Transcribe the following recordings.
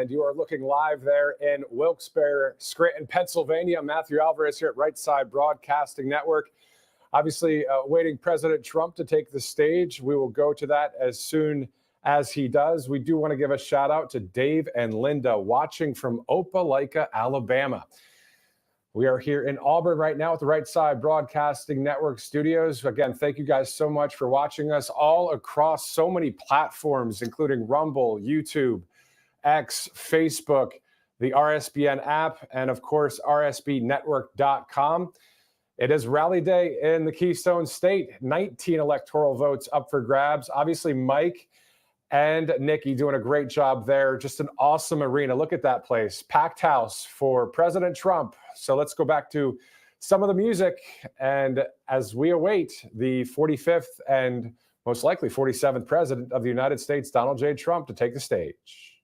And you are looking live there in Wilkes-Barre, Scranton, Pennsylvania. Matthew Alvarez here at Right Side Broadcasting Network. Obviously, waiting President Trump to take the stage. We will go to that as soon as he does. We do want to give a shout out to Dave and Linda watching from Opelika, Alabama. We are here in Auburn right now at the Right Side Broadcasting Network studios. Again, thank you guys so much for watching us all across so many platforms, including Rumble, YouTube, X, Facebook, the RSBN app, and of course, rsbnetwork.com. It is rally day in the Keystone State. 19 electoral votes up for grabs. Obviously, Mike and Nikki doing a great job there. Just an awesome arena. Look at that place. Packed house for President Trump. So let's go back to some of the music. And as we await the 45th and most likely 47th President of the United States, Donald J. Trump, to take the stage.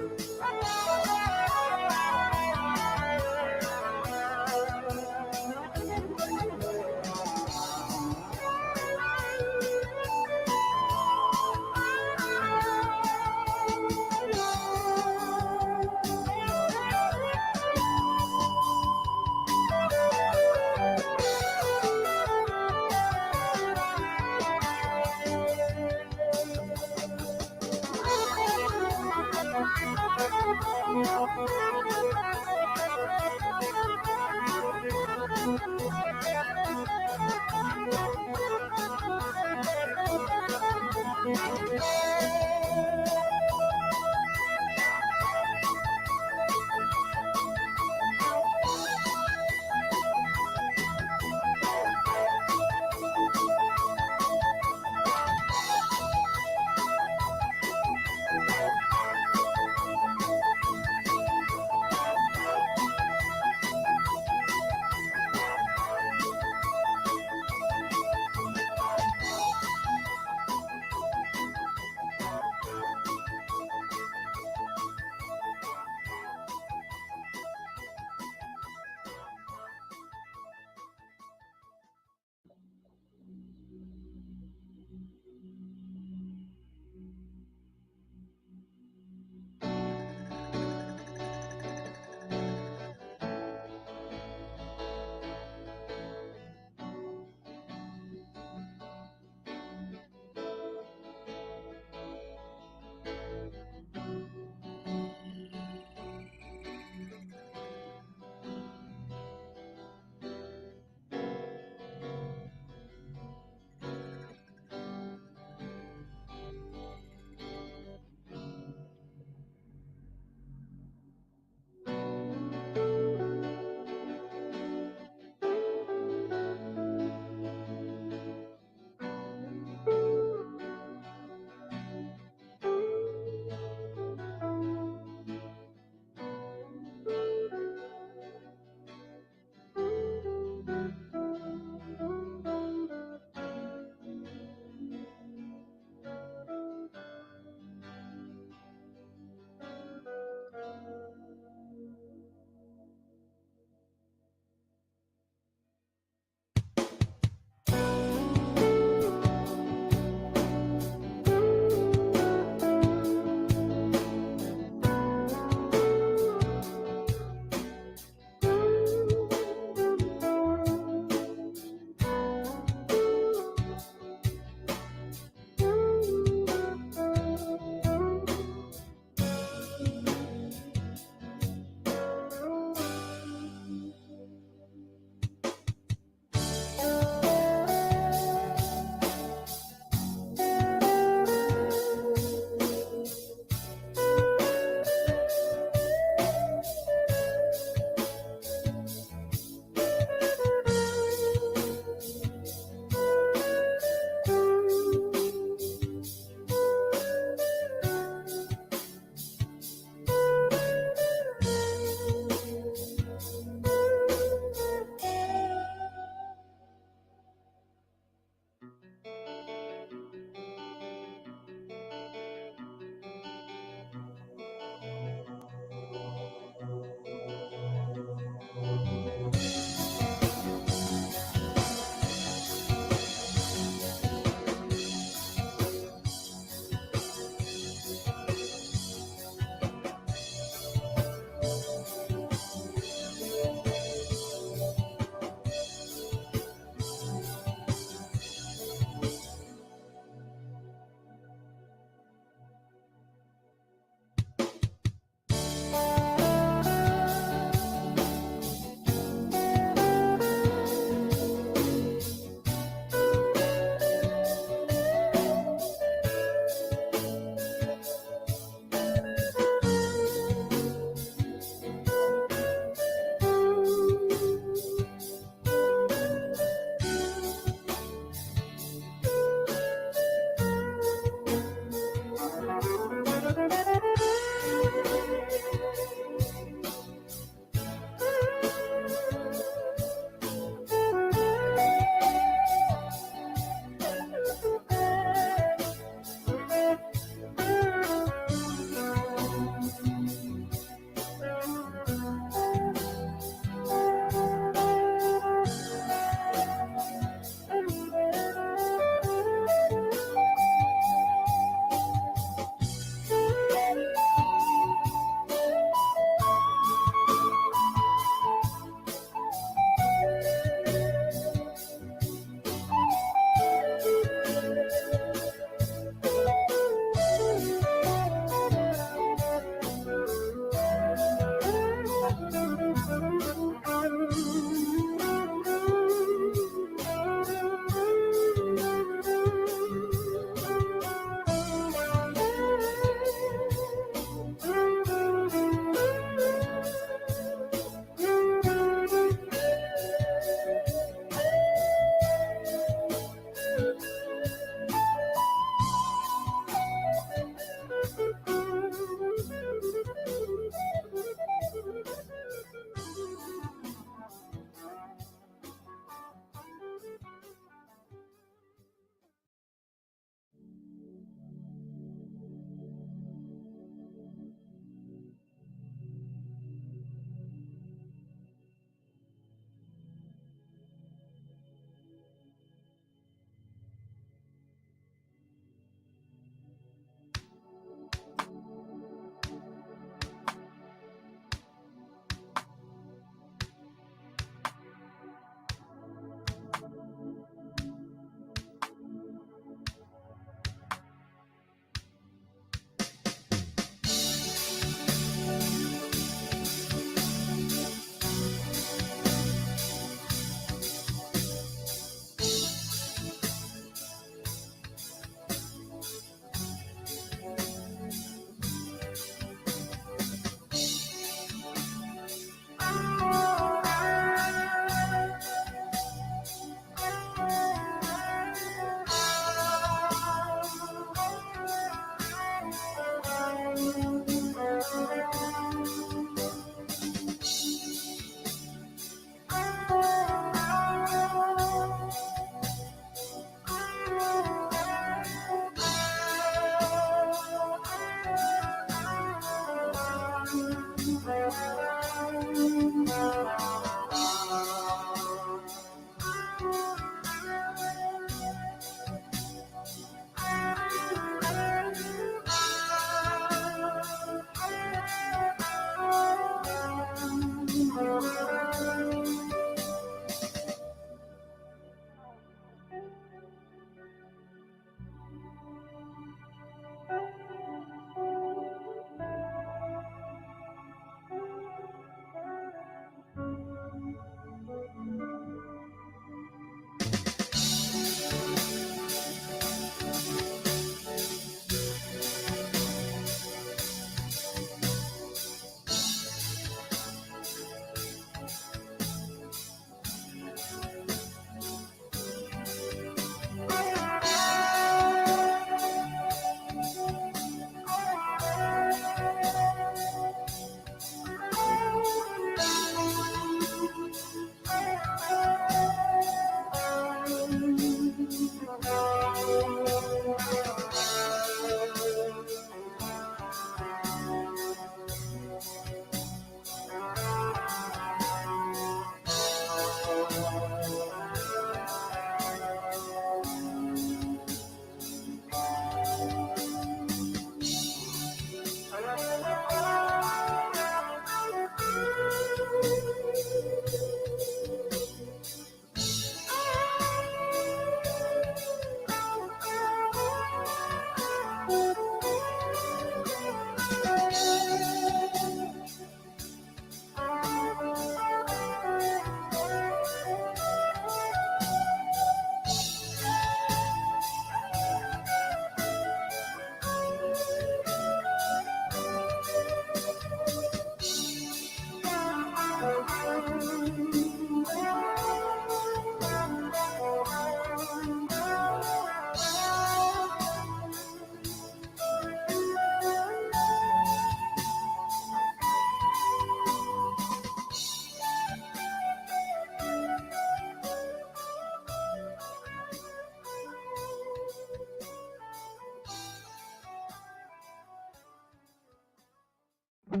Well,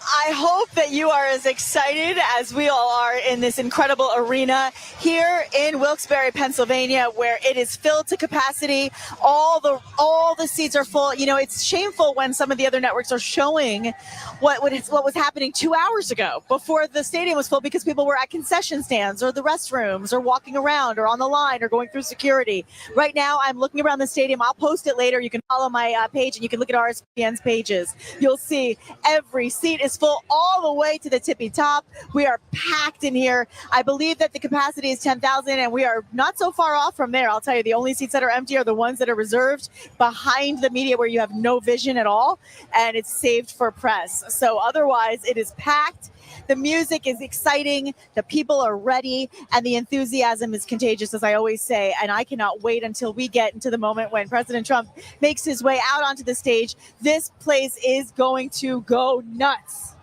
I hope that you are as excited as we all are in this incredible arena here in Wilkes-Barre, Pennsylvania, where it is filled to capacity. All the seats are full. You know, it's shameful when some of the other networks are showing what was happening 2 hours ago before the stadium was full, because people were at concession stands or the restrooms or walking around or on the line or going through security. Right now, I'm looking around the stadium. I'll post it later. You can follow my page, and you can look at RSPN's pages. You'll see every seat is full all the way to the tippy top. We are packed in here. I believe that the capacity is 10,000, and we are not so far off from there. I'll tell you, the only seats that are empty are the ones that are reserved behind the media, where you have no vision at all, and it's saved for press. So otherwise, it is packed. The music is exciting. The people are ready, and the enthusiasm is contagious, as I always say. And I cannot wait until we get into the moment when President Trump makes his way out onto the stage. This place is going to go nuts.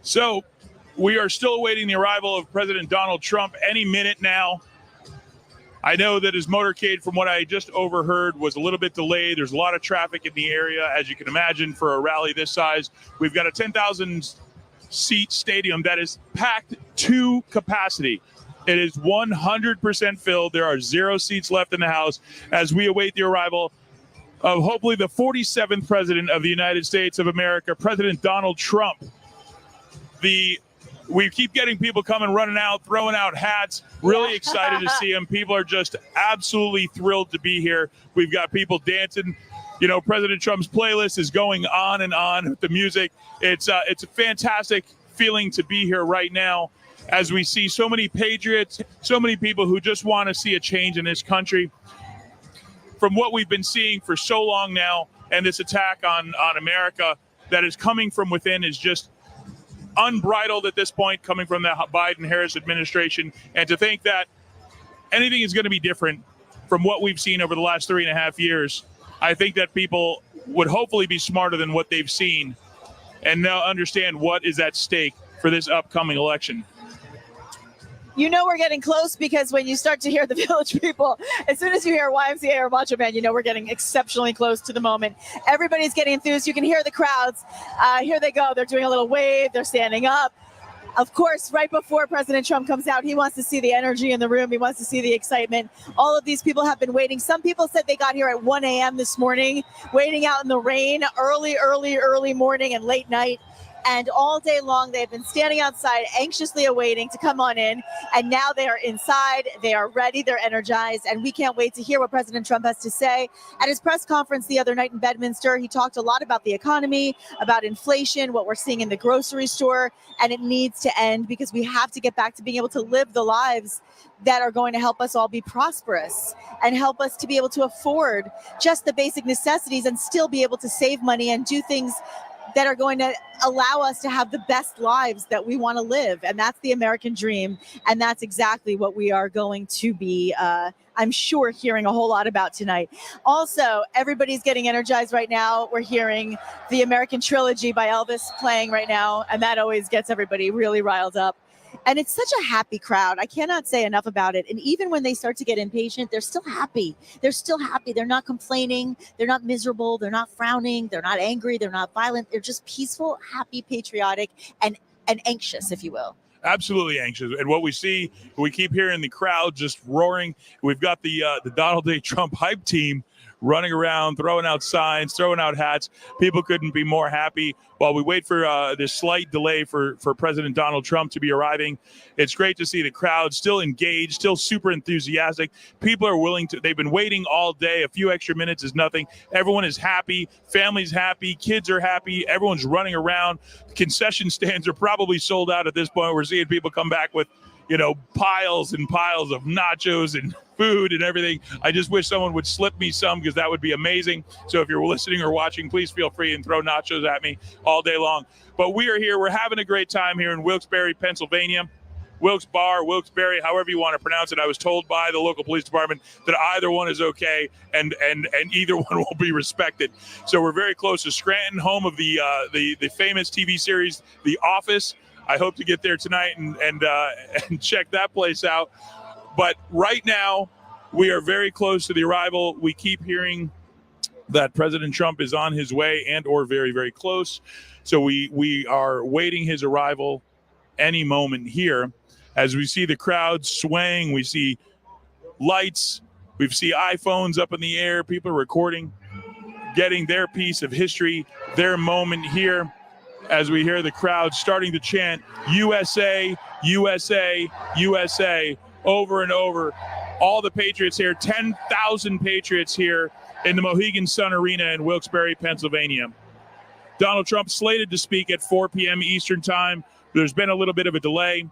So we are still awaiting the arrival of President Donald Trump any minute now. I know that his motorcade, from what I just overheard, was a little bit delayed. There's a lot of traffic in the area, as you can imagine, for a rally this size. We've got a 10,000-seat stadium that is packed to capacity. It is 100% filled. There are 0 seats left in the House as we await the arrival of hopefully the 47th President of the United States of America, President Donald Trump. We keep getting people coming, running out, throwing out hats. Really excited to see them. People are just absolutely thrilled to be here. We've got people dancing. You know, President Trump's playlist is going on and on with the music. It's a fantastic feeling to be here right now as we see so many patriots, so many people who just want to see a change in this country. From what we've been seeing for so long now, and this attack on America that is coming from within is just unbridled at this point, coming from the Biden-Harris administration. And to think that anything is going to be different from what we've seen over the last 3.5 years, I think that people would hopefully be smarter than what they've seen and now understand what is at stake for this upcoming election. You know we're getting close, because when you start to hear the Village People, as soon as you hear YMCA or Macho Man, you know we're getting exceptionally close to the moment. Everybody's getting enthused. You can hear the crowds. Here they go. They're doing a little wave. They're standing up. Of course, right before President Trump comes out, he wants to see the energy in the room. He wants to see the excitement. All of these people have been waiting. Some people said they got here at 1 a.m. this morning, waiting out in the rain, early morning and late night. And all day long, they've been standing outside, anxiously awaiting to come on in. And now they are inside. They are ready. They're energized. And we can't wait to hear what President Trump has to say. At his press conference the other night in Bedminster, he talked a lot about the economy, about inflation, what we're seeing in the grocery store. And it needs to end, because we have to get back to being able to live the lives that are going to help us all be prosperous and help us to be able to afford just the basic necessities and still be able to save money and do things that are going to allow us to have the best lives that we want to live. And that's the American dream. And that's exactly what we are going to be, I'm sure, hearing a whole lot about tonight. Also, everybody's getting energized right now. We're hearing the American Trilogy by Elvis playing right now. And that always gets everybody really riled up. And it's such a happy crowd. I cannot say enough about it. And even when they start to get impatient, they're still happy. They're still happy. They're not complaining. They're not miserable. They're not frowning. They're not angry. They're not violent. They're just peaceful, happy, patriotic, and anxious, if you will. Absolutely anxious. And what we see, we keep hearing the crowd just roaring. We've got the Donald J. Trump hype team running around, throwing out signs, throwing out hats. People couldn't be more happy. While we wait for this slight delay for President Donald Trump to be arriving, it's great to see the crowd still engaged, still super enthusiastic. People are willing to, they've been waiting all day. A few extra minutes is nothing. Everyone is happy. Families happy. Kids are happy. Everyone's running around. Concession stands are probably sold out at this point. We're seeing people come back with, you know, piles and piles of nachos and food and everything. I just wish someone would slip me some, because that would be amazing. So if you're listening or watching, please feel free and throw nachos at me all day long. But we are here. We're having a great time here in Wilkes-Barre, Pennsylvania. Wilkes-Barre, Wilkes-Barre, however you want to pronounce it. I was told by the local police department that either one is okay, and either one will be respected. So we're very close to Scranton, home of the famous TV series The Office. I hope to get there tonight and check that place out. But right now, we are very close to the arrival. We keep hearing that President Trump is on his way and or very, very close. So we are waiting his arrival any moment here. As we see the crowd swaying, we see lights, we see iPhones up in the air, people are recording, getting their piece of history, their moment here, as we hear the crowd starting to chant, USA, USA, USA, over and over. All the Patriots here, 10,000 Patriots here in the Mohegan Sun Arena in Wilkes-Barre, Pennsylvania. Donald Trump slated to speak at 4 p.m. Eastern time. There's been a little bit of a delay,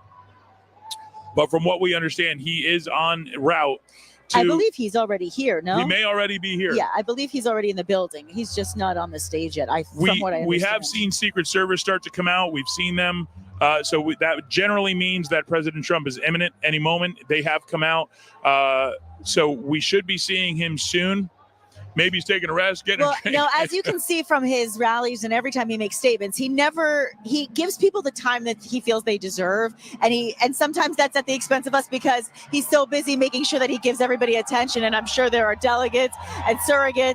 but from what we understand, he is en route to... I believe he's already here, no? He may already be here. Yeah, I believe he's already in the building. He's just not on the stage yet, from what I understand. We have seen Secret Service start to come out. We've seen them. That generally means that President Trump is imminent any moment. They have come out. So we should be seeing him soon. Maybe he's taking a rest, getting a drink. No, as you can see from his rallies and every time he makes statements, he gives people the time that he feels they deserve. And sometimes that's at the expense of us because he's so busy making sure that he gives everybody attention. And I'm sure there are delegates and surrogates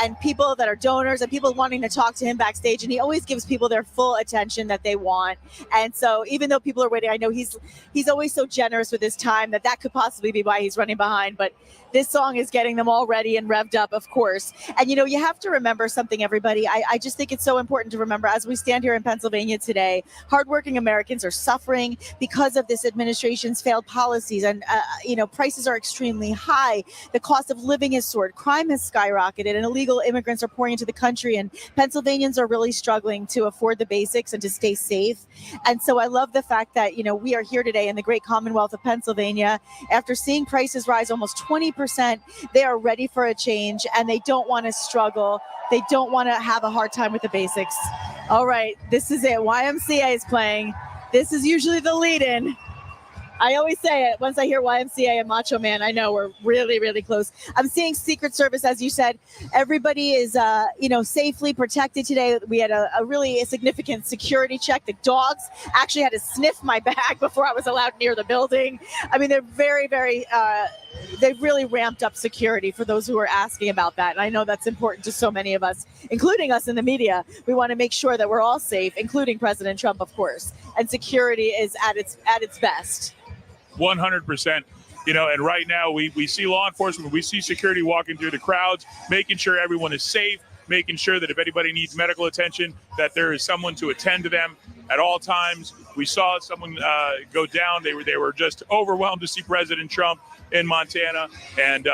and people that are donors and people wanting to talk to him backstage. And he always gives people their full attention that they want. And so even though people are waiting, I know he's always so generous with his time that could possibly be why he's running behind. But this song is getting them all ready and revved up, of course. And, you have to remember something, everybody. I just think it's so important to remember as we stand here in Pennsylvania today, hardworking Americans are suffering because of this administration's failed policies. And, prices are extremely high. The cost of living has soared. Crime has skyrocketed and illegal immigrants are pouring into the country. And Pennsylvanians are really struggling to afford the basics and to stay safe. And so I love the fact that, we are here today in the great Commonwealth of Pennsylvania. After seeing prices rise almost 20%, they are ready for a change and they don't want to struggle. They don't want to have a hard time with the basics. All right, this is it. YMCA is playing. This is usually the lead-in. I always say it. Once I hear YMCA and Macho Man, I know we're really, really close. I'm seeing Secret Service, as you said. Everybody is, safely protected today. We had a really significant security check. The dogs actually had to sniff my bag before I was allowed near the building. I mean, they're very, very... they've really ramped up security for those who are asking about that. And I know that's important to so many of us, including us in the media. We want to make sure that we're all safe, including President Trump, of course. And security is at its best. 100%. And right now we see law enforcement, we see security walking through the crowds, making sure everyone is safe, making sure that if anybody needs medical attention, that there is someone to attend to them at all times. We saw someone go down. They were just overwhelmed to see President Trump in Montana. And,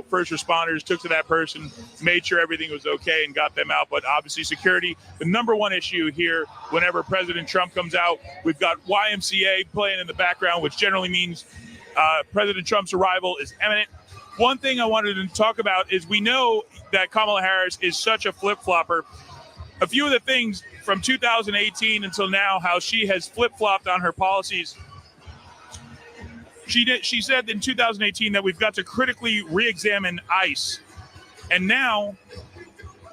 first responders took to that person, made sure everything was okay and got them out. But obviously security, the number one issue here, whenever President Trump comes out, we've got YMCA playing in the background, which generally means President Trump's arrival is imminent. One thing I wanted to talk about is we know that Kamala Harris is such a flip-flopper. A few of the things from 2018 until now, how she has flip-flopped on her policies. She said in 2018 that we've got to critically re-examine ICE. And now,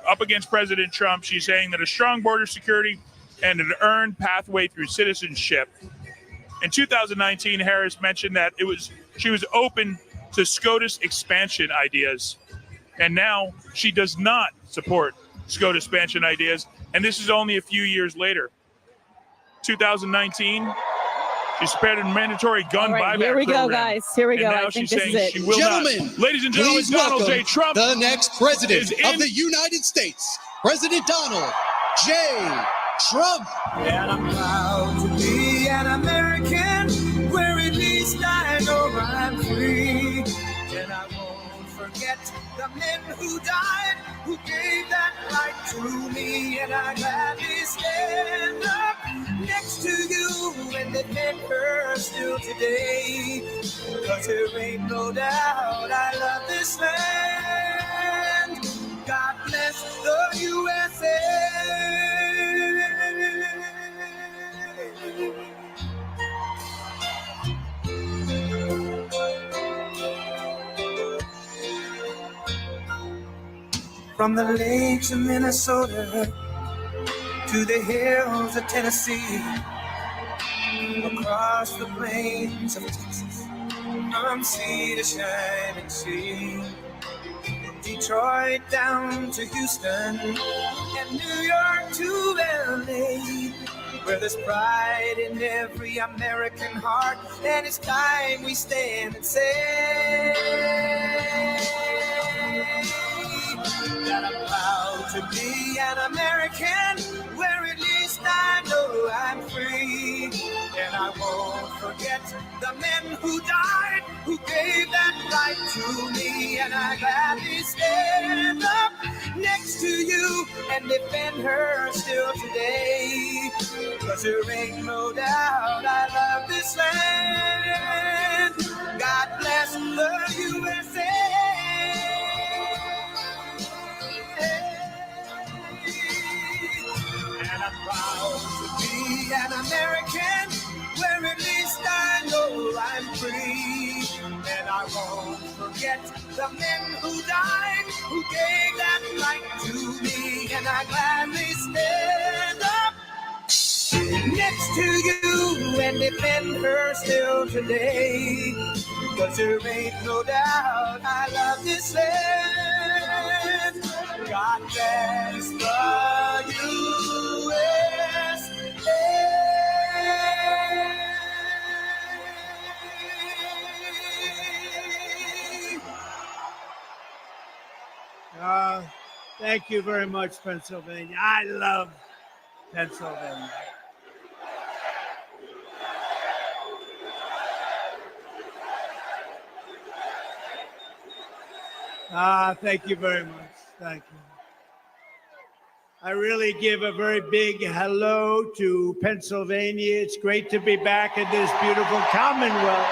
up against President Trump, she's saying that a strong border security and an earned pathway through citizenship. In 2019, Harris mentioned that she was open to SCOTUS expansion ideas. And now she does not support SCOTUS expansion ideas. And this is only a few years later. 2019, she spared a mandatory gun buyback Here we program. go, guys. Here we go. And now I think she's this is saying it. she will Gentlemen, not. Ladies and gentlemen, please Donald welcome J. Trump, the next president is in- of the United States, President Donald J. Trump. And I'm proud to be an American, where at least I know I'm free. And I won't forget the men who died, who gave that right to me. And I gladly stand up next to you and defend her still today. 'Cause there ain't no doubt I love this land. God bless the USA. From the lakes of Minnesota to the hills of Tennessee, across the plains of Texas, from sea to shining sea, Detroit down to Houston, and New York to LA, where there's pride in every American heart, and it's time we stand and say that I'm proud to be an American, where at least I know I'm free. And I won't forget the men who died, who gave that right to me. And I gladly stand up next to you and defend her still today. 'Cause there ain't no doubt I love this land. God bless the USA. And I'm proud to be an American, where at least I know I'm free. And I won't forget the men who died, who gave that right to me. And I gladly stand up next to you and defend her still today. 'Cause there ain't no doubt I love this land. God bless the USA. Thank you very much, Pennsylvania. I love Pennsylvania. Thank you very much. Thank you. I really give a very big hello to Pennsylvania. It's great to be back in this beautiful Commonwealth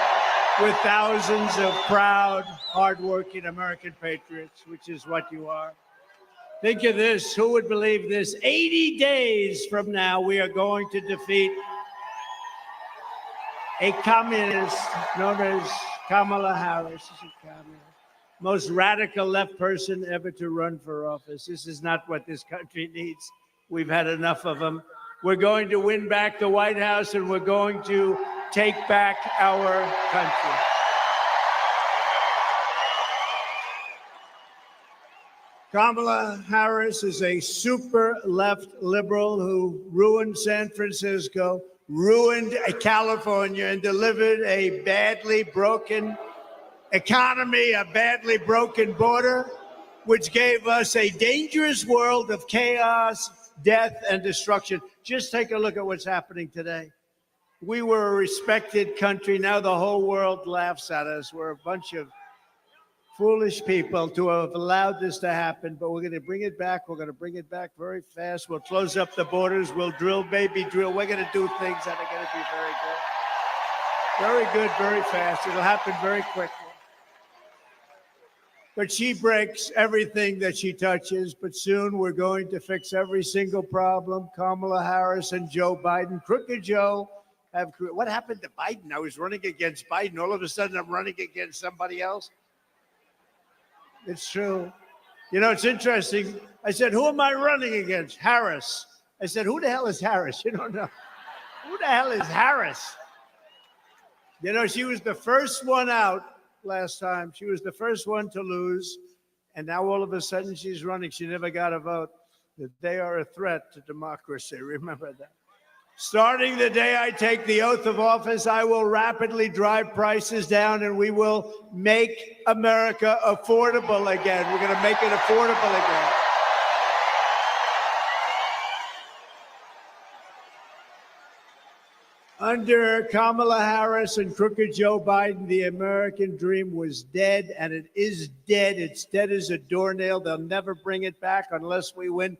with thousands of proud, hardworking American patriots, which is what you are. Think of this. Who would believe this? 80 days from now, we are going to defeat a communist known as Kamala Harris. She's a communist. Most radical left person ever to run for office. This is not what this country needs. We've had enough of them. We're going to win back the White House, and we're going to take back our country. Kamala Harris is a super left liberal who ruined San Francisco, ruined California, and delivered a badly broken economy, a badly broken border, which gave us a dangerous world of chaos, death, and destruction. Just take a look at what's happening today. We were a respected country. Now the whole world laughs at us. We're a bunch of foolish people to have allowed this to happen, but we're going to bring it back. We're going to bring it back very fast. We'll close up the borders. We'll drill, baby, drill. We're going to do things that are going to be very good. Very good, very fast. It'll happen very quickly. But she breaks everything that she touches. But soon we're going to fix every single problem. Kamala Harris and Joe Biden, Crooked Joe, have. What happened to Biden? I was running against Biden. All of a sudden, I'm running against somebody else. It's true. You know, it's interesting. I said, who am I running against? Harris. I said, who the hell is Harris? You don't know. Who the hell is Harris? You know, she was the first one out last time. She was the first one to lose. And now all of a sudden she's running. She never got a vote. That they are a threat to democracy. Remember that. Starting the day I take the oath of office, I will rapidly drive prices down and we will make America affordable again. We're going to make it affordable again. Under Kamala Harris and Crooked Joe Biden, the American dream was dead, and it is dead. It's dead as a doornail. They'll never bring it back unless we win.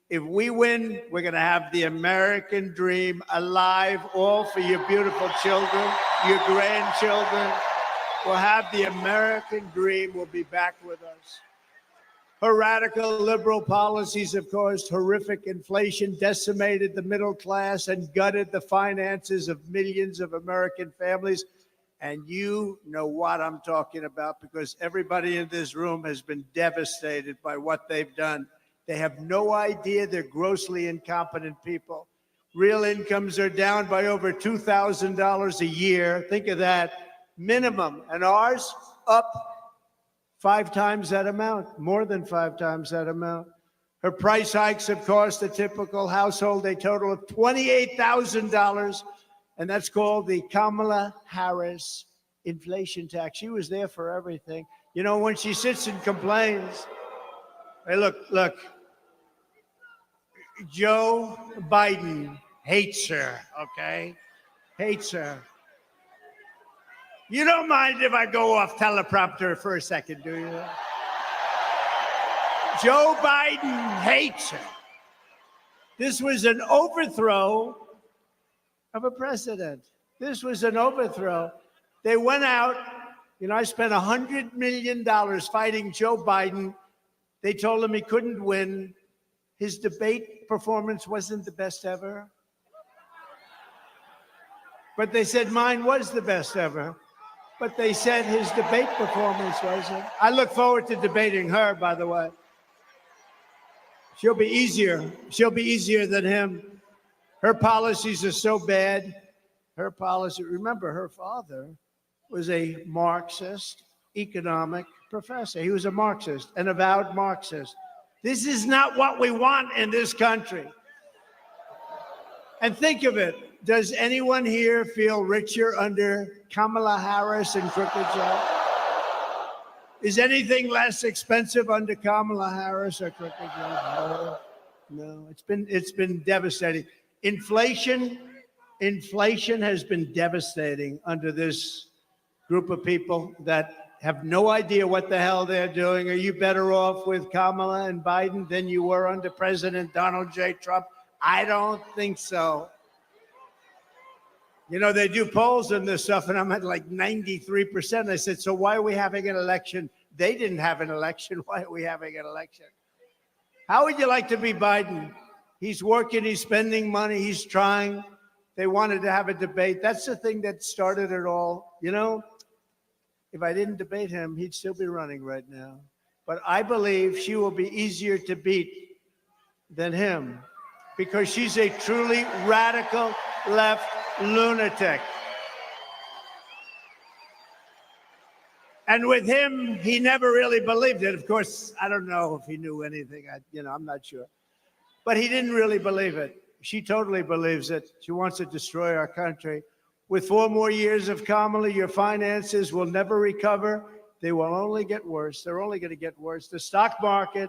If we win, we're going to have the American dream alive, all for your beautiful children, your grandchildren. We'll have the American dream. We'll be back with us. Her radical liberal policies, of course, horrific inflation, decimated the middle class and gutted the finances of millions of American families. And you know what I'm talking about because everybody in this room has been devastated by what they've done. They have no idea they're grossly incompetent people. Real incomes are down by over $2,000 a year. Think of that, minimum. And ours up 5 times that amount, more than 5 times that amount. Her price hikes have cost a typical household a total of $28,000. And that's called the Kamala Harris inflation tax. She was there for everything. You know, when she sits and complains, hey, look, Joe Biden hates her, okay? Hates her. You don't mind if I go off teleprompter for a second, do you? Joe Biden hates her. This was an overthrow of a president. This was an overthrow. They went out, you know, I spent $100 million fighting Joe Biden. They told him he couldn't win. His debate performance wasn't the best ever. But they said mine was the best ever. But they said his debate performance wasn't. I look forward to debating her, by the way. She'll be easier. She'll be easier than him. Her policies are so bad. Her policy, remember, her father was a Marxist economic professor. He was a Marxist, an avowed Marxist. This is not what we want in this country. And think of it. Does anyone here feel richer under Kamala Harris and Crooked Joe? Is anything less expensive under Kamala Harris or Crooked Joe? No. It's been devastating. Inflation has been devastating under this group of people that have no idea what the hell they're doing. Are you better off with Kamala and Biden than you were under President Donald J. Trump? I don't think so. You know, they do polls on this stuff, and I'm at like 93%. I said, so why are we having an election? They didn't have an election. Why are we having an election? How would you like to be Biden? He's working, he's spending money, he's trying. They wanted to have a debate. That's the thing that started it all. You know, if I didn't debate him, he'd still be running right now. But I believe she will be easier to beat than him because she's a truly radical left lunatic. And with him, he never really believed it. Of course, I don't know if he knew anything. I'm not sure. But he didn't really believe it. She totally believes it. She wants to destroy our country. With 4 more years of Kamala, your finances will never recover. They will only get worse. They're only going to get worse. The stock market,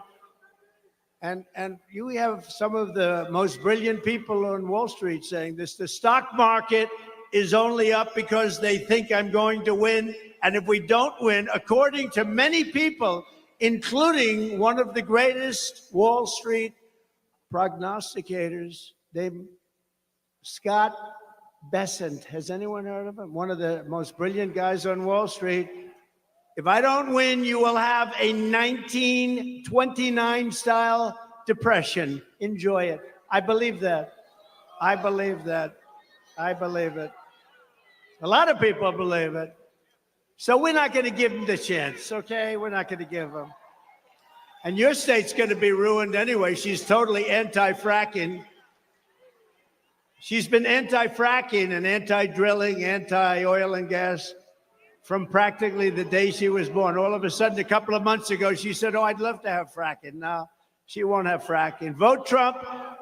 and you have some of the most brilliant people on Wall Street saying this, the stock market is only up because they think I'm going to win. And if we don't win, according to many people, including one of the greatest Wall Street prognosticators, named Scott Bessent. Has anyone heard of him? One of the most brilliant guys on Wall Street. If I don't win, you will have a 1929 style depression. Enjoy it. I believe that. I believe that. I believe it. A lot of people believe it. So we're not going to give him the chance, okay? We're not going to give him. And your state's going to be ruined anyway. She's totally anti-fracking. She's been anti-fracking and anti-drilling, anti-oil and gas from practically the day she was born. All of a sudden, a couple of months ago, she said, oh, I'd love to have fracking. Now, she won't have fracking. Vote Trump,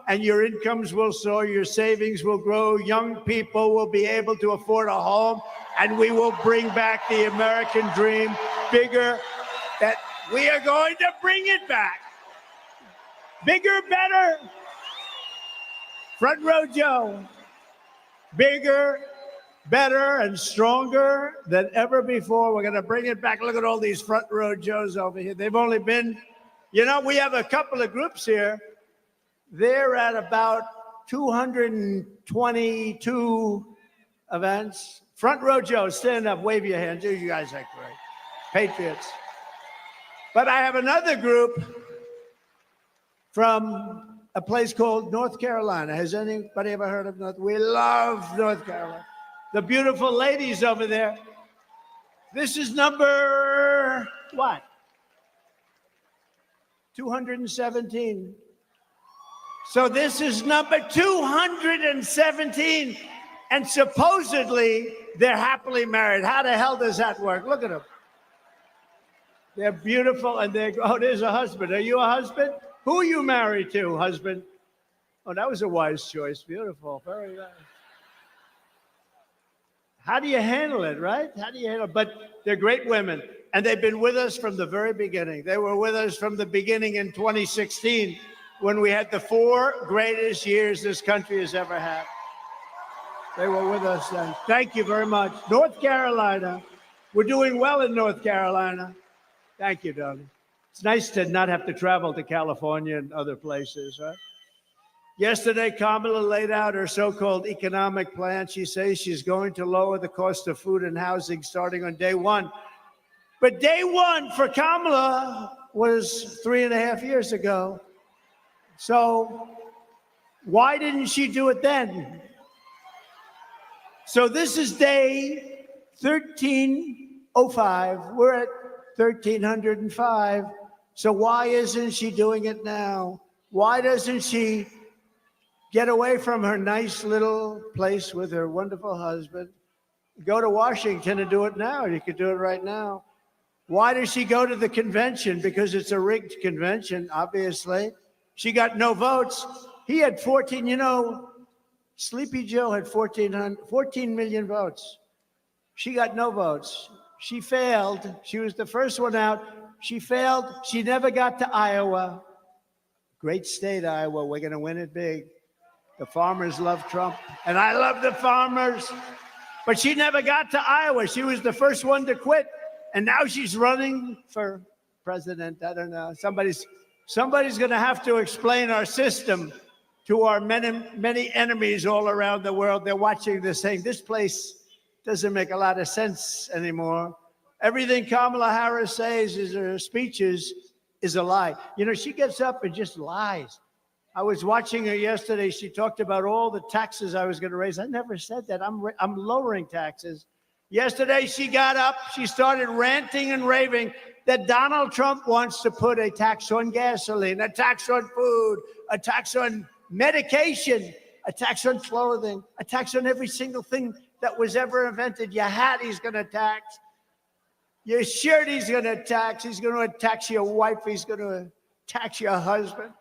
and your incomes will soar, your savings will grow, young people will be able to afford a home, and we will bring back the American dream bigger. That we are going to bring it back. Bigger, better. Front row Joe. Bigger, better, and stronger than ever before. We're going to bring it back. Look at all these front row Joes over here. They've only been, you know, we have a couple of groups here. They're at about 222 events. Front row Joe, stand up, wave your hands. You guys are great. Patriots. But I have another group from a place called North Carolina. Has anybody ever heard of North? We love North Carolina. The beautiful ladies over there. This is number what? 217. So this is number 217. And supposedly they're happily married. How the hell does that work? Look at them. They're beautiful and there's a husband. Are you a husband? Who are you married to, husband? Oh, that was a wise choice. Beautiful. Very nice. How do you handle it, right? How do you handle it? But they're great women, and they've been with us from the very beginning. They were with us from the beginning in 2016 when we had the 4 greatest years this country has ever had. They were with us then. Thank you very much. North Carolina. We're doing well in North Carolina. Thank you, darling. It's nice to not have to travel to California and other places, right? Yesterday, Kamala laid out her so-called economic plan. She says she's going to lower the cost of food and housing starting on day 1. But day 1 for Kamala was 3.5 years ago. So why didn't she do it then? So this is day 1305. We're at 1305. So why isn't she doing it now? Why doesn't she get away from her nice little place with her wonderful husband, go to Washington and do it now? You could do it right now. Why does she go to the convention? Because it's a rigged convention, obviously. She got no votes. He had 14, Sleepy Joe had 14 million votes. She got no votes. She failed. She was the first one out. She failed. She never got to Iowa. Great state, Iowa. We're going to win it big. The farmers love Trump, and I love the farmers. But she never got to Iowa. She was the first one to quit, and now she's running for president. I don't know. Somebody's going to have to explain our system to our many enemies all around the world. They're watching this saying, this place doesn't make a lot of sense anymore. Everything Kamala Harris says in her speeches is a lie. She gets up and just lies. I was watching her yesterday. She talked about all the taxes I was going to raise. I never said that. I'm lowering taxes. Yesterday, she got up. She started ranting and raving that Donald Trump wants to put a tax on gasoline, a tax on food, a tax on medication, a tax on clothing, a tax on every single thing that was ever invented. Your hat, he's going to tax. Your shirt, he's going to tax. He's going to tax your wife. He's going to tax your husband.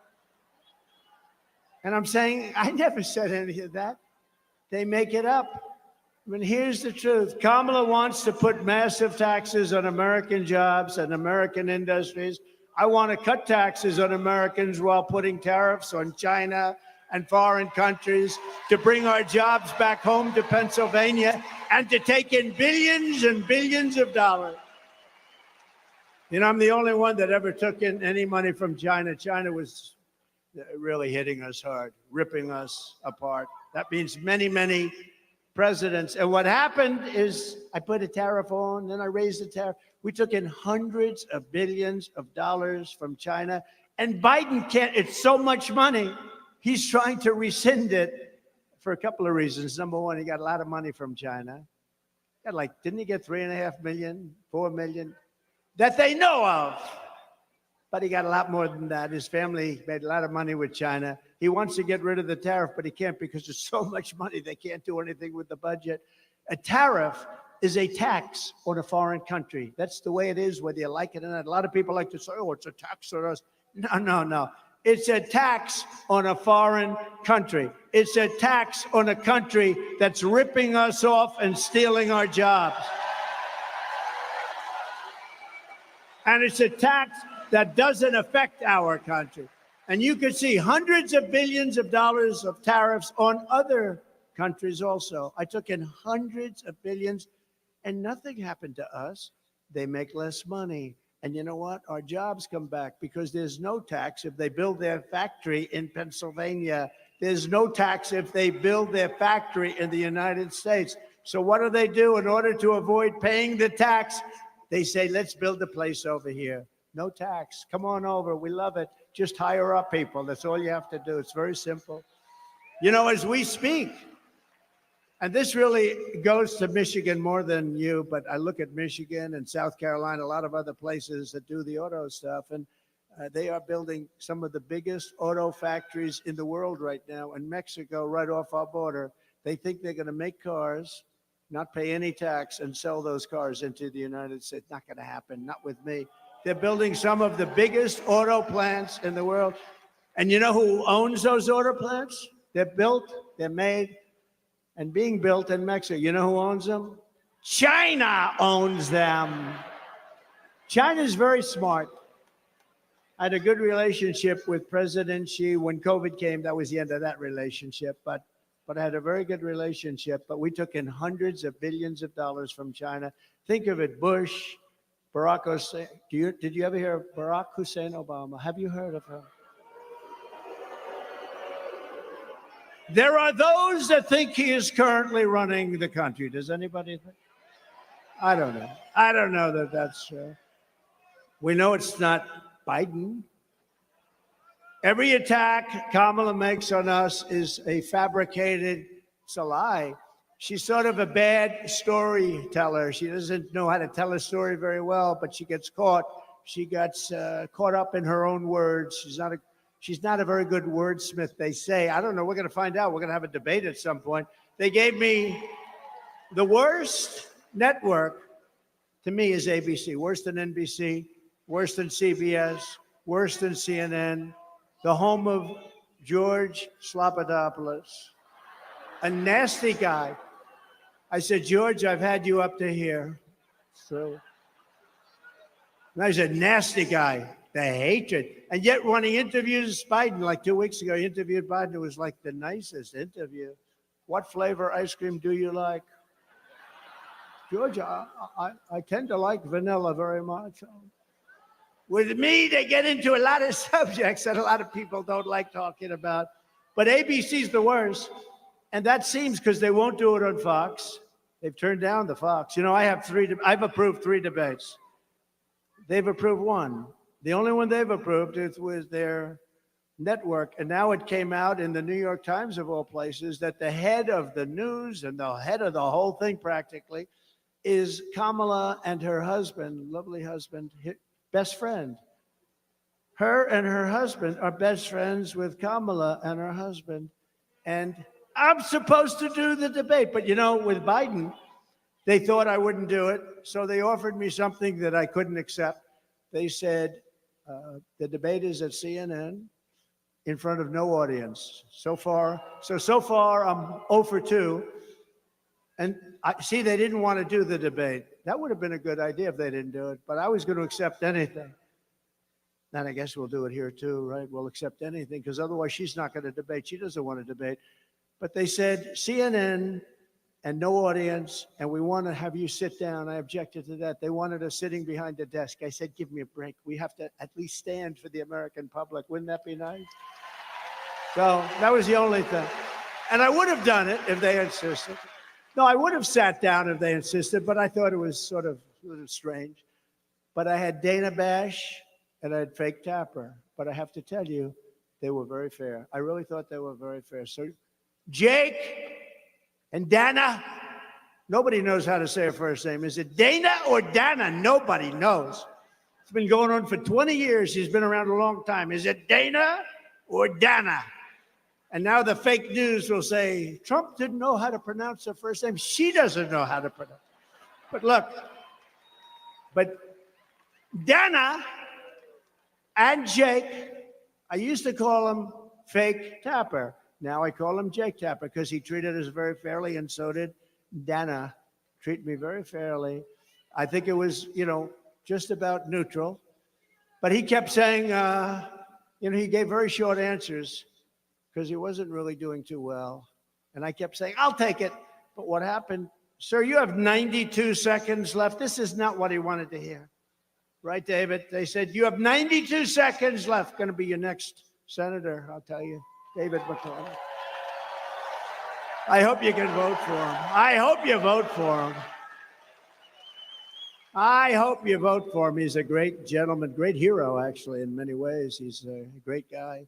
And I'm saying, I never said any of that. They make it up. I mean, here's the truth. Kamala wants to put massive taxes on American jobs and American industries. I want to cut taxes on Americans while putting tariffs on China and foreign countries to bring our jobs back home to Pennsylvania and to take in billions and billions of dollars. I'm the only one that ever took in any money from China. China was really hitting us hard, ripping us apart. That means many, many presidents. And what happened is I put a tariff on, then I raised the tariff. We took in hundreds of billions of dollars from China. And Biden can't, it's so much money, he's trying to rescind it for a couple of reasons. Number one, he got a lot of money from China. Didn't he get 3.5 million, 4 million? That they know of. But he got a lot more than that. His family made a lot of money with China. He wants to get rid of the tariff, but he can't because there's so much money they can't do anything with the budget. A tariff is a tax on a foreign country. That's the way it is, whether you like it or not. A lot of people like to say, oh, it's a tax on us. No. It's a tax on a foreign country. It's a tax on a country that's ripping us off and stealing our jobs. And it's a tax that doesn't affect our country. And you can see hundreds of billions of dollars of tariffs on other countries also. I took in hundreds of billions and nothing happened to us. They make less money. And you know what? Our jobs come back because there's no tax if they build their factory in Pennsylvania. There's no tax if they build their factory in the United States. So what do? In order to avoid paying the tax, they say, let's build a place over here. No tax. Come on over. We love it. Just hire up people. That's all you have to do. It's very simple. As we speak, And this really goes to Michigan more than you, but I look at Michigan and South Carolina, a lot of other places that do the auto stuff, and they are building some of the biggest auto factories in the world right now in Mexico, right off our border. They think they're going to make cars, not pay any tax, and sell those cars into the United States. Not going to happen, not with me. They're building some of the biggest auto plants in the world. And you know who owns those auto plants? They're built, they're made, and being built in Mexico. You know who owns them? China owns them. China's very smart. I had a good relationship with President Xi. When COVID came, that was the end of that relationship. But I had a very good relationship. But we took in hundreds of billions of dollars from China. Think of it, Bush, Barack Hussein. Did you ever hear of Barack Hussein Obama? Have you heard of him? There are those that think he is currently running the country. Does anybody think? I don't know. I don't know that that's true. We know it's not Biden. Every attack Kamala makes on us is a fabricated, it's a lie. She's sort of a bad storyteller. She doesn't know how to tell a story very well, but she gets caught. She gets caught up in her own words. She's not a very good wordsmith, they say. I don't know. We're going to find out. We're going to have a debate at some point. They gave me the worst network to me is ABC. Worse than NBC, worse than CBS, worse than CNN, the home of George Slopadopoulos, a nasty guy. I said, George, I've had you up to here. So, and I said, nasty guy. The hatred. And yet when he interviews Biden, like 2 weeks ago, he interviewed Biden. It was like the nicest interview. What flavor ice cream do you like? George, I tend to like vanilla very much. With me, they get into a lot of subjects that a lot of people don't like talking about. But ABC's the worst. And that seems because they won't do it on Fox. They've turned down the Fox. You know, I've approved 3 debates. They've approved 1. The only one they've approved was their network. And now it came out in the New York Times, of all places, that the head of the news and the head of the whole thing practically is Kamala and her husband, lovely husband, best friend. Her and her husband are best friends with Kamala and her husband. And I'm supposed to do the debate. But, you know, with Biden, they thought I wouldn't do it. So they offered me something that I couldn't accept. They said, the debate is at CNN in front of no audience. So far, I'm 0 for 2. And see, they didn't want to do the debate. That would have been a good idea if they didn't do it. But I was going to accept anything. And I guess we'll do it here too, right? We'll accept anything because otherwise she's not going to debate. She doesn't want to debate. But they said CNN and no audience, and we want to have you sit down. I objected to that. They wanted us sitting behind a desk. I said, give me a break. We have to at least stand for the American public. Wouldn't that be nice? So that was the only thing. And I would have done it if they insisted. No, I would have sat down if they insisted, but I thought it was sort of strange. But I had Dana Bash and I had Fake Tapper. But I have to tell you, they were very fair. I really thought they were very fair. So Jake and Dana, nobody knows how to say her first name. Is it Dana or Dana? Nobody knows. It's been going on for 20 years. She's been around a long time. Is it Dana or Dana? And now the fake news will say, Trump didn't know how to pronounce her first name. She doesn't know how to pronounce it. But look, Dana and Jake, I used to call him Fake Tapper. Now I call him Jake Tapper because he treated us very fairly, and so did Dana. Treat me very fairly. I think it was, just about neutral. But he kept saying, he gave very short answers because he wasn't really doing too well. And I kept saying, I'll take it. But what happened? Sir, you have 92 seconds left. This is not what he wanted to hear. Right, David? They said, you have 92 seconds left. Going to be your next senator, I'll tell you. David McClellan. I hope you can vote for him. I hope you vote for him. I hope you vote for him. He's a great gentleman, great hero, actually, in many ways. He's a great guy.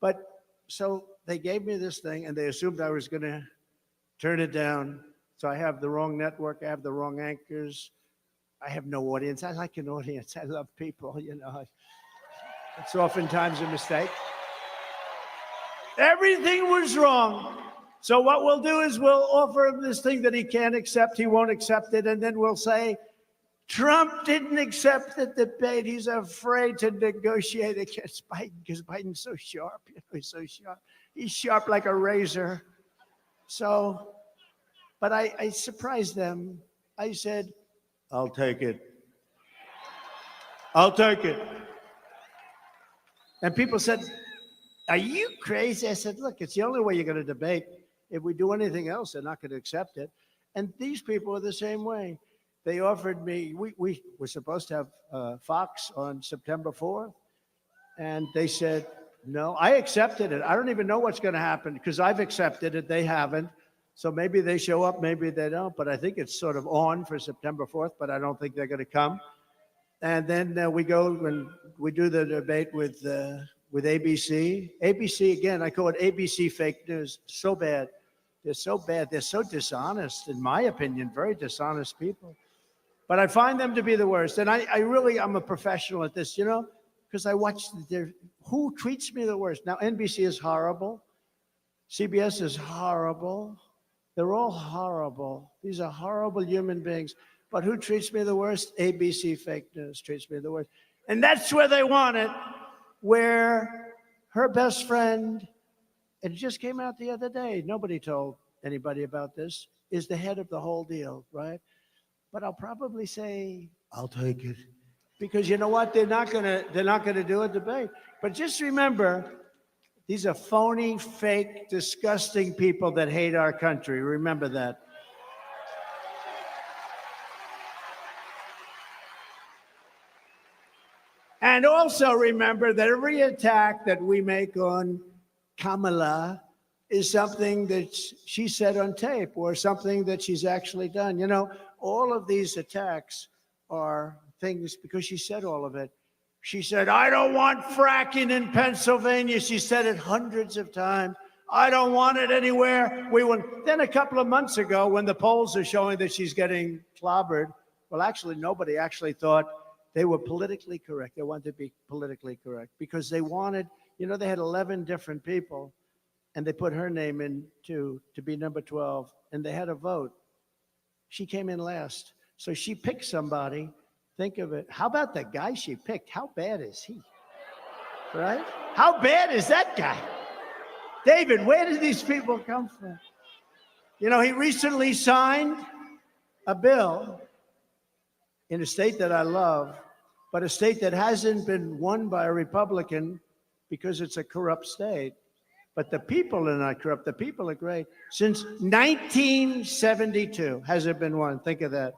But so they gave me this thing, and they assumed I was going to turn it down. So I have the wrong network. I have the wrong anchors. I have no audience. I like an audience. I love people, you know. It's oftentimes a mistake. Everything was wrong. So what we'll do is we'll offer him this thing that he can't accept. He won't accept it. And then we'll say, Trump didn't accept the debate. He's afraid to negotiate against Biden because Biden's so sharp. You know, he's so sharp. He's sharp like a razor. So, but I surprised them. I said, I'll take it. I'll take it. And people said, are you crazy? I said, look, it's the only way you're going to debate. If we do anything else, they're not going to accept it. And these people are the same way. They offered me, we were supposed to have Fox on September 4th. And they said, no, I accepted it. I don't even know what's going to happen because I've accepted it. They haven't. So maybe they show up, maybe they don't. But I think it's sort of on for September 4th, but I don't think they're going to come. And then we go and we do the debate with ABC. ABC, again, I call it ABC fake news. So bad. They're so bad. They're so dishonest, in my opinion, very dishonest people. But I find them to be the worst. And I'm a professional at this, you know, because I watch who treats me the worst. Now, NBC is horrible. CBS is horrible. They're all horrible. These are horrible human beings. But who treats me the worst? ABC fake news treats me the worst. And that's where they want it, where her best friend, it just came out the other day, nobody told anybody about this, is the head of the whole deal, right? But I'll probably say, I'll take it. Because you know what? They're not gonna do a debate. But just remember, these are phony, fake, disgusting people that hate our country. Remember that. And also remember that every attack that we make on Kamala is something that she said on tape or something that she's actually done. You know, all of these attacks are things because she said all of it. She said, I don't want fracking in Pennsylvania. She said it hundreds of times. I don't want it anywhere. Then a couple of months ago, when the polls are showing that she's getting clobbered, well, actually, nobody actually thought they were politically correct. They wanted to be politically correct because they wanted, you know, they had 11 different people and they put her name in to be number 12 and they had a vote. She came in last. So she picked somebody. Think of it. How about the guy she picked? How bad is he? Right? How bad is that guy? David, where did these people come from? You know, he recently signed a bill in a state that I love, but a state that hasn't been won by a Republican because it's a corrupt state. But the people are not corrupt. The people are great. Since 1972 has it been won. Think of that.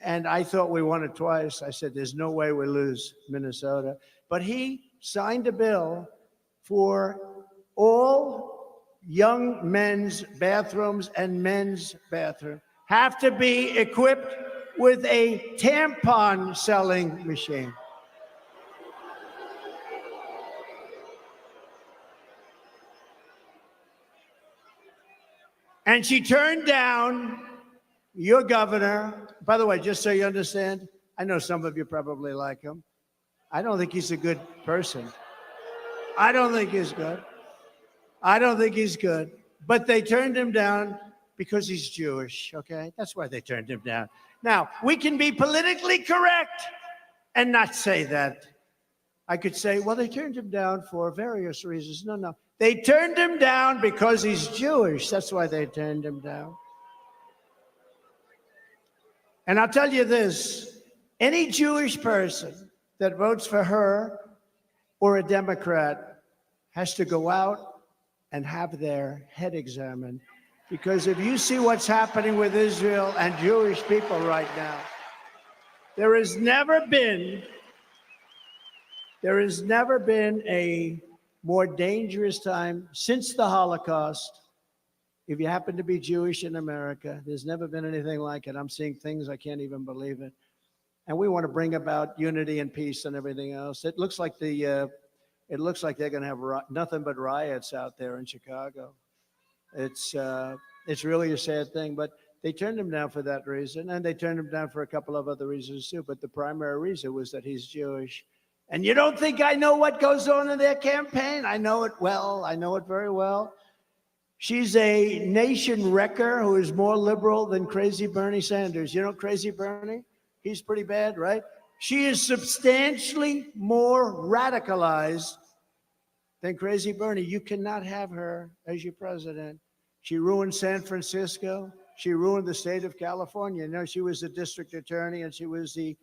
And I thought we won it twice. I said, there's no way we lose Minnesota. But he signed a bill for all young men's bathrooms and men's bathrooms have to be equipped with a tampon selling machine. And she turned down your governor. By the way, just so you understand, I know some of you probably like him. I don't think he's a good person. I don't think he's good. I don't think he's good. But they turned him down because he's Jewish, okay? That's why they turned him down. Now, we can be politically correct and not say that. I could say, well, they turned him down for various reasons. No. They turned him down because he's Jewish. That's why they turned him down. And I'll tell you this, any Jewish person that votes for her or a Democrat has to go out and have their head examined. Because if you see what's happening with Israel and Jewish people right now, there has never been a more dangerous time since the Holocaust. If you happen to be Jewish in America, there's never been anything like it. I'm seeing things I can't even believe it. And we want to bring about unity and peace and everything else. It looks like they're going to have nothing but riots out there in Chicago. It's It's really a sad thing, but they turned him down for that reason, and they turned him down for a couple of other reasons too. But the primary reason was that he's Jewish. And you don't think I know what goes on in their campaign? I know it well. I know it very well. She's a nation wrecker who is more liberal than crazy Bernie Sanders. You know crazy Bernie? He's pretty bad, right? She is substantially more radicalized than crazy Bernie. You cannot have her as your president. She ruined San Francisco. She ruined the state of California. You know, she was the district attorney and she was the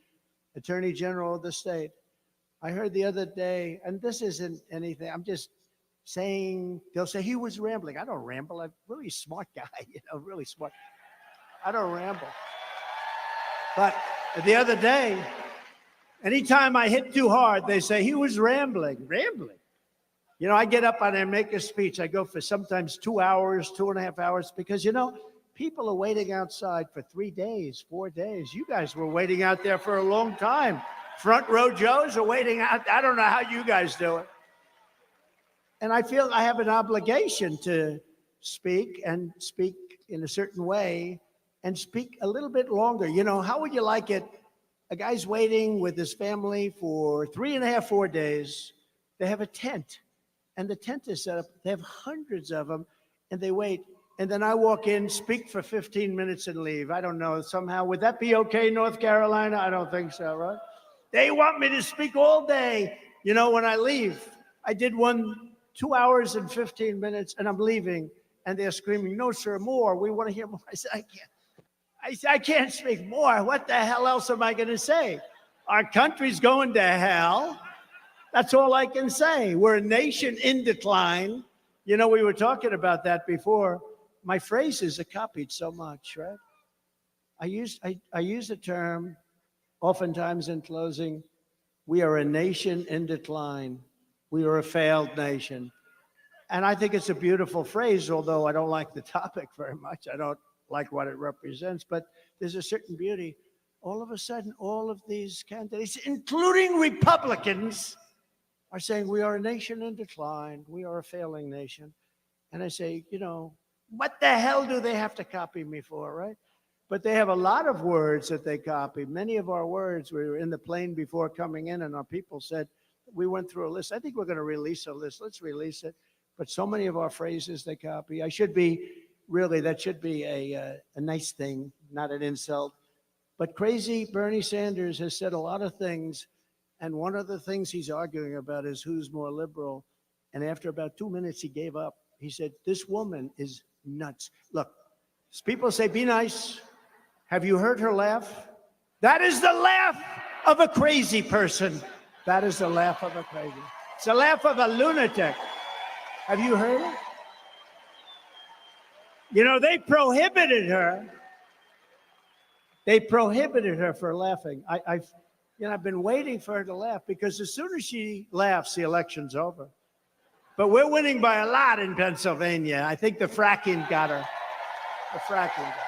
attorney general of the state. I heard the other day, and this isn't anything, I'm just saying, they'll say he was rambling. I don't ramble. I'm a really smart guy, really smart. I don't ramble. But the other day, anytime I hit too hard, they say he was rambling. Rambling. I get up and I make a speech. I go for sometimes 2 hours, 2.5 hours, because, people are waiting outside for 3 days, 4 days. You guys were waiting out there for a long time. Front row Joes are waiting out. I don't know how you guys do it. And I feel I have an obligation to speak and speak in a certain way and speak a little bit longer. How would you like it? A guy's waiting with his family for 3.5, 4 days. They have a tent. And the tent is set up. They have hundreds of them, and they wait. And then I walk in, speak for 15 minutes, and leave. I don't know, somehow. Would that be okay, North Carolina? I don't think so, right? They want me to speak all day. When I leave, I did one 2 hours and 15 minutes, and I'm leaving. And they're screaming, no, sir, more. We want to hear more. I said, I can't. I can't speak more. What the hell else am I going to say? Our country's going to hell. That's all I can say. We're a nation in decline. We were talking about that before. My phrases are copied so much, right? I use a term oftentimes in closing. We are a nation in decline. We are a failed nation. And I think it's a beautiful phrase, although I don't like the topic very much. I don't like what it represents, but there's a certain beauty. All of a sudden, all of these candidates, including Republicans, are saying we are a nation in decline. We are a failing nation. And I say, what the hell do they have to copy me for, right? But they have a lot of words that they copy. Many of our words, we were in the plane before coming in, and our people said, we went through a list. I think we're going to release a list. Let's release it. But so many of our phrases they copy. That should be a nice thing, not an insult. But crazy Bernie Sanders has said a lot of things. And one of the things he's arguing about is who's more liberal. And after about 2 minutes, he gave up. He said, this woman is nuts. Look, people say, be nice. Have you heard her laugh? That is the laugh of a crazy person. That is the laugh of a crazy. It's the laugh of a lunatic. Have you heard it? They prohibited her. They prohibited her for laughing. I've been waiting for her to laugh because as soon as she laughs, the election's over. But we're winning by a lot in Pennsylvania. I think the fracking got her. The fracking got her.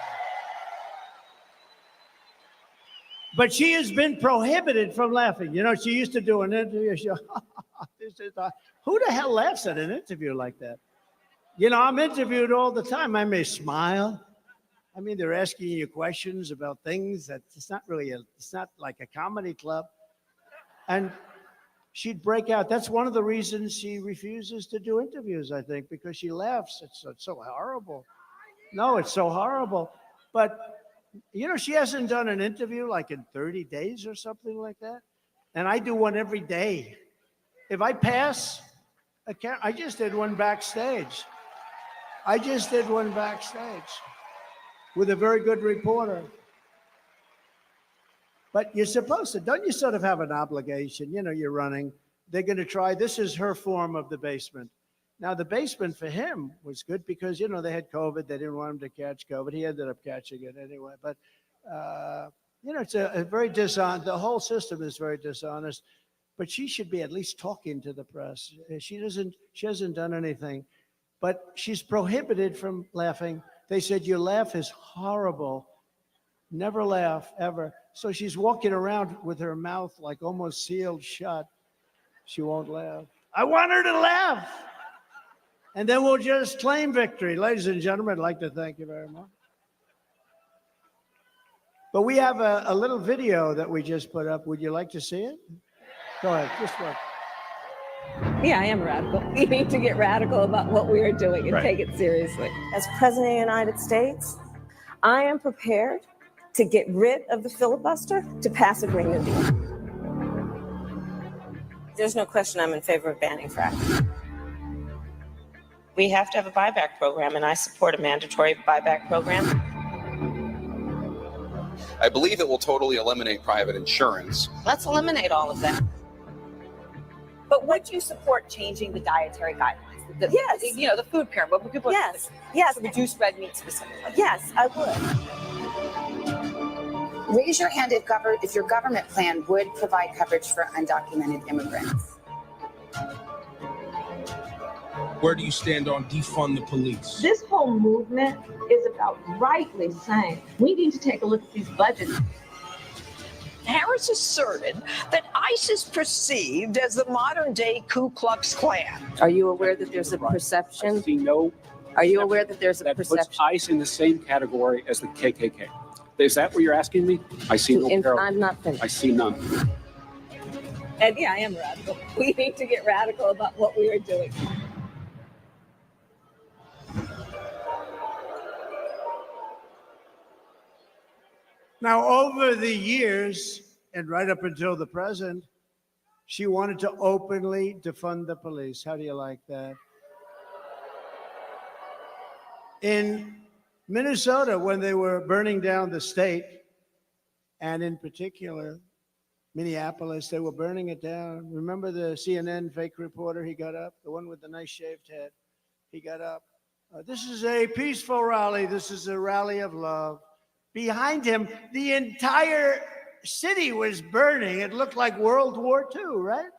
But she has been prohibited from laughing. She used to do an interview. Who the hell laughs at an interview like that? I'm interviewed all the time. I may smile. I mean, they're asking you questions about things that it's not like a comedy club. And she'd break out. That's one of the reasons she refuses to do interviews, I think, because she laughs. It's so horrible. No, it's so horrible. But, she hasn't done an interview like in 30 days or something like that. And I do one every day. If I pass, I just did one backstage. With a very good reporter. But you're supposed to, don't you sort of have an obligation? You're running. They're going to try. This is her form of the basement. Now, the basement for him was good because, they had COVID. They didn't want him to catch COVID. He ended up catching it anyway. But, it's a very dishonest, the whole system is very dishonest. But she should be at least talking to the press. She hasn't done anything. But she's prohibited from laughing. They said, your laugh is horrible. Never laugh, ever. So she's walking around with her mouth like almost sealed shut. She won't laugh. I want her to laugh. And then we'll just claim victory. Ladies and gentlemen, I'd like to thank you very much. But we have a little video that we just put up. Would you like to see it? Go ahead, just watch. Yeah, I am radical. We need to get radical about what we are doing and take it seriously. As President of the United States, I am prepared to get rid of the filibuster to pass a Green New Deal. There's no question I'm in favor of banning fracking. We have to have a buyback program, and I support a mandatory buyback program. I believe it will totally eliminate private insurance. Let's eliminate all of that. But would you support changing the dietary guidelines? Yes. You know, the food pyramid. What people Yes. to reduce red meat specifically. Yes, I would. Raise your hand if your government plan would provide coverage for undocumented immigrants. Where do you stand on defund the police? This whole movement is about rightly saying we need to take a look at these budgets. Harris asserted that ICE is perceived as the modern-day Ku Klux Klan. Are you aware that there's a perception? I see no. Are you aware that there's a that perception? puts ICE in the same category as the KKK? Is that what you're asking me? I see no. I'm not finished. I see none. And yeah, I am radical. We need to get radical about what we are doing. Now, over the years, and right up until the present, she wanted to openly defund the police. How do you like that? In Minnesota, when they were burning down the state, and in particular, Minneapolis, they were burning it down. Remember the CNN fake reporter? He got up, the one with the nice shaved head. He got up. This is a peaceful rally. This is a rally of love. Behind him, the entire city was burning. It looked like World War II, right?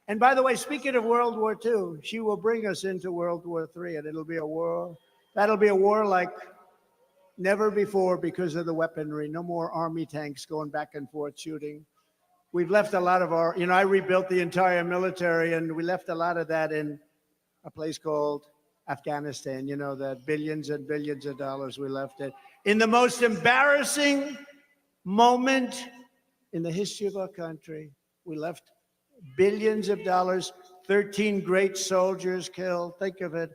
And by the way, speaking of World War II, she will bring us into World War III, and it'll be a war. That'll be a war like never before because of the weaponry. No more army tanks going back and forth shooting. We've left a lot of our, I rebuilt the entire military, and we left a lot of that in a place called Afghanistan. That billions and billions of dollars we left it. In the most embarrassing moment in the history of our country, we left billions of dollars, 13 great soldiers killed. Think of it.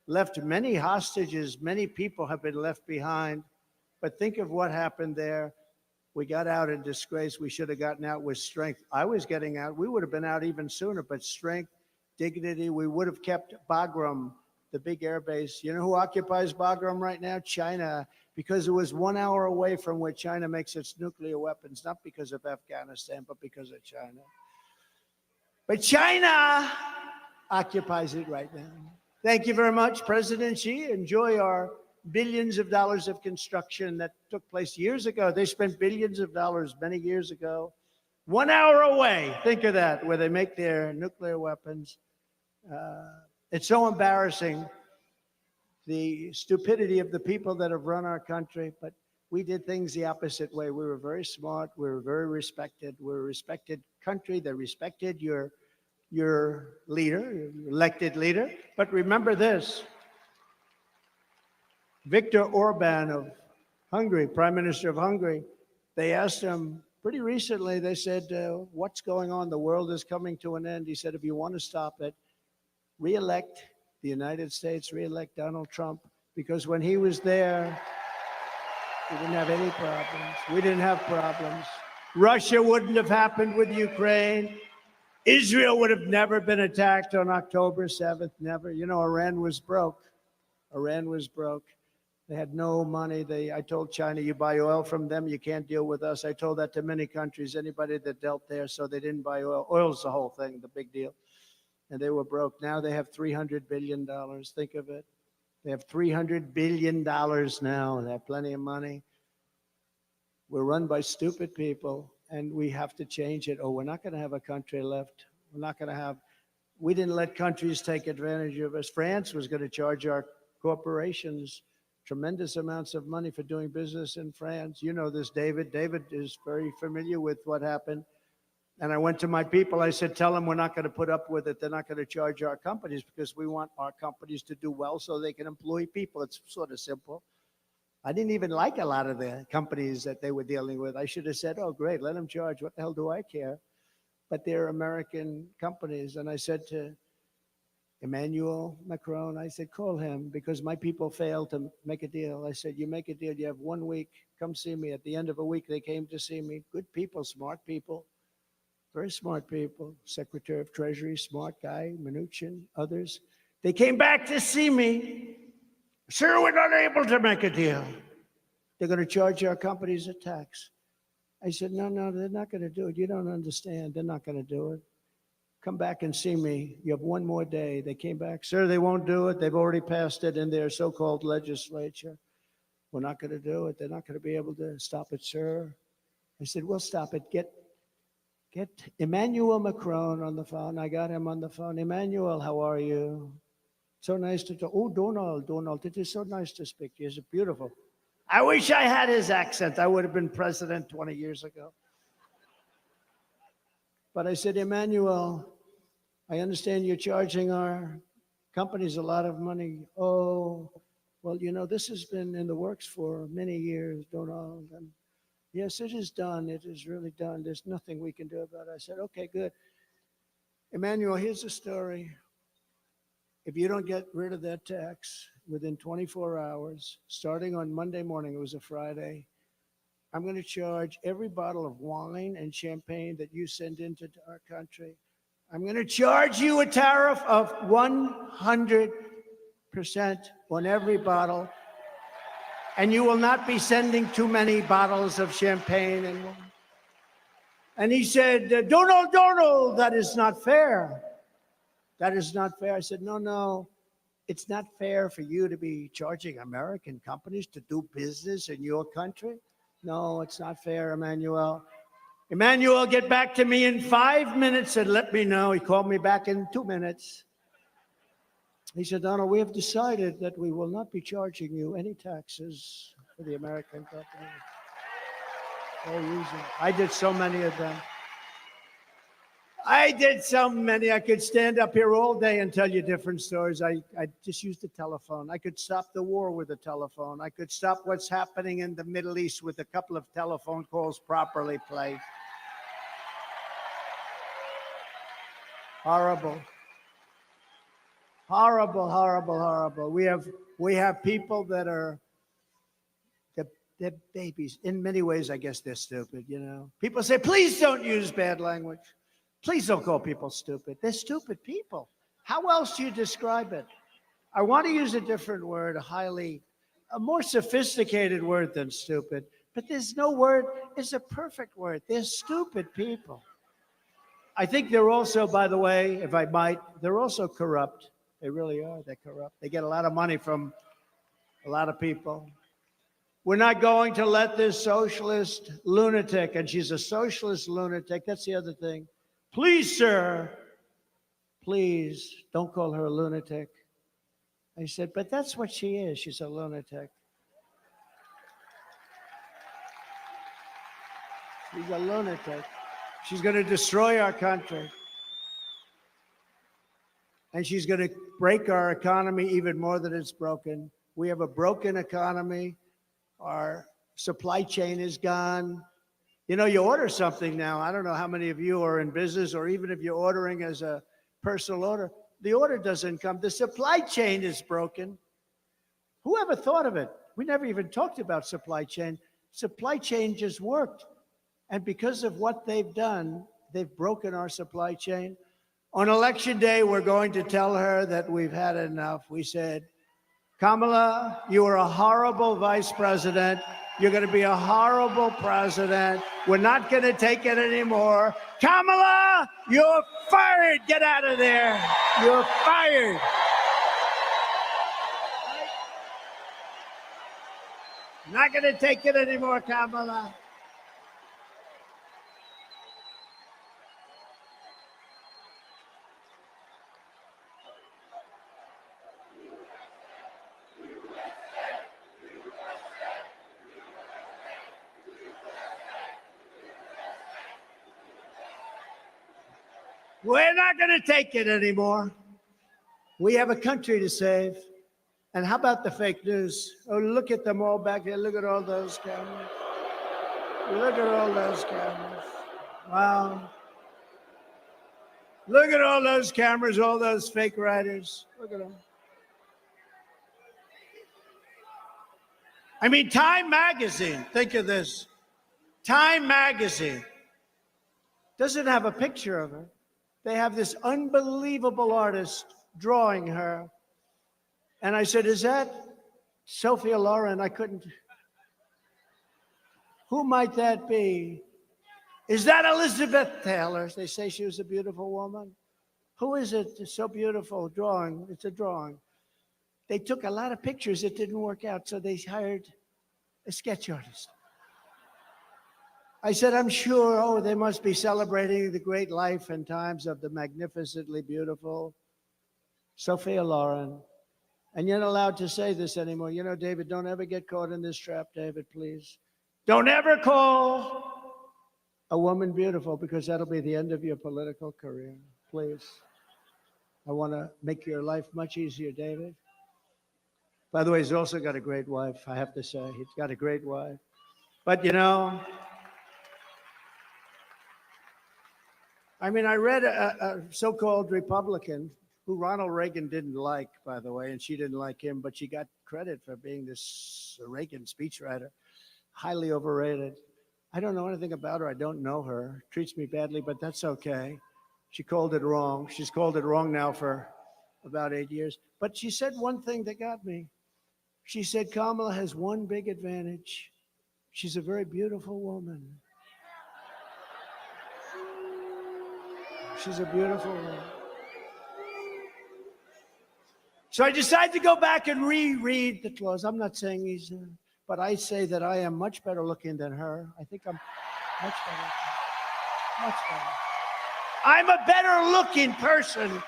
Left many hostages. Many people have been left behind. But think of what happened there. We got out in disgrace. We should have gotten out with strength. I was getting out. We would have been out even sooner, but strength, dignity. We would have kept Bagram, the big air base. You know who occupies Bagram right now? China. Because it was 1 hour away from where China makes its nuclear weapons, not because of Afghanistan, but because of China. But China occupies it right now. Thank you very much, President Xi. Enjoy our billions of dollars of construction that took place years ago. They spent billions of dollars many years ago. 1 hour away, think of that, where they make their nuclear weapons. It's so embarrassing, the stupidity of the people that have run our country, but we did things the opposite way. We were very smart. We were very respected. We're a respected country that respected your leader, your elected leader. But remember this, Viktor Orban of Hungary, Prime Minister of Hungary, they asked him pretty recently, they said, what's going on? The world is coming to an end. He said, if you want to stop it, re-elect the United States, re-elect Donald Trump, because when he was there, we didn't have any problems. We didn't have problems. Russia wouldn't have happened with Ukraine. Israel would have never been attacked on October 7th, never. Iran was broke. Iran was broke. They had no money. I told China, you buy oil from them, you can't deal with us. I told that to many countries, anybody that dealt there, so they didn't buy oil. Oil's the whole thing, the big deal. And they were broke. Now they have $300 billion. Think of it. They have $300 billion now. They have plenty of money. We're run by stupid people, and we have to change it. We're not going to have a country left. We didn't let countries take advantage of us. France was going to charge our corporations tremendous amounts of money for doing business in France. You know this, David. David is very familiar with what happened. And I went to my people. I said, tell them we're not going to put up with it. They're not going to charge our companies because we want our companies to do well so they can employ people. It's sort of simple. I didn't even like a lot of the companies that they were dealing with. I should have said, oh, great, let them charge. What the hell do I care? But they're American companies. And I said to Emmanuel Macron, I said, call him because my people failed to make a deal. I said, you make a deal, you have 1 week, come see me. At the end of a week, they came to see me. Good people, smart people, very smart people. Secretary of Treasury, smart guy, Mnuchin, others. They came back to see me. Sir, we're not able to make a deal. They're going to charge our companies a tax. I said, no, they're not going to do it. You don't understand. They're not going to do it. Come back and see me. You have 1 more day. They came back. Sir, they won't do it. They've already passed it in their so-called legislature. We're not going to do it. They're not going to be able to stop it, sir. I said, we'll stop it. Get Emmanuel Macron on the phone. I got him on the phone. Emmanuel, how are you? So nice to talk. Oh, Donald, it is so nice to speak to you. It's beautiful. I wish I had his accent. I would have been president 20 years ago. But I said, Emmanuel, I understand you're charging our companies a lot of money. Oh, well, you know, this has been in the works for many years, Donald. And yes, it is done. It is really done. There's nothing we can do about it. I said, okay, good. Emmanuel, here's the story. If you don't get rid of that tax within 24 hours, starting on Monday morning, it was a Friday, I'm going to charge every bottle of wine and champagne that you send into our country. I'm going to charge you a tariff of 100% on every bottle. And you will not be sending too many bottles of champagne and wine. And he said, Donald, that is not fair. That is not fair. I said, no, it's not fair for you to be charging American companies to do business in your country. No, it's not fair, Emmanuel. Emmanuel, get back to me in 5 minutes and let me know. He called me back in 2 minutes. He said, Donald, we have decided that we will not be charging you any taxes for the American company. No reason. I did so many of them. I did so many. I could stand up here all day and tell you different stories. I just used the telephone. I could stop the war with a telephone. I could stop what's happening in the Middle East with a couple of telephone calls properly played. Horrible. Horrible, horrible, horrible. We have people that are they're babies. In many ways, I guess they're stupid, you know. People say, please don't use bad language. Please don't call people stupid. They're stupid people. How else do you describe it? I want to use a different word, a more sophisticated word than stupid. But there's no word, it's a perfect word. They're stupid people. I think they're also, by the way, if I might, they're also corrupt. They really are. They're corrupt. They get a lot of money from a lot of people. We're not going to let this socialist lunatic, and she's a socialist lunatic. That's the other thing. Please, sir, please don't call her a lunatic. I said, but that's what she is. She's a lunatic. She's a lunatic. She's going to destroy our country. And she's going to break our economy even more than it's broken. We have a broken economy. Our supply chain is gone. You know, you order something now. I don't know how many of you are in business, or even if you're ordering as a personal order, the order doesn't come. The supply chain is broken. Who ever thought of it? We never even talked about supply chain. Supply chain just worked. And because of what they've done, they've broken our supply chain. On election day, we're going to tell her that we've had enough. We said, Kamala, you are a horrible vice president. You're going to be a horrible president. We're not going to take it anymore. Kamala, you're fired. Get out of there. You're fired. Not going to take it anymore, Kamala. We're not going to take it anymore. We have a country to save. And how about the fake news? Oh, look at them all back there. Look at all those cameras. Look at all those cameras. Wow. Look at all those cameras, all those fake writers. Look at them. I mean, Time Magazine, think of this. Time Magazine doesn't have a picture of her. They have this unbelievable artist drawing her. And I said, is that Sophia Loren? I couldn't. Who might that be? Is that Elizabeth Taylor? They say she was a beautiful woman. Who is it? It's so beautiful. Drawing. It's a drawing. They took a lot of pictures. It didn't work out, so they hired a sketch artist. I said, I'm sure, oh, they must be celebrating the great life and times of the magnificently beautiful Sophia Loren. And you're not allowed to say this anymore. You know, David, don't ever get caught in this trap, David, please. Don't ever call a woman beautiful, because that'll be the end of your political career. Please. I want to make your life much easier, David. By the way, he's also got a great wife, I have to say. He's got a great wife. But, you know, I mean, I read a so-called Republican who Ronald Reagan didn't like, by the way, and she didn't like him, but she got credit for being this Reagan speechwriter. Highly overrated. I don't know anything about her. I don't know her. Treats me badly, but that's okay. She called it wrong. She's called it wrong now for about 8 years. But she said one thing that got me. She said, Kamala has one big advantage. She's a very beautiful woman. She's a beautiful woman. So I decided to go back and reread the clause. I'm not saying he's, but I say that I am much better looking than her. I think I'm much better. Much better. I'm a better looking person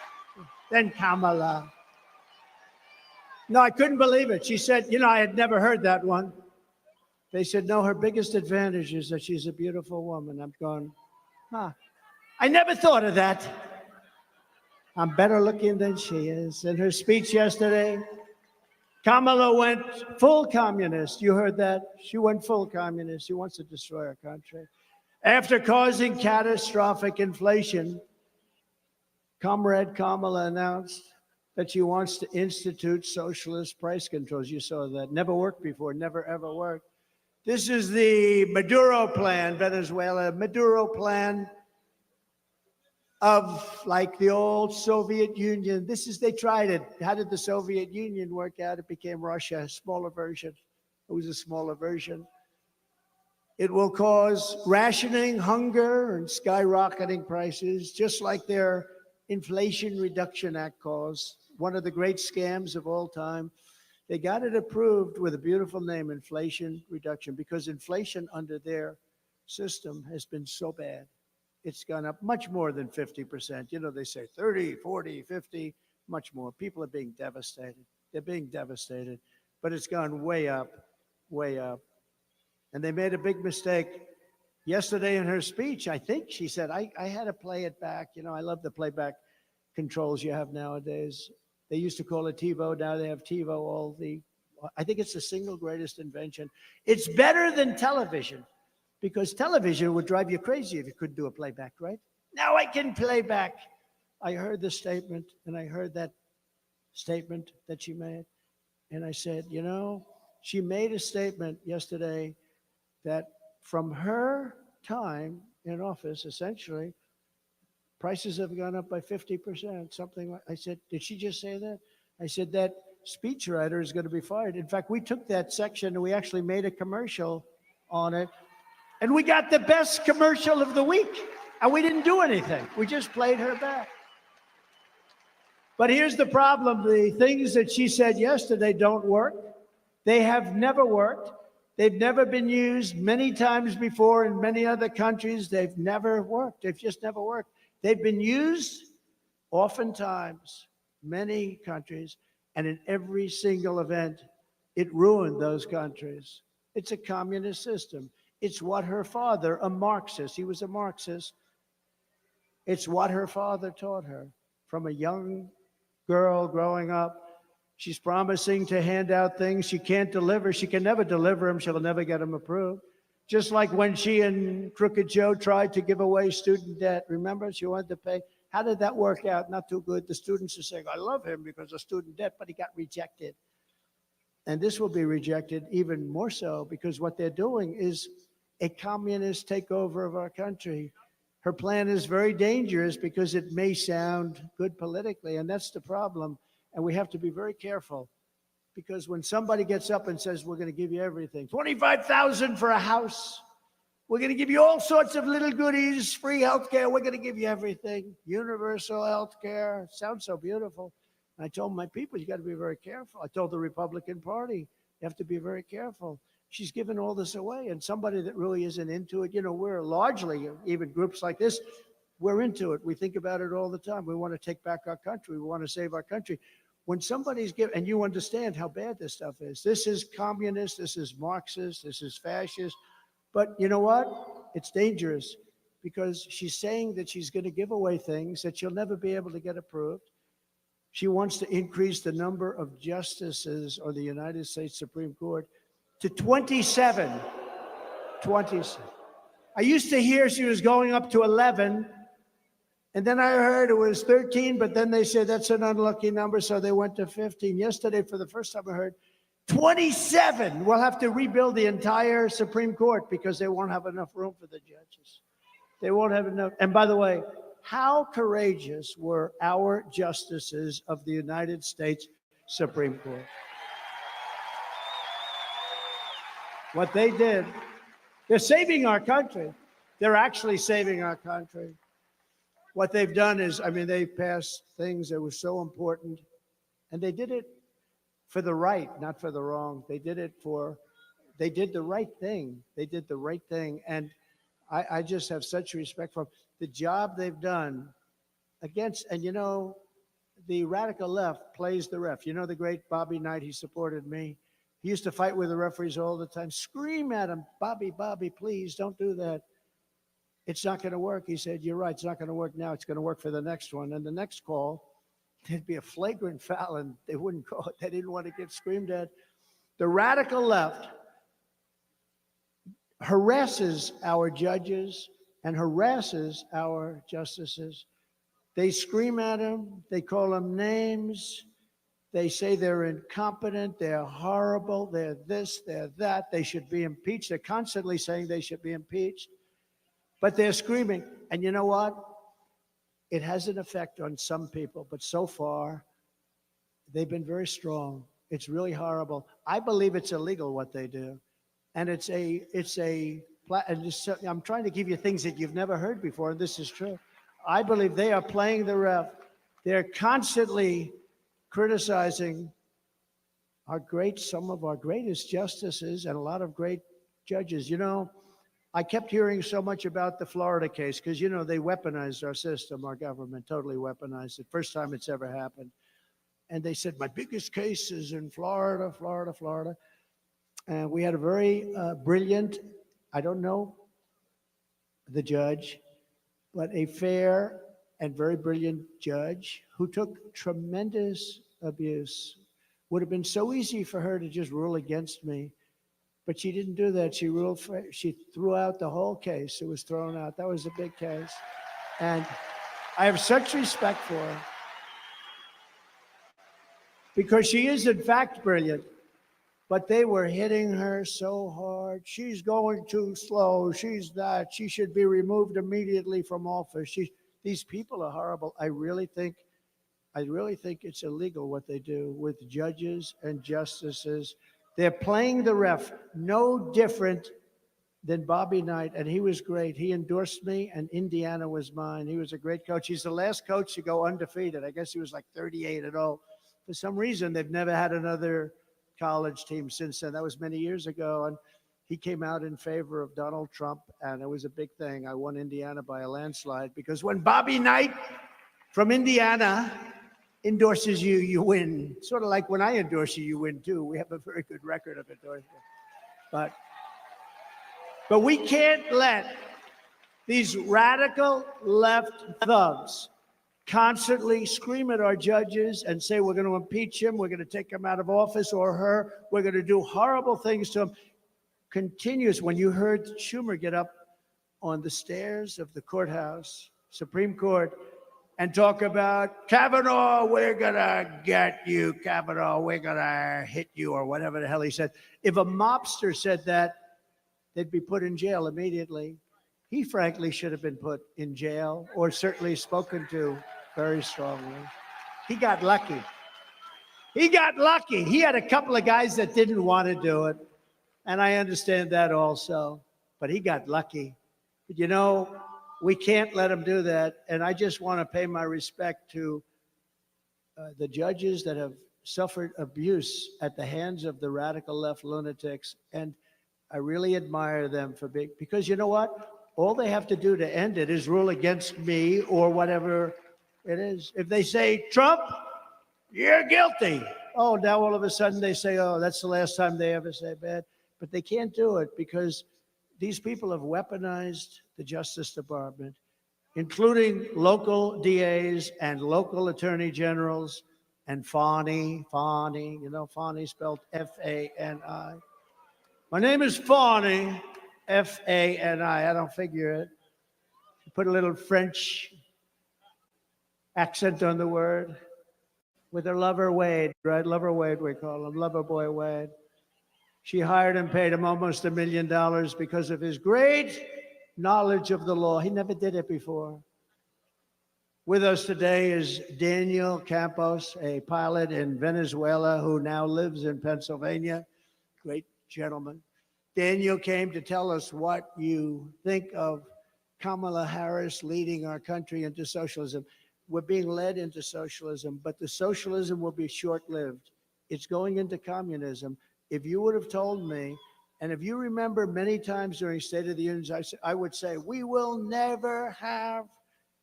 than Kamala. No, I couldn't believe it. She said, you know, I had never heard that one. They said, no, her biggest advantage is that she's a beautiful woman. I'm going, huh. I never thought of that. I'm better looking than she is. In her speech yesterday, Kamala went full communist. You heard that? She went full communist. She wants to destroy our country. After causing catastrophic inflation, Comrade Kamala announced that she wants to institute socialist price controls. You saw that. Never worked before, never ever worked. This is the Maduro plan, Venezuela, Maduro plan of like the old Soviet Union. They tried it. How did the Soviet Union work out? It became Russia, a smaller version. It was a smaller version. It will cause rationing, hunger, and skyrocketing prices, just like their Inflation Reduction Act caused, one of the great scams of all time. They got it approved with a beautiful name, Inflation Reduction, because inflation under their system has been so bad. It's gone up much more than 50%. You know, they say 30, 40, 50, much more. People are being devastated. They're being devastated. But it's gone way up, way up. And they made a big mistake. Yesterday in her speech, I think she said, I had to play it back. You know, I love the playback controls you have nowadays. They used to call it TiVo. Now they have TiVo. I think it's the single greatest invention. It's better than television, because television would drive you crazy if you couldn't do a playback, right? Now I can play back. I heard the statement, and I heard that statement that she made. And I said, you know, she made a statement yesterday that from her time in office, essentially, prices have gone up by 50%, something like. I said, did she just say that? I said, that speechwriter is going to be fired. In fact, we took that section and we actually made a commercial on it. And we got the best commercial of the week. And we didn't do anything. We just played her back. But here's the problem. The things that she said yesterday don't work. They have never worked. They've never been used many times before in many other countries. They've never worked. They've just never worked. They've been used oftentimes, many countries, and in every single event, it ruined those countries. It's a communist system. It's what her father, a Marxist, he was a Marxist, It's what her father taught her from a young girl growing up. She's promising to hand out things she can't deliver. She can never deliver them. She'll never get them approved. Just like when she and Crooked Joe tried to give away student debt. Remember, she wanted to pay. How did that work out? Not too good. The students are saying, I love him because of student debt, but he got rejected. And this will be rejected even more so because what they're doing is a communist takeover of our country. Her plan is very dangerous because it may sound good politically, and that's the problem. And we have to be very careful because when somebody gets up and says, we're going to give you everything, $25,000 for a house, we're going to give you all sorts of little goodies, free health care, we're going to give you everything, universal health care, sounds so beautiful. And I told my people, you got to be very careful. I told the Republican Party, you have to be very careful. She's given all this away, and somebody that really isn't into it, we're largely, even groups like this, we're into it. We think about it all the time. We want to take back our country. We want to save our country. When somebody's given, and you understand how bad this stuff is. This is communist, this is Marxist, this is fascist. But you know what? It's dangerous because she's saying that she's going to give away things that she'll never be able to get approved. She wants to increase the number of justices on the United States Supreme Court to 27. 27. I used to hear she was going up to 11. And then I heard it was 13, but then they said that's an unlucky number, so they went to 15. Yesterday, for the first time, I heard 27. We'll have to rebuild the entire Supreme Court because they won't have enough room for the judges. They won't have enough. And by the way, how courageous were our justices of the United States Supreme Court? What they did, they're saving our country. They're actually saving our country. What they've done is, they passed things that were so important, and they did it for the right, not for the wrong. They did the right thing. They did the right thing, and I just have such respect for them. The job they've done against, and the radical left plays the ref. The great Bobby Knight, he supported me. He used to fight with the referees all the time, scream at him, Bobby, please don't do that. It's not going to work. He said, you're right, it's not going to work now. It's going to work for the next one. And the next call, there'd be a flagrant foul, and they wouldn't call it. They didn't want to get screamed at. The radical left harasses our judges and harasses our justices. They scream at them. They call them names. They say they're incompetent. They're horrible. They're this, they're that. They should be impeached. They're constantly saying they should be impeached. But they're screaming. And you know what? It has an effect on some people. But so far, they've been very strong. It's really horrible. I believe it's illegal what they do. And I'm trying to give you things that you've never heard before, and this is true. I believe they are playing the ref. They're constantly criticizing some of our greatest justices and a lot of great judges. I kept hearing so much about the Florida case because, they weaponized our system, our government totally weaponized it. First time it's ever happened. And they said, my biggest case is in Florida. And we had a very brilliant, I don't know the judge, but a fair and very brilliant judge who took tremendous abuse. Would have been so easy for her to just rule against me, but she didn't do that. She threw out the whole case. It was thrown out. That was a big case. And I have such respect for her because she is in fact brilliant, but they were hitting her so hard. She's going too slow. She's that. She should be removed immediately from office. These people are horrible. I really think it's illegal what they do with judges and justices. They're playing the ref, no different than Bobby Knight, and he was great. He endorsed me, and Indiana was mine. He was a great coach. He's the last coach to go undefeated. I guess he was like 38-0. For some reason, they've never had another college team since then. That was many years ago, and he came out in favor of Donald Trump, and it was a big thing. I won Indiana by a landslide because when Bobby Knight from Indiana endorses you, you win. Sort of like when I endorse you, you win too. We have a very good record of endorsement. But we can't let These radical left thugs constantly scream at our judges and say, we're going to impeach him, we're going to take him out of office, or her, we're going to do horrible things to him. Continuous. When you heard Schumer get up on the stairs of the courthouse, Supreme Court, and talk about, Kavanaugh, we're going to get you, Kavanaugh, we're going to hit you, or whatever the hell he said. If a mobster said that, they'd be put in jail immediately. He frankly should have been put in jail, or certainly spoken to very strongly. He got lucky. He got lucky. He had a couple of guys that didn't want to do it, and I understand that also, but he got lucky. But you know, we can't let him do that, and I just want to pay my respect to the judges that have suffered abuse at the hands of the radical left lunatics, and I really admire them for being, because you know what? All they have to do to end it is rule against me or whatever it is. If they say, Trump, you're guilty. Oh, now all of a sudden they say, oh, that's the last time they ever say bad. But they can't do it because these people have weaponized the Justice Department, including local DAs and local attorney generals and Fani, you know, Fani spelled F-A-N-I. My name is Fani, F-A-N-I. I don't figure it. You put a little French accent on the word. With her lover, Wade, right? Lover Wade, we call him, lover boy Wade. She hired and paid him almost $1 million because of his great knowledge of the law. He never did it before. With us today is Daniel Campos, a pilot in Venezuela who now lives in Pennsylvania. Great gentleman. Daniel came to tell us what you think of Kamala Harris leading our country into socialism. We're being led into socialism, but the socialism will be short-lived. It's going into communism. If you would have told me, and if you remember many times during State of the Union, I would say, we will never have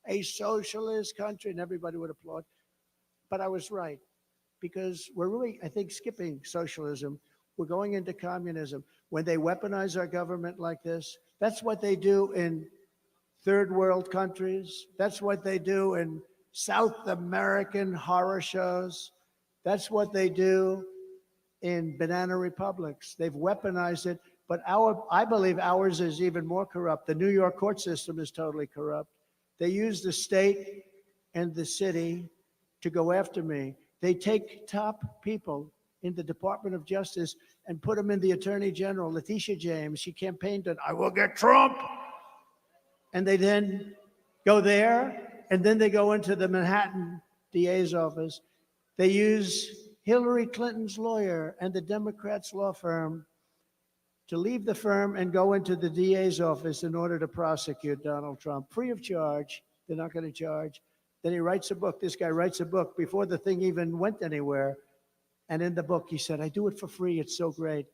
a socialist country, and everybody would applaud. But I was right, because we're really, I think, skipping socialism. We're going into communism. When they weaponize our government like this, that's what they do in third world countries. That's what they do in South American horror shows. That's what they do in banana republics. They've weaponized it, but I believe ours is even more corrupt. The New York court system is totally corrupt. They use the state and the city to go after me. They take top people in the Department of Justice and put them in the Attorney General. Letitia James, she campaigned on, I will get Trump. And they then go there, and then they go into the Manhattan DA's office. They use Hillary Clinton's lawyer and the Democrats' law firm to leave the firm and go into the DA's office in order to prosecute Donald Trump, free of charge. They're not going to charge. Then he writes a book. This guy writes a book before the thing even went anywhere. And in the book, he said, I do it for free. It's so great.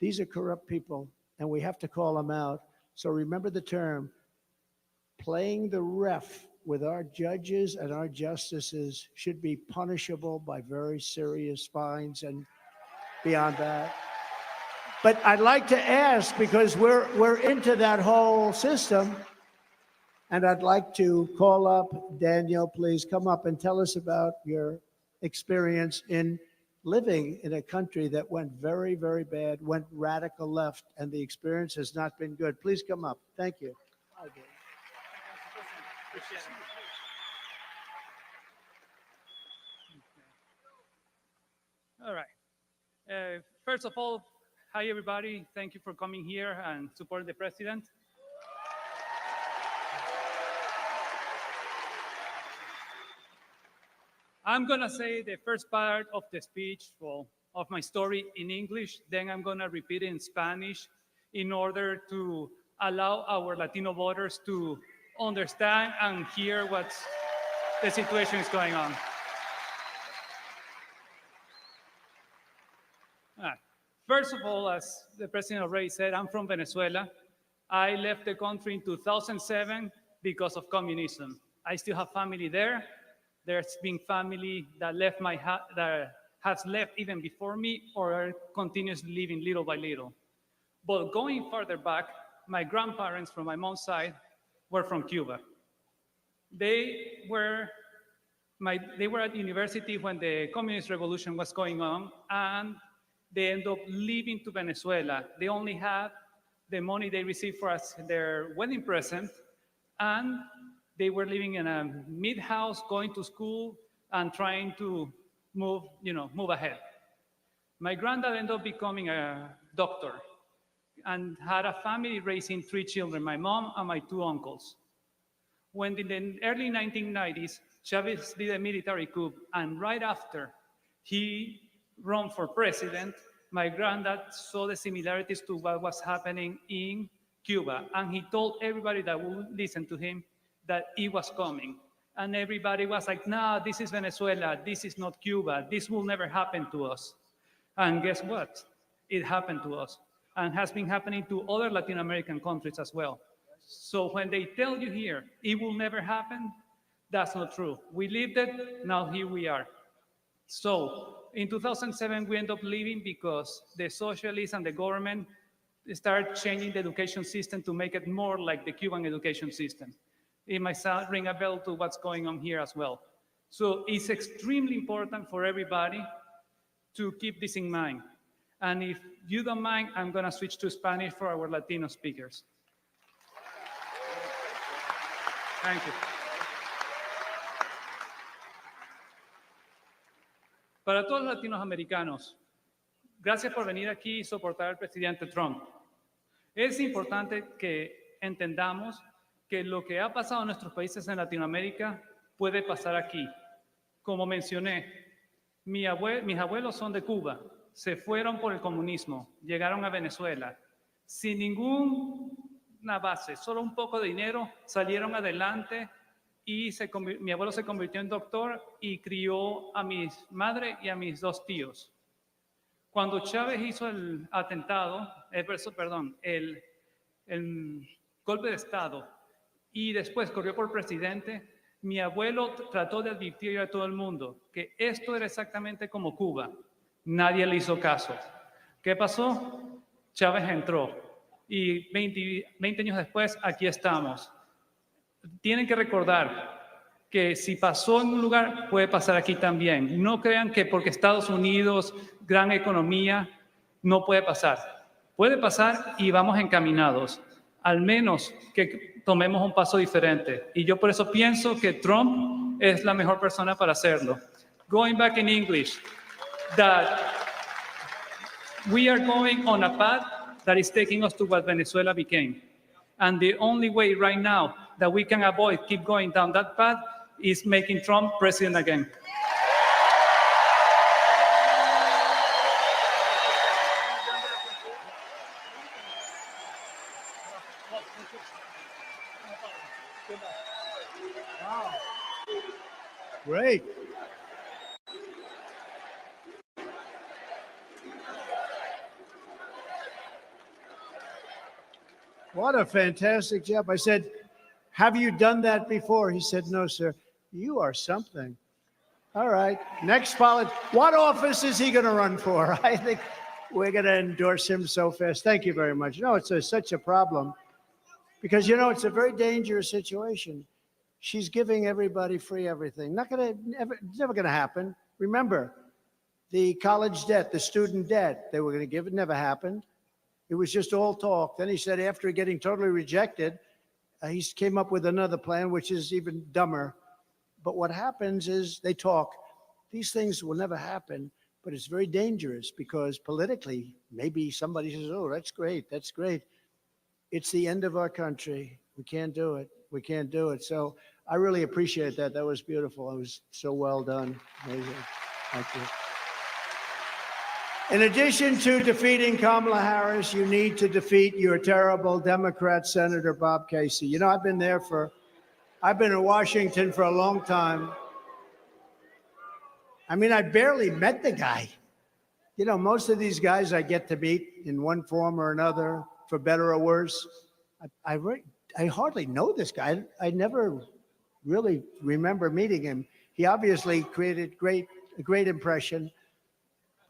These are corrupt people, and we have to call them out. So remember the term, playing the ref with our judges and our justices should be punishable by very serious fines and beyond that. But I'd like to ask, because we're into that whole system, and I'd like to call up Daniel. Please come up and tell us about your experience in living in a country that went very, very bad, went radical left, and the experience has not been good. Please come up. Thank you. Hi, Daniel. All right. First of all, hi, everybody. Thank you for coming here and supporting the president. I'm going to say the first part of the speech, of my story in English, then I'm going to repeat it in Spanish in order to allow our Latino voters to understand and hear what the situation is going on. First of all, as the president already said, I'm from Venezuela. I left the country in 2007 because of communism. I still have family there. There's been family that left that has left even before me or continues living little by little. But going further back, my grandparents from my mom's side were from Cuba. They were at university when the communist revolution was going on, and they ended up leaving to Venezuela. They only had the money they received for their wedding present, and they were living in a mid-house, going to school, and trying to move ahead. My granddad ended up becoming a doctor and had a family raising 3 children, my mom and my 2 uncles. When in the early 1990s, Chavez did a military coup, and right after he ran for president, my granddad saw the similarities to what was happening in Cuba, and he told everybody that would listen to him that it was coming. And everybody was like, nah, this is Venezuela, this is not Cuba, this will never happen to us. And guess what? It happened to us, and has been happening to other Latin American countries as well. So when they tell you here, it will never happen, that's not true. We lived it, now here we are. So in 2007, we ended up leaving because the socialists and the government started changing the education system to make it more like the Cuban education system. It might ring a bell to what's going on here as well. So it's extremely important for everybody to keep this in mind. And if you don't mind, I'm gonna switch to Spanish for our Latino speakers. Thank you. Para todos los latinoamericanos, gracias por venir aquí y soportar al presidente Trump. Es importante que entendamos que lo que ha pasado en nuestros países en Latinoamérica puede pasar aquí. Como mencioné, mis abuelos son de Cuba, se fueron por el comunismo, llegaron a Venezuela, sin ninguna base, solo un poco de dinero, salieron adelante y mi abuelo se convirtió en doctor y crió a mi madre y a mis 2 tíos. Cuando Chávez hizo el atentado, el golpe de Estado, y después corrió por presidente, mi abuelo trató de advertir a todo el mundo que esto era exactamente como Cuba. Nadie le hizo caso. ¿Qué pasó? Chávez entró y 20 años después aquí estamos. Tienen que recordar que si pasó en un lugar, puede pasar aquí también. No crean que porque Estados Unidos, gran economía, no puede pasar. Puede pasar y vamos encaminados. Al menos que tomemos un paso diferente. Y yo por eso pienso que Trump es la mejor persona para hacerlo. Going back in English, that we are going on a path that is taking us to what Venezuela became. And the only way right now that we can avoid keep going down that path is making Trump president again. Wow. Great. What a fantastic job. I said, have you done that before? He said, no, sir. You are something. All right. Next politician. What office is he going to run for? I think we're going to endorse him so fast. Thank you very much. No, it's such a problem because, it's a very dangerous situation. She's giving everybody free everything. It's never going to happen. Remember, the college debt, the student debt, they were going to give it, never happened. It was just all talk. Then he said after getting totally rejected, he came up with another plan, which is even dumber. But what happens is they talk. These things will never happen, but it's very dangerous because politically, maybe somebody says, oh, that's great, that's great. It's the end of our country. We can't do it. We can't do it. So I really appreciate that. That was beautiful. It was so well done. Amazing. Thank you. In addition to defeating Kamala Harris, you need to defeat your terrible Democrat Senator Bob Casey. I've been in Washington for a long time. I mean, I barely met the guy. Most of these guys I get to meet in one form or another, for better or worse. I hardly know this guy. I never really remember meeting him. He obviously created a great impression.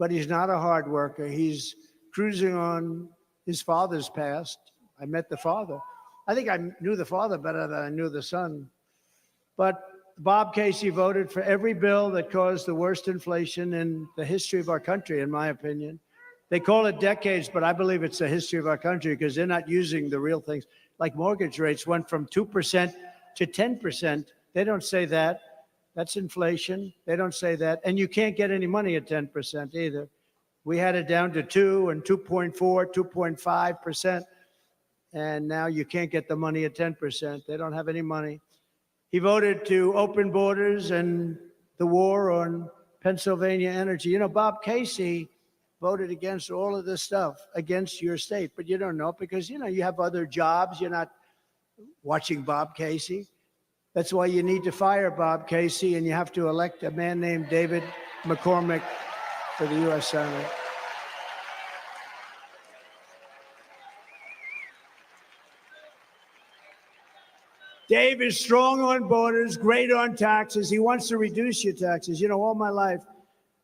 But he's not a hard worker. He's cruising on his father's past. I met the father. I think I knew the father better than I knew the son. But Bob Casey voted for every bill that caused the worst inflation in the history of our country, in my opinion. They call it decades, but I believe it's the history of our country because they're not using the real things. Like mortgage rates went from 2% to 10%. They don't say that. That's inflation. They don't say that. And you can't get any money at 10% either. We had it down to 2 and 2.4, 2.5%. And now you can't get the money at 10%. They don't have any money. He voted to open borders and the war on Pennsylvania energy. You know, Bob Casey voted against all of this stuff, against your state, but you don't know because, you know, you have other jobs. You're not watching Bob Casey. That's why you need to fire Bob Casey, and you have to elect a man named David McCormick for the U.S. Senate. Dave is strong on borders, great on taxes. He wants to reduce your taxes. You know, all my life,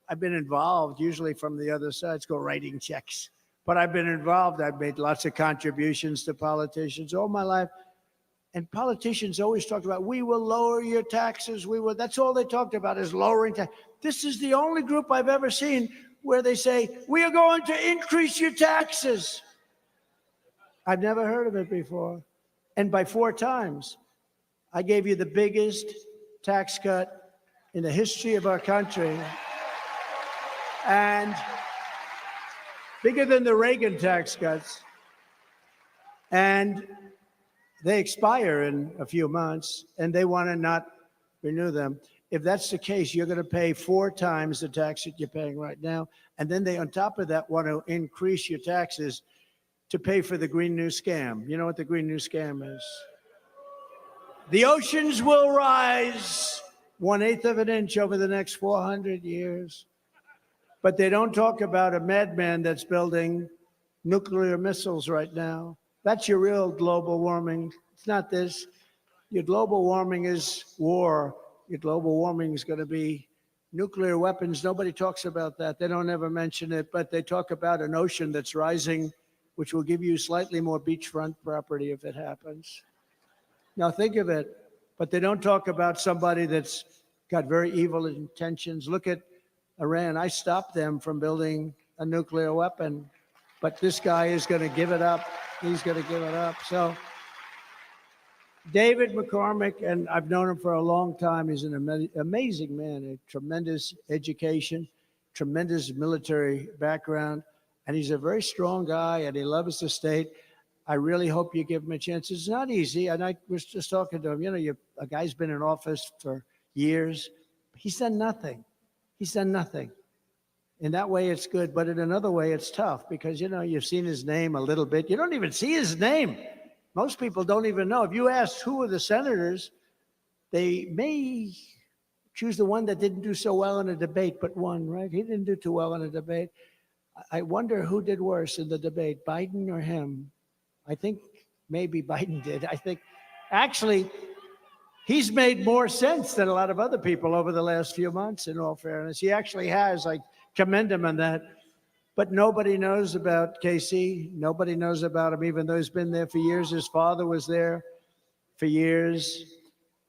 I've been involved, usually from the other side, go writing checks. But I've been involved. I've made lots of contributions to politicians all my life. And politicians always talked about, we will lower your taxes. That's all they talked about is lowering taxes. This is the only group I've ever seen where they say, we are going to increase your taxes. I've never heard of it before. And by 4 times, I gave you the biggest tax cut in the history of our country. And bigger than the Reagan tax cuts. And they expire in a few months, and they want to not renew them. If that's the case, you're going to pay 4 times the tax that you're paying right now. And then they, on top of that, want to increase your taxes to pay for the Green New Scam. You know what the Green New Scam is? The oceans will rise 1/8 of an inch over the next 400 years. But they don't talk about a madman that's building nuclear missiles right now. That's your real global warming. It's not this. Your global warming is war. Your global warming is going to be nuclear weapons. Nobody talks about that. They don't ever mention it, but they talk about an ocean that's rising, which will give you slightly more beachfront property if it happens. Now think of it, but they don't talk about somebody that's got very evil intentions. Look at Iran. I stopped them from building a nuclear weapon, but this guy is going to give it up. He's going to give it up. So David McCormick, and I've known him for a long time. He's an amazing man, a tremendous education, tremendous military background, and he's a very strong guy, and he loves the state. I really hope you give him a chance. It's not easy, and I was just talking to him. You know, a guy's been in office for years. He's done nothing. He's done nothing. In that way, it's good. But in another way, it's tough because, you know, you've seen his name a little bit. You don't even see his name. Most people don't even know. If you ask who are the senators, they may choose the one that didn't do so well in a debate, but won, right? He didn't do too well in a debate. I wonder who did worse in the debate, Biden or him? I think maybe Biden did. I think, actually, he's made more sense than a lot of other people over the last few months, in all fairness. He actually has. I commend him on that. But nobody knows about Casey. Nobody knows about him, even though he's been there for years. His father was there for years.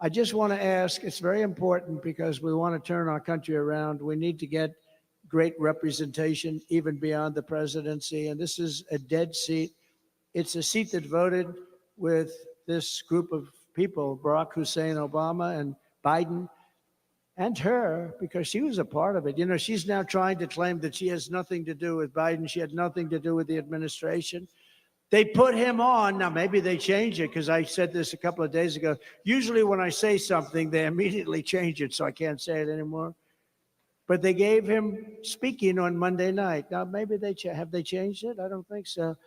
I just want to ask, it's very important because we want to turn our country around. We need to get great representation, even beyond the presidency. And this is a dead seat. It's a seat that voted with this group of people, Barack Hussein Obama and Biden, and her, because she was a part of it. You know, she's now trying to claim that she has nothing to do with Biden. She had nothing to do with the administration. They put him on. Now, maybe they change it, because I said this a couple of days ago. Usually when I say something, they immediately change it, so I can't say it anymore. But they gave him speaking on Monday night. Now, maybe have they changed it? I don't think so.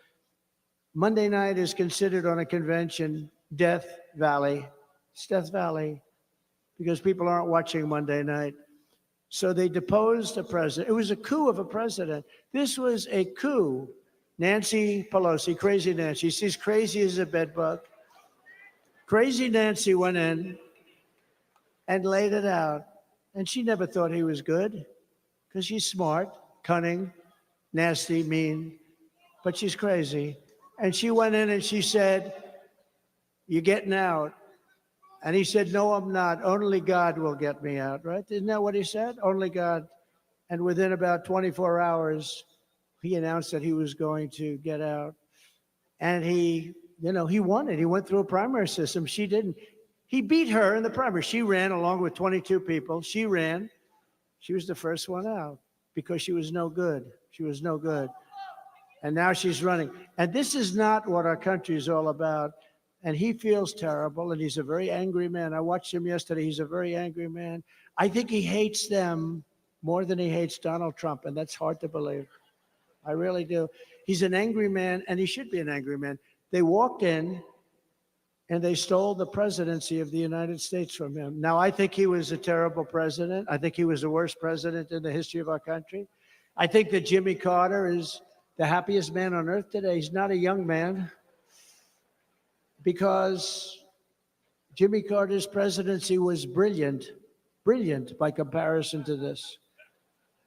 Monday night is considered on a convention Death Valley. It's Death Valley because people aren't watching Monday night. So they deposed a president. It was a coup of a president. This was a coup. Nancy Pelosi, crazy Nancy. She's crazy as a bedbug. Crazy Nancy went in and laid it out. And she never thought he was good because she's smart, cunning, nasty, mean, but she's crazy. And she went in and she said, you're getting out. And he said, no, I'm not. Only God will get me out, right? Isn't that what he said? Only God. And within about 24 hours, he announced that he was going to get out. And he won it. He went through a primary system. She didn't. He beat her in the primary. She ran along with 22 people. She ran. She was the first one out because she was no good. She was no good. And now she's running. And this is not what our country is all about. And he feels terrible, and he's a very angry man. I watched him yesterday. He's a very angry man. I think he hates them more than he hates Donald Trump, and that's hard to believe. I really do. He's an angry man, and he should be an angry man. They walked in, and they stole the presidency of the United States from him. Now, I think he was a terrible president. I think he was the worst president in the history of our country. I think that Jimmy Carter is the happiest man on earth today. He's not a young man, because Jimmy Carter's presidency was brilliant by comparison to this.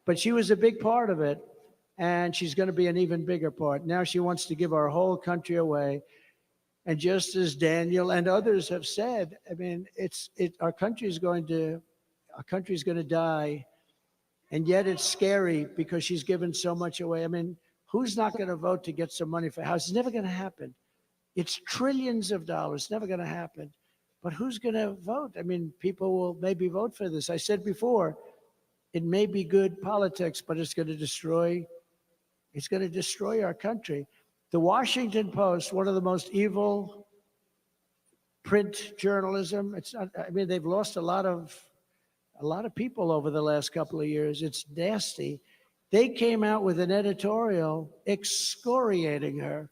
But she was a big part of it, and she's going to be an even bigger part. Now she wants to give our whole country away. And just as Daniel and others have said, I mean, our country's going to die. And yet it's scary because she's given so much away. I mean, who's not going to vote to get some money for a house? It's never going to happen. It's trillions of dollars. It's never going to happen. But who's going to vote? I mean, people will maybe vote for this. I said before, it may be good politics, but it's going to destroy our country. The Washington Post, one of the most evil print journalism. They've lost a lot of people over the last couple of years. It's nasty. They came out with an editorial excoriating her.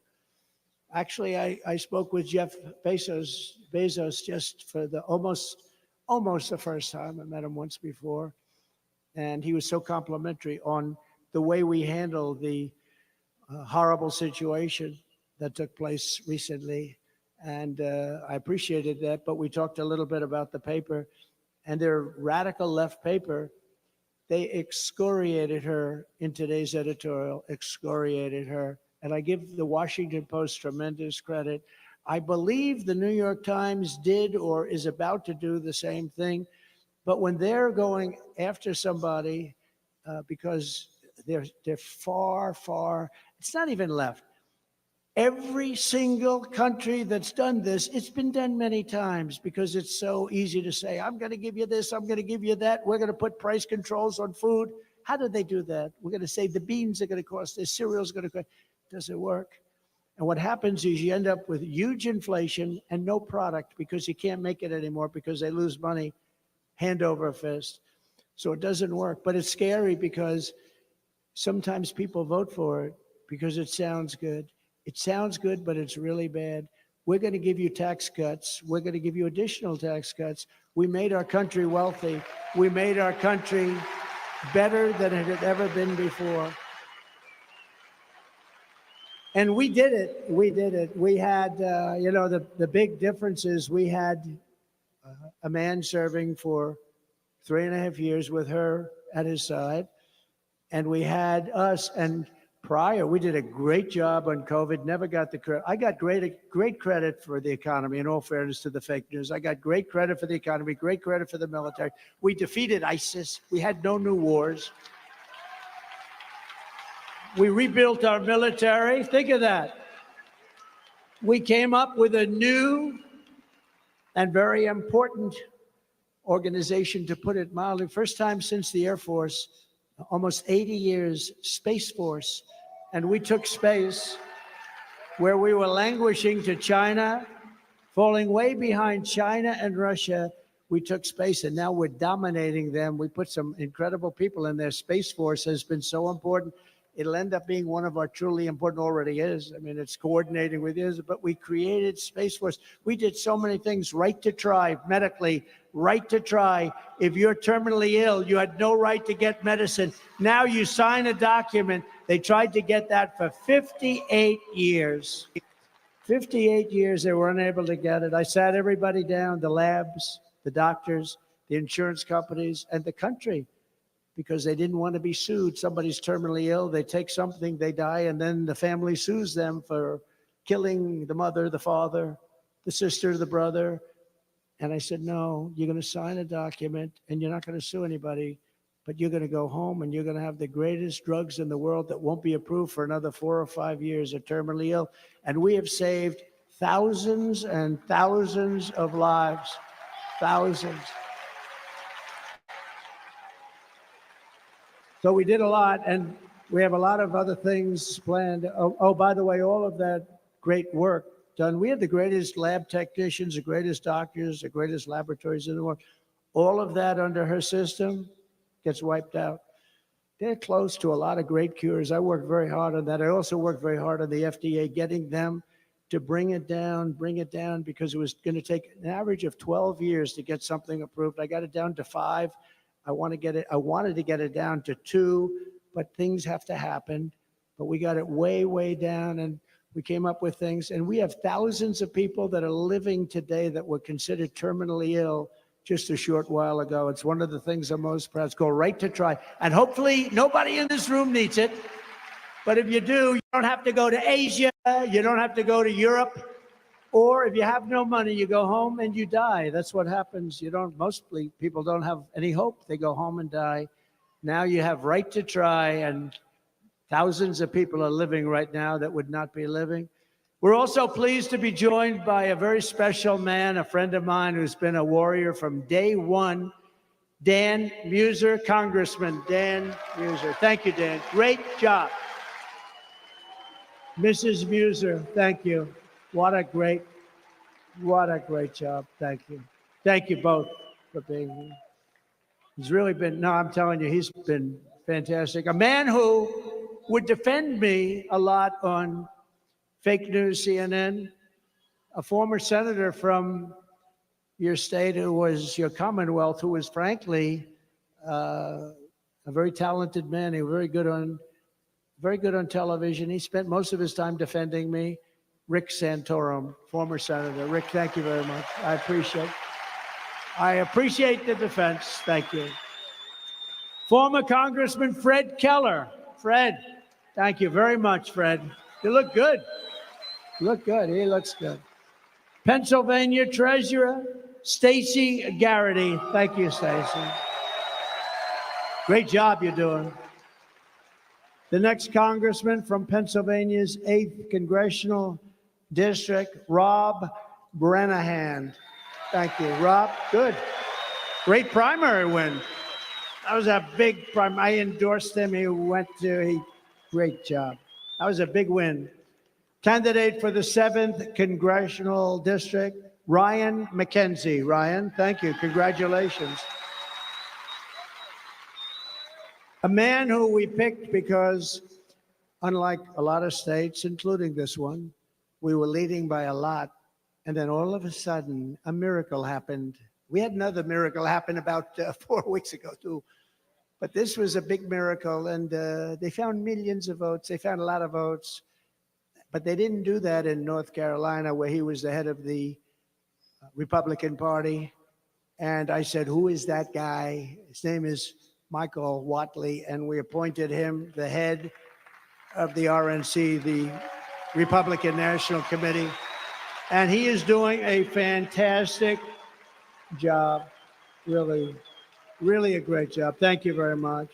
Actually, I spoke with Jeff Bezos just for the almost the first time. I met him once before, and he was so complimentary on the way we handled the horrible situation that took place recently, and I appreciated that. But we talked a little bit about the paper, and their radical left paper. They excoriated her in today's editorial, excoriated her. And I give the Washington Post tremendous credit. I believe the New York Times did or is about to do the same thing. But when they're going after somebody because they're far, it's not even left. Every single country that's done this, it's been done many times because it's so easy to say, I'm going to give you this, I'm going to give you that. We're going to put price controls on food. How do they do that? We're going to say the beans are going to cost, the cereal's going to cost. Doesn't work. And what happens is you end up with huge inflation and no product because you can't make it anymore because they lose money hand over fist. So it doesn't work. But it's scary because sometimes people vote for it because it sounds good. It sounds good, but it's really bad. We're going to give you tax cuts. We're going to give you additional tax cuts. We made our country wealthy. We made our country better than it had ever been before. And we did it. We did it. We had, the big difference is we had a man serving for 3.5 years with her at his side. And we had us, and prior, we did a great job on COVID, never got the credit. I got great credit for the economy, in all fairness to the fake news. I got great credit for the economy, great credit for the military. We defeated ISIS. We had no new wars. We rebuilt our military. Think of that. We came up with a new and very important organization, to put it mildly. First time since the Air Force, almost 80 years, Space Force. And we took space where we were languishing to China, falling way behind China and Russia. We took space, and now we're dominating them. We put some incredible people in there. Space Force has been so important. It'll end up being one of our truly important, already is. I mean, it's coordinating with yours, but we created Space Force. We did so many things. Right to try, medically, right to try. If you're terminally ill, you had no right to get medicine. Now you sign a document. They tried to get that for 58 years. 58 years, they were unable to get it. I sat everybody down, the labs, the doctors, the insurance companies, and the country, because they didn't want to be sued. Somebody's terminally ill, they take something, they die, and then the family sues them for killing the mother, the father, the sister, the brother. And I said, no, you're going to sign a document and you're not going to sue anybody, but you're going to go home and you're going to have the greatest drugs in the world that won't be approved for another 4 or 5 years of terminally ill. And we have saved thousands and thousands of lives, thousands. So we did a lot, and we have a lot of other things planned. Oh, by the way, all of that great work done. We have the greatest lab technicians, the greatest doctors, the greatest laboratories in the world. All of that under her system gets wiped out. They're close to a lot of great cures. I worked very hard on that. I also worked very hard on the FDA, getting them to bring it down, because it was going to take an average of 12 years to get something approved. I got it down to 5. I wanted to get it down to 2, but things have to happen. But we got it way, way down, and we came up with things. And we have thousands of people that are living today that were considered terminally ill just a short while ago. It's one of the things I'm most proud of. Go right to try. And hopefully nobody in this room needs it. But if you do, you don't have to go to Asia. You don't have to go to Europe. Or if you have no money, you go home and you die. That's what happens. Mostly people don't have any hope. They go home and die. Now you have right to try, and thousands of people are living right now that would not be living. We're also pleased to be joined by a very special man, a friend of mine who's been a warrior from day one, Dan Muser, Congressman Dan Muser. Thank you, Dan. Great job. Mrs. Muser, thank you. What a great job. Thank you. Thank you both for being here. He's really been, no, I'm telling you, he's been fantastic. A man who would defend me a lot on fake news, CNN, a former senator from your state who was your Commonwealth, who was frankly a very talented man. He was very good on television. He spent most of his time defending me. Rick Santorum, former senator. Rick, thank you very much. I appreciate the defense. Thank you. Former Congressman Fred Keller. Fred, thank you very much, Fred. You look good. You look good. He looks good. Pennsylvania Treasurer Stacey Garrity. Thank you, Stacey. Great job you're doing. The next congressman from Pennsylvania's 8th Congressional District, Rob Brenahan. Thank you, Rob. Good. Great primary win. That was a big primary. I endorsed him. Great job. That was a big win. Candidate for the 7th Congressional District, Ryan McKenzie. Ryan, thank you. Congratulations. A man who we picked because, unlike a lot of states, including this one, we were leading by a lot. And then all of a sudden, a miracle happened. We had another miracle happen about 4 weeks ago, too. But this was a big miracle. And they found millions of votes. They found a lot of votes. But they didn't do that in North Carolina, where he was the head of the Republican Party. And I said, who is that guy? His name is Michael Whatley, and we appointed him the head of the RNC, the Republican National Committee. And he is doing a fantastic job. Really, really a great job. Thank you very much.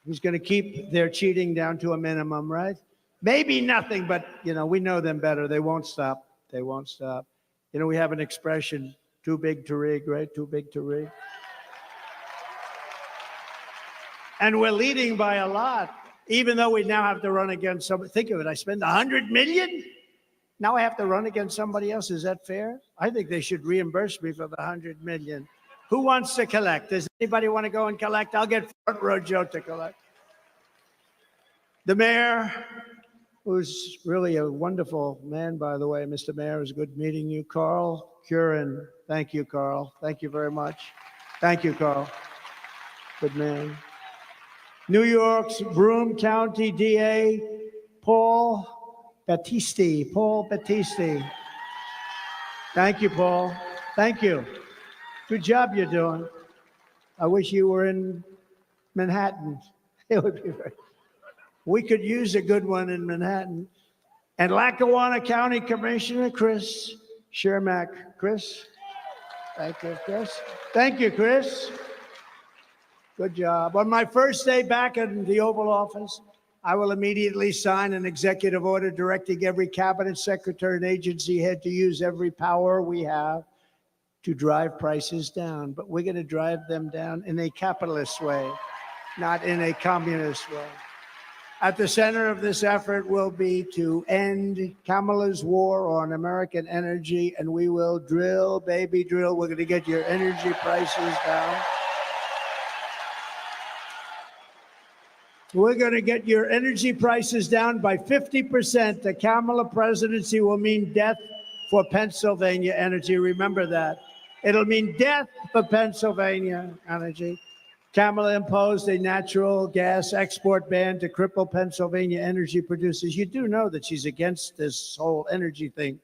He's going to keep their cheating down to a minimum, right? Maybe nothing, but, we know them better. They won't stop. They won't stop. We have an expression, too big to rig, right? Too big to rig. And we're leading by a lot, even though we now have to run against somebody. Think of it, I spend $100 million. Now I have to run against somebody else. Is that fair? I think they should reimburse me for the $100 million. Who wants to collect? Does anybody want to go and collect? I'll get front row Joe to collect. The mayor, who's really a wonderful man, by the way. Mr. Mayor, it was good meeting you. Carl Curran. Thank you, Carl. Thank you very much. Thank you, Carl. Good man. New York's Broome County DA, Paul Battisti. Paul Battisti. Thank you, Paul. Thank you. Good job you're doing. I wish you were in Manhattan. It would be very. We could use a good one in Manhattan. And Lackawanna County Commissioner Chris Shermack, Chris. Thank you, Chris. Thank you, Chris. Good job. On my first day back in the Oval Office, I will immediately sign an executive order directing every cabinet secretary and agency head to use every power we have to drive prices down. But we're going to drive them down in a capitalist way, not in a communist way. At the center of this effort will be to end Kamala's war on American energy, and we will drill, baby, drill. We're going to get your energy prices down. We're going to get your energy prices down by 50%. The Kamala presidency will mean death for Pennsylvania energy. Remember that. It'll mean death for Pennsylvania energy. Kamala imposed a natural gas export ban to cripple Pennsylvania energy producers. You do know that she's against this whole energy thing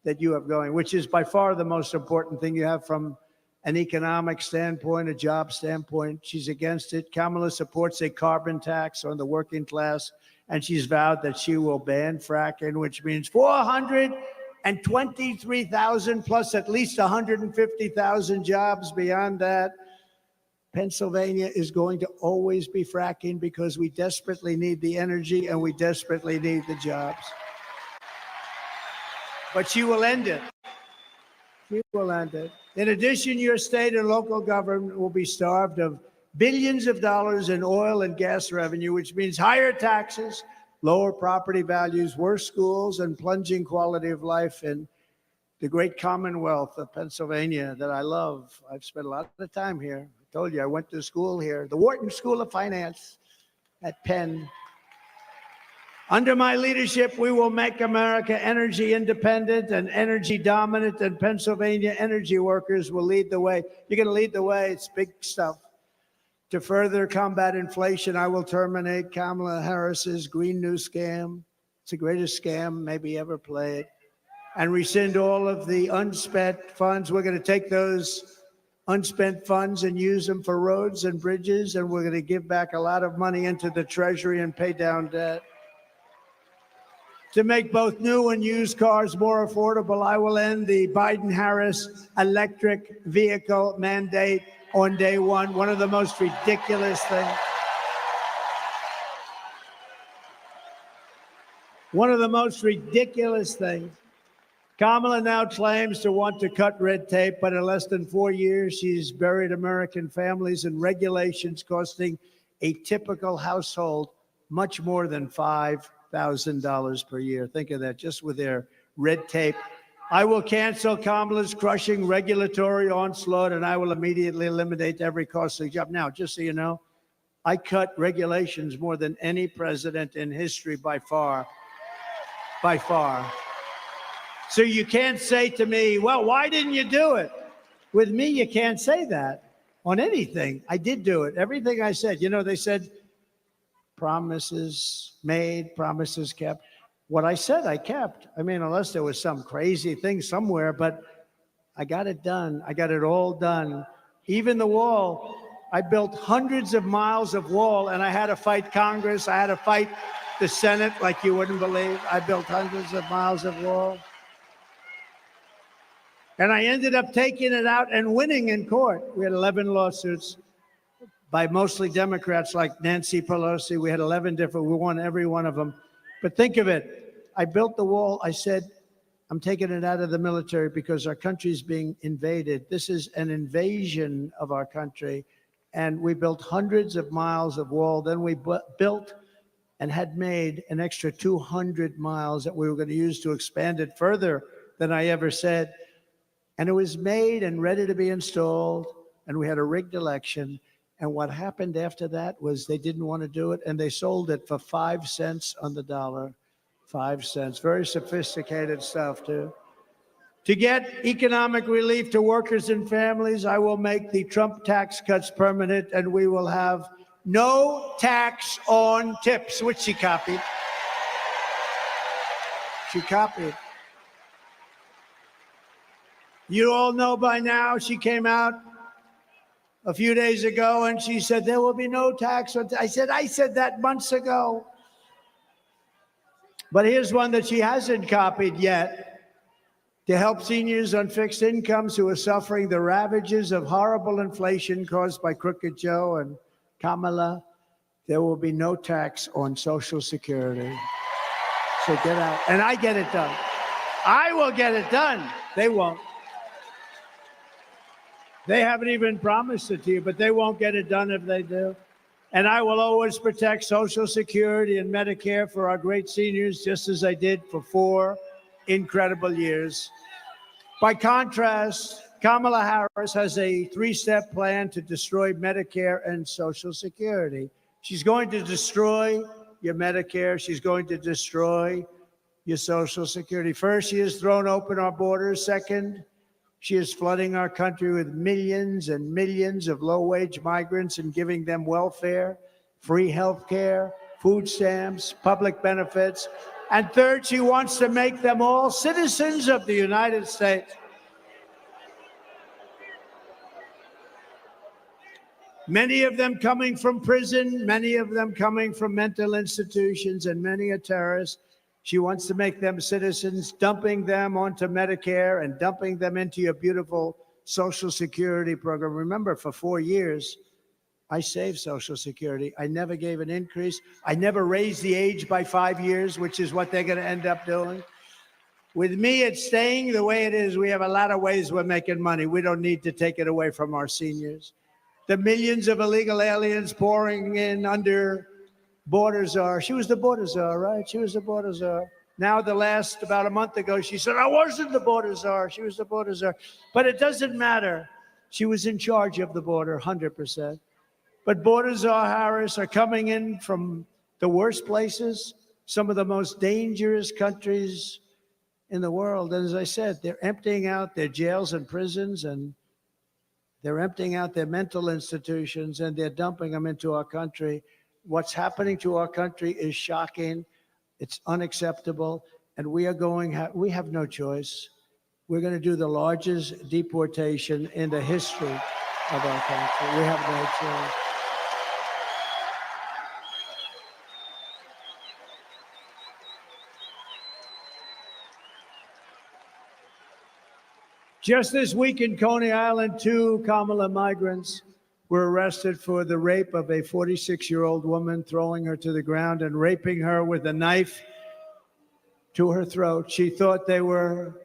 that you have going, which is by far the most important thing you have from an economic standpoint, a job standpoint. She's against it. Kamala supports a carbon tax on the working class, and she's vowed that she will ban fracking, which means 423,000 plus at least 150,000 jobs beyond that. Pennsylvania is going to always be fracking because we desperately need the energy and we desperately need the jobs. But she will end it. She will end it. In addition, your state and local government will be starved of billions of dollars in oil and gas revenue, which means higher taxes, lower property values, worse schools, and plunging quality of life in the great Commonwealth of Pennsylvania that I love. I've spent a lot of time here. I told you I went to school here, the Wharton School of Finance at Penn. Under my leadership, we will make America energy independent and energy dominant, and Pennsylvania energy workers will lead the way. You're going to lead the way. It's big stuff. To further combat inflation, I will terminate Kamala Harris's Green New Scam. It's the greatest scam maybe ever played. And rescind all of the unspent funds. We're going to take those unspent funds and use them for roads and bridges, and we're going to give back a lot of money into the Treasury and pay down debt. To make both new and used cars more affordable, I will end the Biden-Harris electric vehicle mandate on day one. One of the most ridiculous things. One of the most ridiculous things. Kamala now claims to want to cut red tape, but in less than 4 years, she's buried American families in regulations costing a typical household much more than $5,000 per year. Think of that, just with their red tape. I will cancel Kamala's crushing regulatory onslaught, and I will immediately eliminate every costly job. Now, just so you know, I cut regulations more than any president in history by far. By far. So you can't say to me, well, why didn't you do it? With me, you can't say that on anything. I did do it. Everything I said. You know, they said promises made, promises kept. What I said, I kept. I mean, unless there was some crazy thing somewhere, but I got it done. I got it all done. Even the wall. I built hundreds of miles of wall, and I had to fight Congress. I had to fight the Senate like you wouldn't believe. I built hundreds of miles of wall. And I ended up taking it out and winning in court. We had 11 lawsuits by mostly Democrats like Nancy Pelosi. We had 11 different, we won every one of them. But think of it. I built the wall. I said, I'm taking it out of the military because our country is being invaded. This is an invasion of our country. And we built hundreds of miles of wall. Then we built and had made an extra 200 miles that we were going to use to expand it further than I ever said. And it was made and ready to be installed, and we had a rigged election. And what happened after that was they didn't want to do it, and they sold it for 5 cents on the dollar. 5 cents. Very sophisticated stuff, too. To get economic relief to workers and families, I will make the Trump tax cuts permanent, and we will have no tax on tips, which she copied. She copied. You all know by now, she came out a few days ago and she said, there will be no tax on I said that months ago. But here's one that she hasn't copied yet. to help seniors on fixed incomes who are suffering the ravages of horrible inflation caused by Crooked Joe and Kamala. There will be no tax on Social Security. So get out. And I get it done. I will get it done. They won't. They haven't even promised it to you, but they won't get it done if they do. And I will always protect Social Security and Medicare for our great seniors, just as I did for 4 incredible years. By contrast, Kamala Harris has a 3-step plan to destroy Medicare and Social Security. She's going to destroy your Medicare. She's going to destroy your Social Security. First, she has thrown open our borders. Second, she is flooding our country with millions and millions of low-wage migrants and giving them welfare, free health care, food stamps, public benefits. And third, she wants to make them all citizens of the United States. Many of them coming from prison, many of them coming from mental institutions, and many are terrorists. She wants to make them citizens, dumping them onto Medicare and dumping them into your beautiful Social Security program. Remember, for 4 years, I saved Social Security. I never gave an increase. I never raised the age by 5 years, which is what they're going to end up doing. With me, it's staying the way it is. We have a lot of ways we're making money. We don't need to take it away from our seniors. The millions of illegal aliens pouring in under border czar. She was the border czar, right? She was the border czar. Now, about a month ago, she said, I wasn't the border czar. She was the border czar. But it doesn't matter. She was in charge of the border, 100%. But border czar Harris are coming in from the worst places, some of the most dangerous countries in the world. And as I said, they're emptying out their jails and prisons, and they're emptying out their mental institutions, and they're dumping them into our country. What's happening to our country is shocking. It's unacceptable. And we have no choice. We're going to do the largest deportation in the history of our country. We have no choice. Just this week in Coney Island, 2 Kamala migrants were arrested for the rape of a 46-year-old woman, throwing her to the ground and raping her with a knife to her throat. She thought they were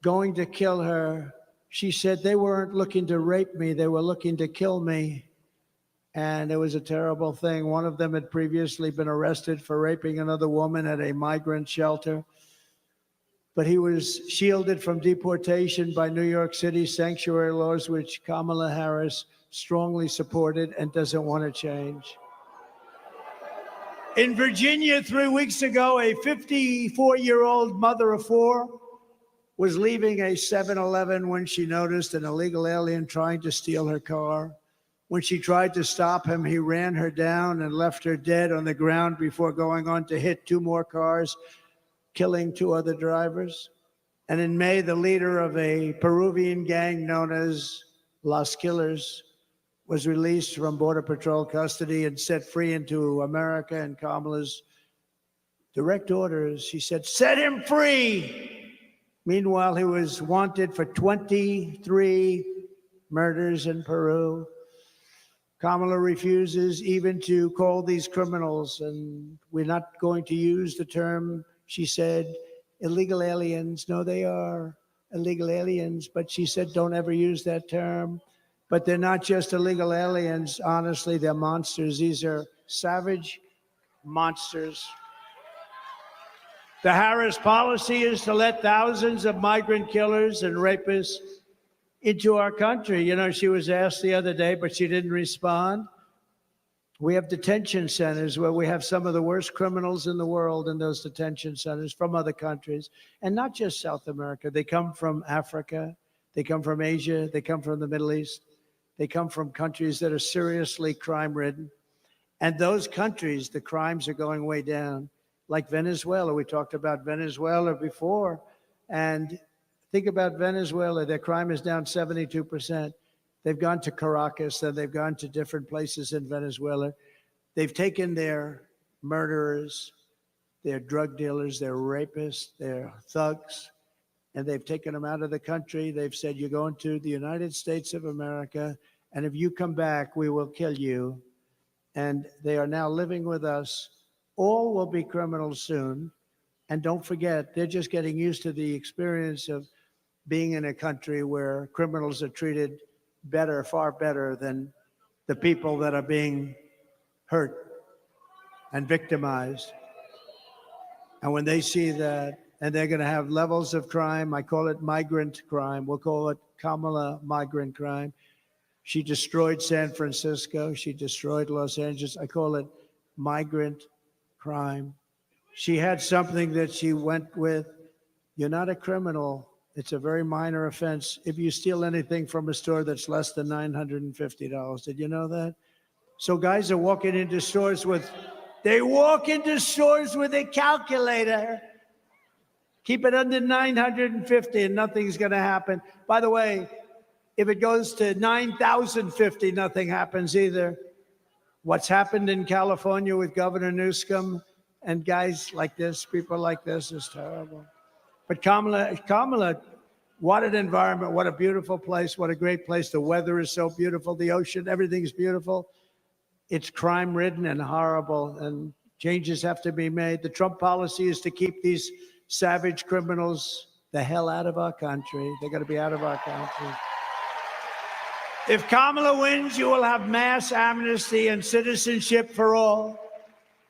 going to kill her. She said they weren't looking to rape me, they were looking to kill me. And it was a terrible thing. One of them had previously been arrested for raping another woman at a migrant shelter. But he was shielded from deportation by New York City sanctuary laws, which Kamala Harris strongly supported and doesn't want to change. In Virginia, 3 weeks ago, a 54-year-old mother of 4 was leaving a 7-Eleven when she noticed an illegal alien trying to steal her car. When she tried to stop him, he ran her down and left her dead on the ground before going on to hit 2 more cars, killing 2 other drivers. And in May, the leader of a Peruvian gang known as Los Killers was released from Border Patrol custody and set free into America. And Kamala's direct orders, she said, set him free. Meanwhile, he was wanted for 23 murders in Peru. Kamala refuses even to call these criminals, and we're not going to use the term, she said, illegal aliens. No, they are illegal aliens, but she said don't ever use that term. But they're not just illegal aliens. Honestly, they're monsters. These are savage monsters. The Harris policy is to let thousands of migrant killers and rapists into our country. You know, she was asked the other day, but she didn't respond. We have detention centers where we have some of the worst criminals in the world in those detention centers from other countries, and not just South America. They come from Africa. They come from Asia. They come from the Middle East. They come from countries that are seriously crime-ridden. And those countries, the crimes are going way down, like Venezuela. We talked about Venezuela before. And think about Venezuela. Their crime is down 72%. They've gone to Caracas, and they've gone to different places in Venezuela. They've taken their murderers, their drug dealers, their rapists, their thugs, and they've taken them out of the country. They've said, you're going to the United States of America, and if you come back, we will kill you. And they are now living with us. All will be criminals soon. And don't forget, they're just getting used to the experience of being in a country where criminals are treated better, far better than the people that are being hurt and victimized. And when they see that, and they're going to have levels of crime, I call it migrant crime. We'll call it Kamala migrant crime. She destroyed San Francisco. She destroyed Los Angeles. I call it migrant crime. She had something that she went with. You're not a criminal. It's a very minor offense if you steal anything from a store that's less than $950. Did you know that? So guys are walking into stores with, they walk into stores with a calculator. Keep it under 950 and nothing's going to happen. By the way, if it goes to 9,050, nothing happens either. What's happened in California with Governor Newsom and guys like this, people like this, is terrible. But Kamala, what an environment, what a beautiful place, what a great place. The weather is so beautiful, the ocean, everything's beautiful. It's crime-ridden and horrible, and changes have to be made. The Trump policy is to keep these savage criminals the hell out of our country. They're going to be out of our country. If Kamala wins, you will have mass amnesty and citizenship for all.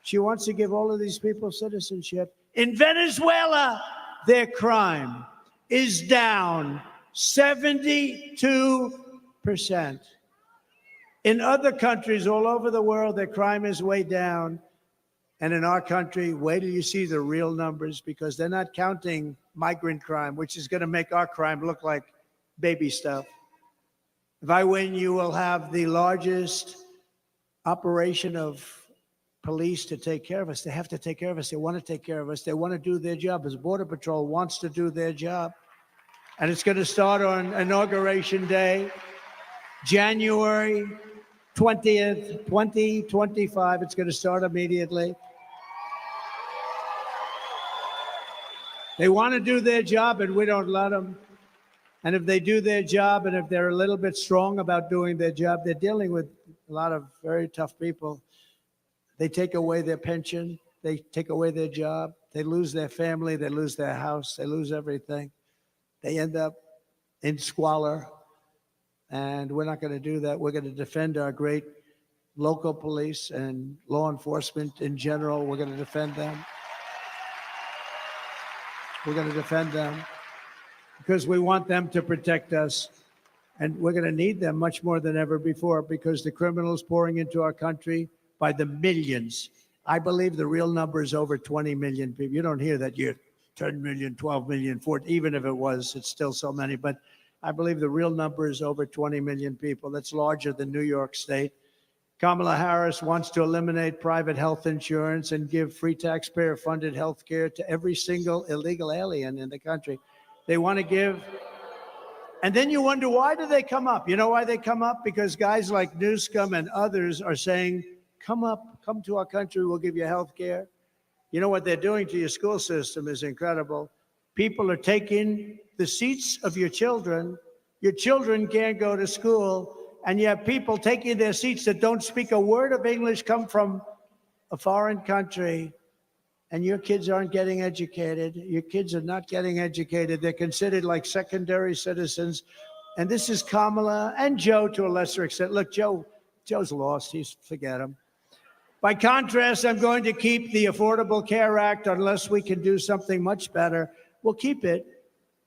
She wants to give all of these people citizenship. In Venezuela, their crime is down 72%. In other countries all over the world, their crime is way down. And in our country, wait till you see the real numbers, because they're not counting migrant crime, which is going to make our crime look like baby stuff. If I win, you will have the largest operation of police to take care of us. They have to take care of us. They want to take care of us. They want to do their job. As Border Patrol wants to do their job. And it's going to start on Inauguration Day, January 20th, 2025. It's going to start immediately. They want to do their job, and we don't let them. And if they do their job, and if they're a little bit strong about doing their job, they're dealing with a lot of very tough people. They take away their pension. They take away their job. They lose their family. They lose their house. They lose everything. They end up in squalor. And we're not going to do that. We're going to defend our great local police and law enforcement in general. We're going to defend them. We're going to defend them because we want them to protect us. And we're going to need them much more than ever before, because the criminals pouring into our country by the millions. I believe the real number is over 20 million people. You don't hear that yet. 10 million, 12 million, 14, even if it was, it's still so many. But I believe the real number is over 20 million people. That's larger than New York State. Kamala Harris wants to eliminate private health insurance and give free taxpayer-funded health care to every single illegal alien in the country. They want to give, and then you wonder, why do they come up? You know why they come up? Because guys like Newsom and others are saying, come to our country, we'll give you health care. You know what they're doing to your school system is incredible. People are taking the seats of your children. Your children can't go to school, and you have people taking their seats that don't speak a word of English, come from a foreign country, and your kids aren't getting educated. Your kids are not getting educated. They're considered like secondary citizens. And this is Kamala and Joe to a lesser extent. Look, Joe's lost. Forget him. By contrast, I'm going to keep the Affordable Care Act unless we can do something much better. We'll keep it,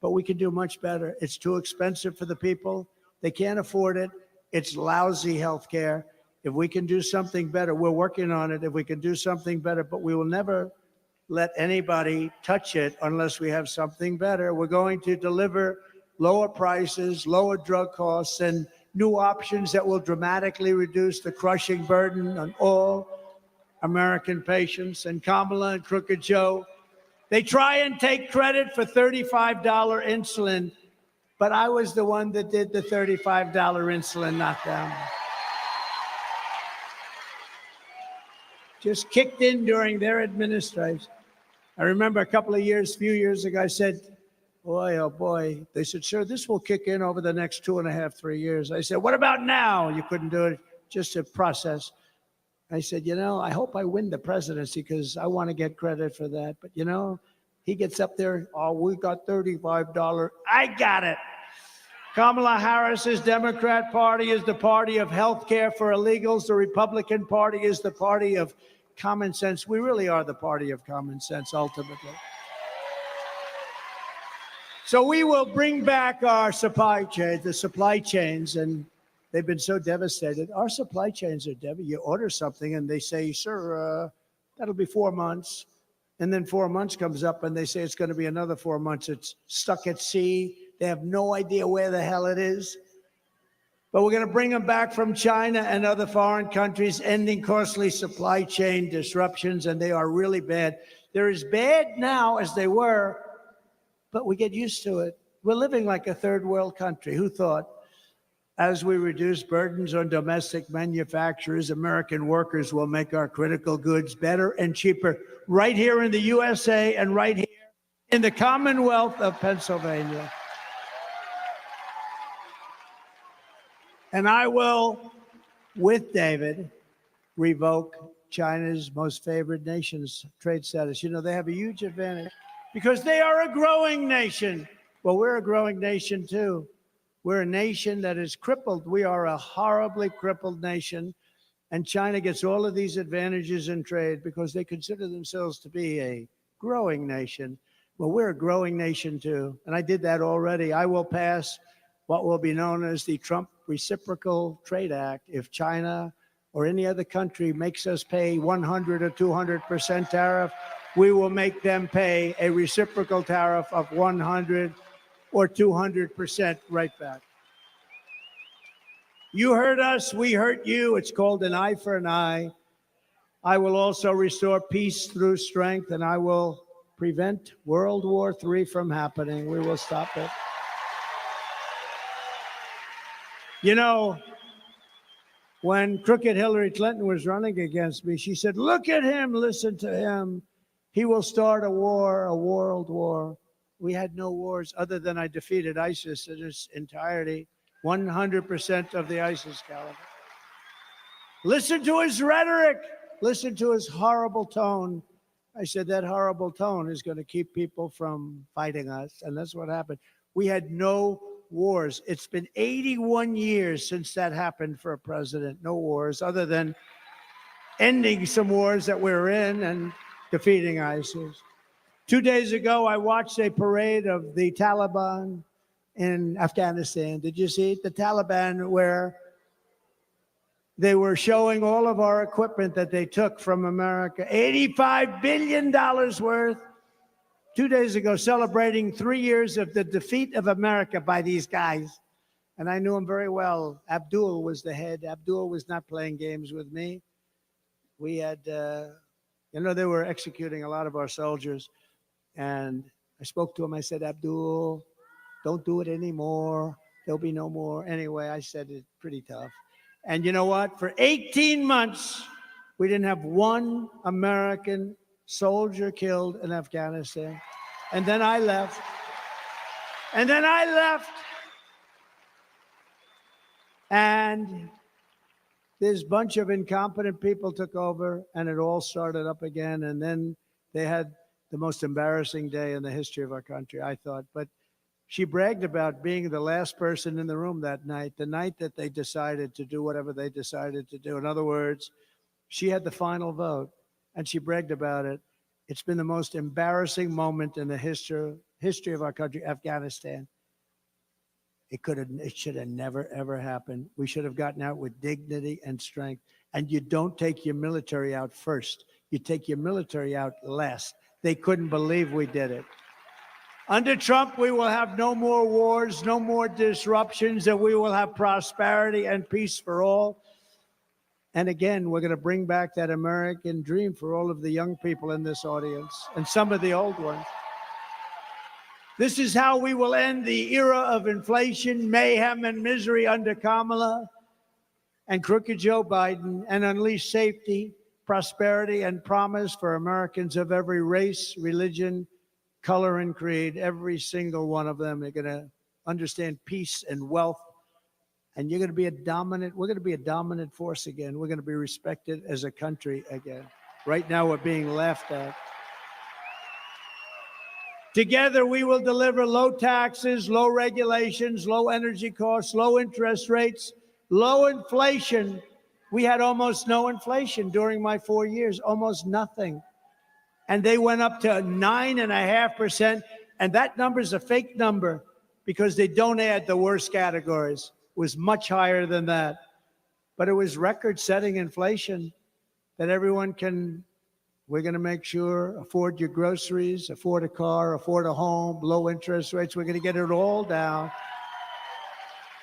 but we can do much better. It's too expensive for the people. They can't afford it. It's lousy health care. If we can do something better, we're working on it. If we can do something better, but we will never let anybody touch it unless we have something better. We're going to deliver lower prices, lower drug costs, and new options that will dramatically reduce the crushing burden on all American patients. And Kamala and Crooked Joe, they try and take credit for $35 insulin, but I was the one that did the $35 insulin, not them. Just kicked in during their administration. I remember a few years ago, I said, Boy, oh boy. They said, sir, this will kick in over the next 2.5, 3 years. I said, what about now? You couldn't do it, just a process. I said, I hope I win the presidency because I want to get credit for that. But, he gets up there, oh, we got $35. I got it. Kamala Harris's Democrat Party is the party of health care for illegals. The Republican Party is the party of common sense. We really are the party of common sense, ultimately. So we will bring back our supply chains, and they've been so devastated. Our supply chains are devastated. You order something, and they say, sir, that'll be 4 months. And then 4 months comes up, and they say it's going to be another 4 months. It's stuck at sea. They have no idea where the hell it is. But we're going to bring them back from China and other foreign countries, ending costly supply chain disruptions, and they are really bad. They're as bad now as they were, but we get used to it. We're living like a third world country. Who thought? As we reduce burdens on domestic manufacturers, American workers will make our critical goods better and cheaper right here in the USA and right here in the Commonwealth of Pennsylvania. And I will, with David, revoke China's most favored nation's trade status. They have a huge advantage because they are a growing nation. Well, we're a growing nation, too. We're a nation that is crippled. We are a horribly crippled nation. And China gets all of these advantages in trade because they consider themselves to be a growing nation. Well, we're a growing nation, too. And I did that already. I will pass what will be known as the Trump Reciprocal Trade Act. If China or any other country makes us pay 100 or 200% tariff, we will make them pay a reciprocal tariff of 100 or 200% right back. You hurt us, we hurt you. It's called an eye for an eye. I will also restore peace through strength, and I will prevent World War III from happening. We will stop it. When crooked Hillary Clinton was running against me, she said, look at him, listen to him. He will start a war, a world war. We had no wars other than I defeated ISIS in its entirety, 100% of the ISIS caliber. Listen to his rhetoric. Listen to his horrible tone. I said that horrible tone is going to keep people from fighting us, and that's what happened. We had no wars. It's been 81 years since that happened for a president. No wars other than ending some wars that we're in and defeating ISIS. 2 days ago, I watched a parade of the Taliban in Afghanistan. Did you see it? The Taliban, where they were showing all of our equipment that they took from America, $85 billion worth. 2 days ago, celebrating 3 years of the defeat of America by these guys. And I knew him very well. Abdul was the head. Abdul was not playing games with me. We had, they were executing a lot of our soldiers. And I spoke to him. I said, Abdul, don't do it anymore. There'll be no more. Anyway, I said it's pretty tough. And you know what? For 18 months, we didn't have one American soldier killed in Afghanistan. And then I left. And this bunch of incompetent people took over, and it all started up again. And then they had the most embarrassing day in the history of our country, I thought. But she bragged about being the last person in the room that night, the night that they decided to do whatever they decided to do. In other words, she had the final vote, and she bragged about it. It's been the most embarrassing moment in the history of our country, Afghanistan. It should have never, ever happened. We should have gotten out with dignity and strength. And you don't take your military out first. You take your military out last. They couldn't believe we did it. Under Trump, we will have no more wars, no more disruptions, and we will have prosperity and peace for all. And again, we're going to bring back that American dream for all of the young people in this audience and some of the old ones. This is how we will end the era of inflation, mayhem, and misery under Kamala and crooked Joe Biden, and unleash safety, prosperity, and promise for Americans of every race, religion, color and creed, every single one of them are going to understand peace and wealth. And you're going to be we're going to be a dominant force again. We're going to be respected as a country again. Right now, we're being laughed at. Together, we will deliver low taxes, low regulations, low energy costs, low interest rates, low inflation. We had almost no inflation during my 4 years, almost nothing. And they went up to 9.5%. And that number is a fake number because they don't add the worst categories. It was much higher than that. But it was record-setting inflation that everyone can. We're going to make sure afford your groceries, afford a car, afford a home, low interest rates. We're going to get it all down.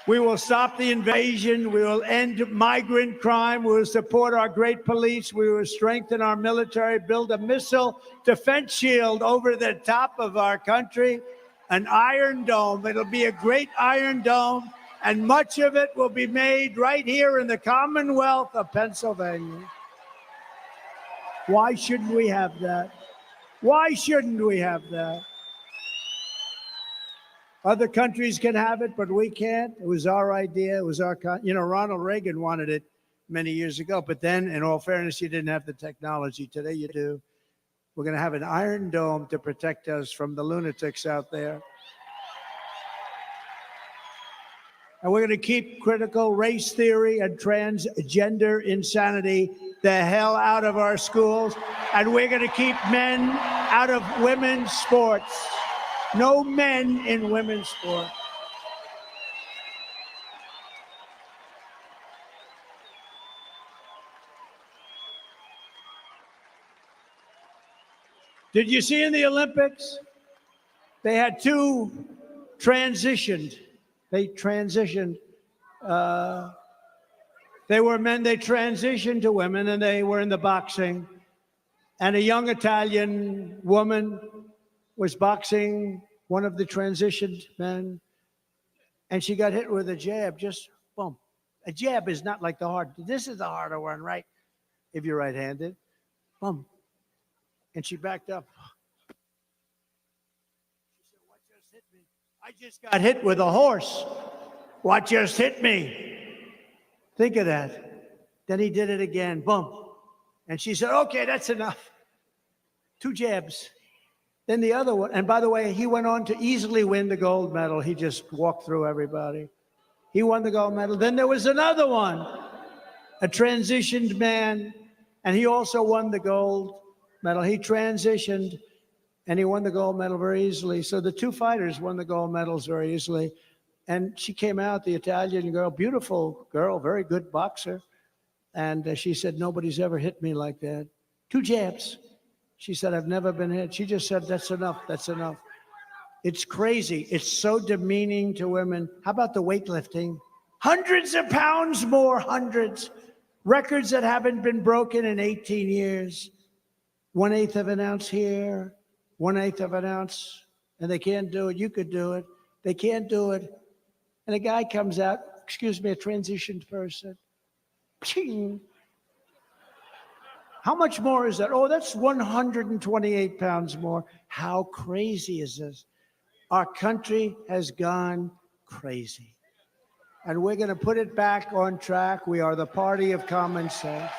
We will stop the invasion. We will end migrant crime. We will support our great police. We will strengthen our military, build a missile defense shield over the top of our country, an Iron Dome. It'll be a great Iron Dome, and much of it will be made right here in the Commonwealth of Pennsylvania. Why shouldn't we have that? Why shouldn't we have that? Other countries can have it, but we can't. It was our idea. It was our, Ronald Reagan wanted it many years ago. But then, in all fairness, you didn't have the technology. Today you do. We're going to have an Iron Dome to protect us from the lunatics out there. And we're going to keep critical race theory and transgender insanity the hell out of our schools. And we're going to keep men out of women's sports. No men in women's sports. Did you see in the Olympics? They had two transitioned. They transitioned. They were men, they transitioned to women, and they were in the boxing. And a young Italian woman was boxing one of the transitioned men, and she got hit with a jab, just boom. A jab is not like the hard. This is the harder one, right? If you're right-handed, boom. And she backed up. She said, "What just hit me? I just got hit with a horse. What just hit me?" Think of that. Then he did it again, boom. And she said, "Okay, that's enough." 2 jabs. Then the other one, and by the way, he went on to easily win the gold medal. He just walked through everybody. He won the gold medal. Then there was another one, a transitioned man, and he also won the gold medal. He transitioned, and he won the gold medal very easily. So the 2 fighters won the gold medals very easily. And she came out, the Italian girl, beautiful girl, very good boxer. And she said, "Nobody's ever hit me like that. 2 jabs." She said, "I've never been hit." She just said, "That's enough, that's enough." It's crazy. It's so demeaning to women. How about the weightlifting? Hundreds of pounds more, hundreds. Records that haven't been broken in 18 years. 1/8 of an ounce here, 1/8 of an ounce. And they can't do it. You could do it. They can't do it. And a guy comes out, excuse me, a transitioned person. Ping. How much more is that? Oh, that's 128 pounds more. How crazy is this? Our country has gone crazy. And we're going to put it back on track. We are the party of common sense.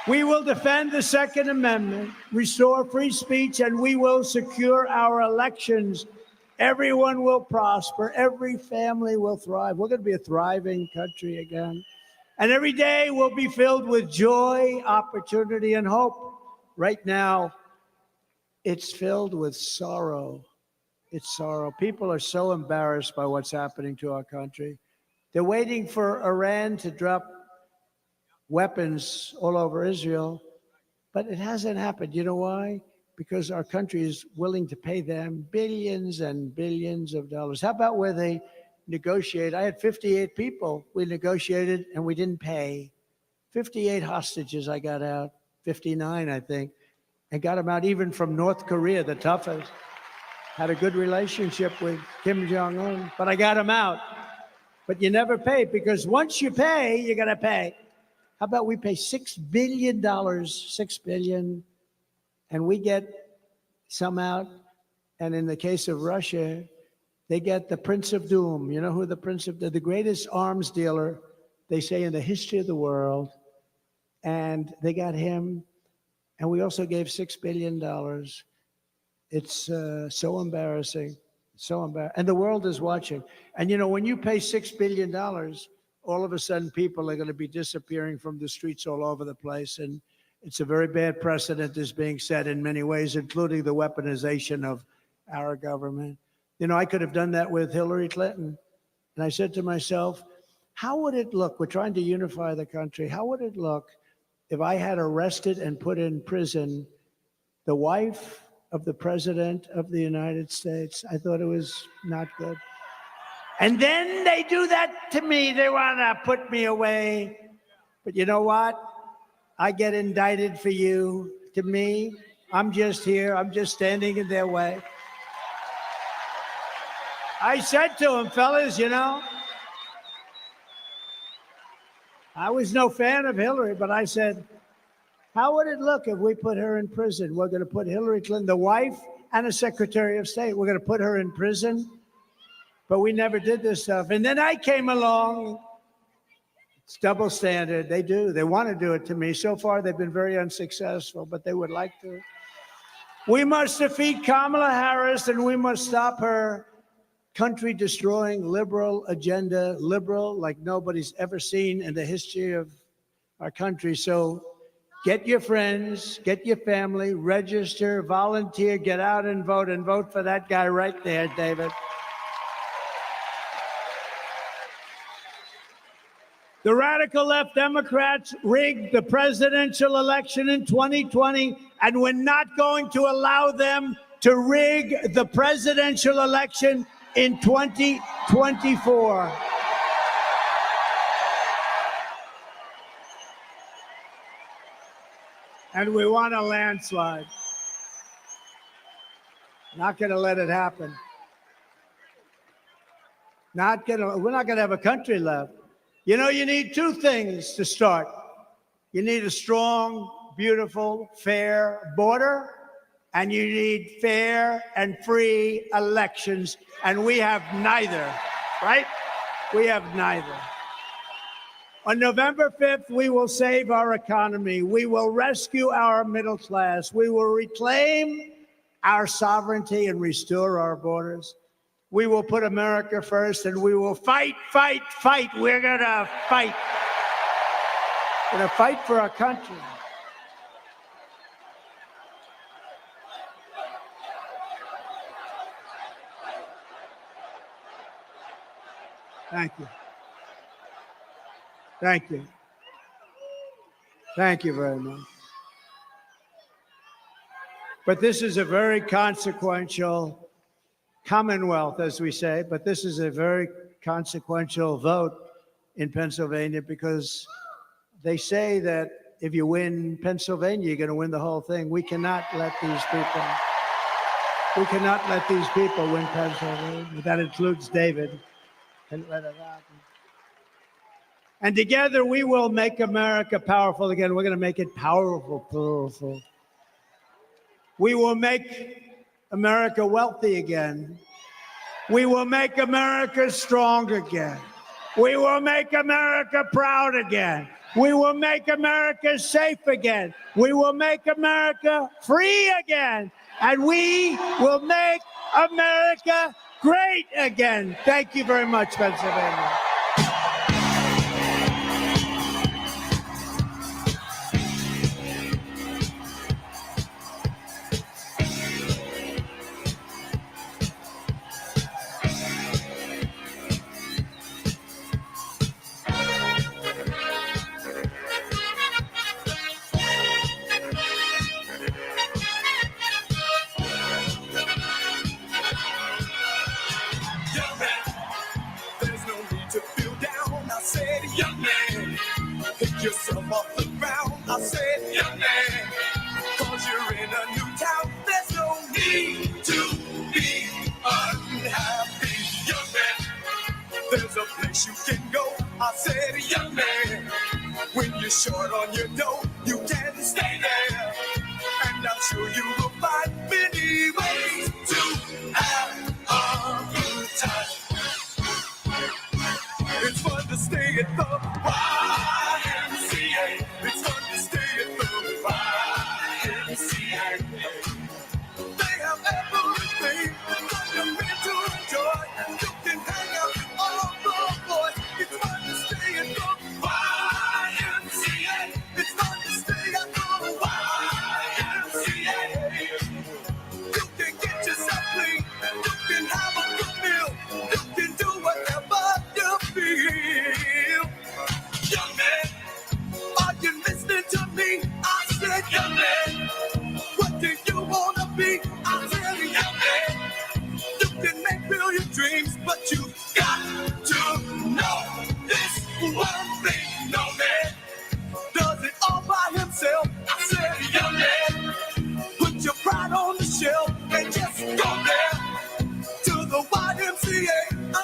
We will defend the Second Amendment, restore free speech, and we will secure our elections. Everyone will prosper. Every family will thrive. We're going to be a thriving country again. And every day will be filled with joy, opportunity, and hope. Right now, it's filled with sorrow. It's sorrow. People are so embarrassed by what's happening to our country. They're waiting for Iran to drop weapons all over Israel, but it hasn't happened. You know why? Because our country is willing to pay them billions and billions of dollars. How about where they negotiate? I had 58 people we negotiated and we didn't pay. 58 hostages I got out, 59 I think, and got them out even from North Korea, the toughest. Had a good relationship with Kim Jong-un, but I got them out. But you never pay, because once you pay, you got to pay. How about we pay $6 billion, $6 billion, and we get some out. And in the case of Russia, they get the Prince of Doom. You know who the Prince of the greatest arms dealer, they say, in the history of the world. And they got him. And we also gave $6 billion. It's so embarrassing. So embarrassing. And the world is watching. And, you know, when you pay $6 billion, all of a sudden people are going to be disappearing from the streets all over the place. And it's a very bad precedent is being set in many ways, including the weaponization of our government. You know, I could have done that with Hillary Clinton. And I said to myself, how would it look? We're trying to unify the country. How would it look if I had arrested and put in prison the wife of the President of the United States? I thought it was not good. And then they do that to me. They want to put me away. But you know what? I get indicted for you. To me, I'm just here. I'm just standing in their way. I said to them, fellas, you know, I was no fan of Hillary, but I said, how would it look if we put her in prison? We're going to put Hillary Clinton, the wife and a Secretary of State. We're going to put her in prison. But we never did this stuff. And then I came along. It's double standard. They do. They want to do it to me. So far, they've been very unsuccessful, but they would like to. We must defeat Kamala Harris, and we must stop her country-destroying liberal agenda, liberal like nobody's ever seen in the history of our country. So get your friends, get your family, register, volunteer, get out and vote for that guy right there, David. The radical left Democrats rigged the presidential election in 2020, and we're not going to allow them to rig the presidential election in 2024. And we want a landslide. Not going to let it happen. We're not going to have a country left. You know, you need two things to start. You need a strong, beautiful, fair border, and you need fair and free elections. And we have neither, right? We have neither. On November 5th, we will save our economy. We will rescue our middle class. We will reclaim our sovereignty and restore our borders. We will put America first, and we will fight, fight, fight. We're going to fight. We're going to fight for our country. Thank you. Thank you. Thank you very much. But this is a very consequential Commonwealth, as we say, but this is a very consequential vote in Pennsylvania because they say that if you win Pennsylvania, you're going to win the whole thing. We cannot let these people win Pennsylvania. That includes David. Can't let it happen. And together we will make America powerful again. We're going to make it powerful. We will make America wealthy again. We will make America strong again. We will make America proud again. We will make America safe again. We will make America free again. And we will make America great again. Thank you very much, Pennsylvania. Yourself off the ground. I said, young man, cause you're in a new town. There's no need to be unhappy, young man. There's a place you can go. I said, young man, when you're short on your dough, you can stay there. And I'm sure you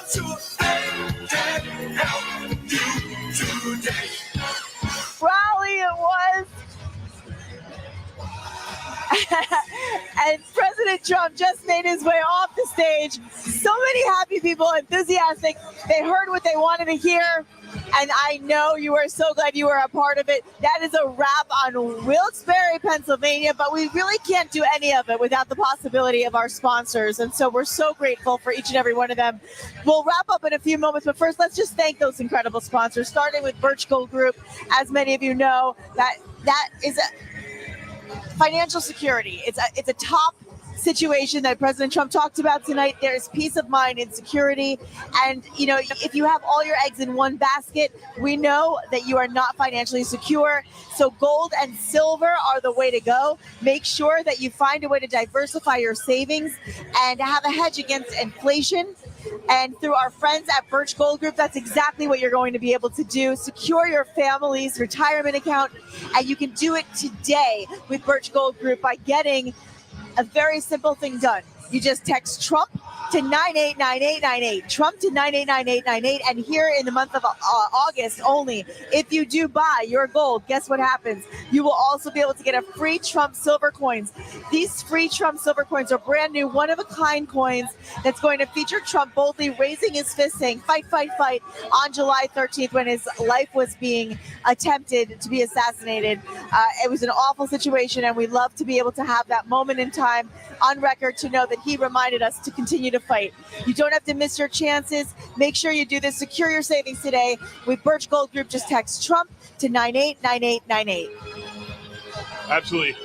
So they can help you today. Rally it was. And President Trump just made his way off the stage. So many happy people, enthusiastic. They heard what they wanted to hear. And I know you are so glad you were a part of it. That is a wrap on Wilkes-Barre, Pennsylvania, but we really can't do any of it without the possibility of our sponsors. And so we're so grateful for each and every one of them. We'll wrap up in a few moments, but first, let's just thank those incredible sponsors, starting with Birch Gold Group. As many of you know, that is a financial security. It's a top situation that President Trump talked about tonight. There's peace of mind and security. And, you know, if you have all your eggs in one basket, we know that you are not financially secure. So gold and silver are the way to go. Make sure that you find a way to diversify your savings and have a hedge against inflation. And through our friends at Birch Gold Group, that's exactly what you're going to be able to do. Secure your family's retirement account. And you can do it today with Birch Gold Group by getting a very simple thing done. You just text Trump to 989898, Trump to 989898. And here in the month of August only, if you do buy your gold, guess what happens? You will also be able to get a free Trump silver coins. These free Trump silver coins are brand new, one-of-a-kind coins that's going to feature Trump boldly raising his fist saying, fight, fight, fight, on July 13th when his life was being attempted to be assassinated. It was an awful situation, and we love to be able to have that moment in time on record to know that he reminded us to continue to fight. You don't have to miss your chances. Make sure you do this. Secure your savings today with Birch Gold Group. Just text Trump to 989898. Absolutely.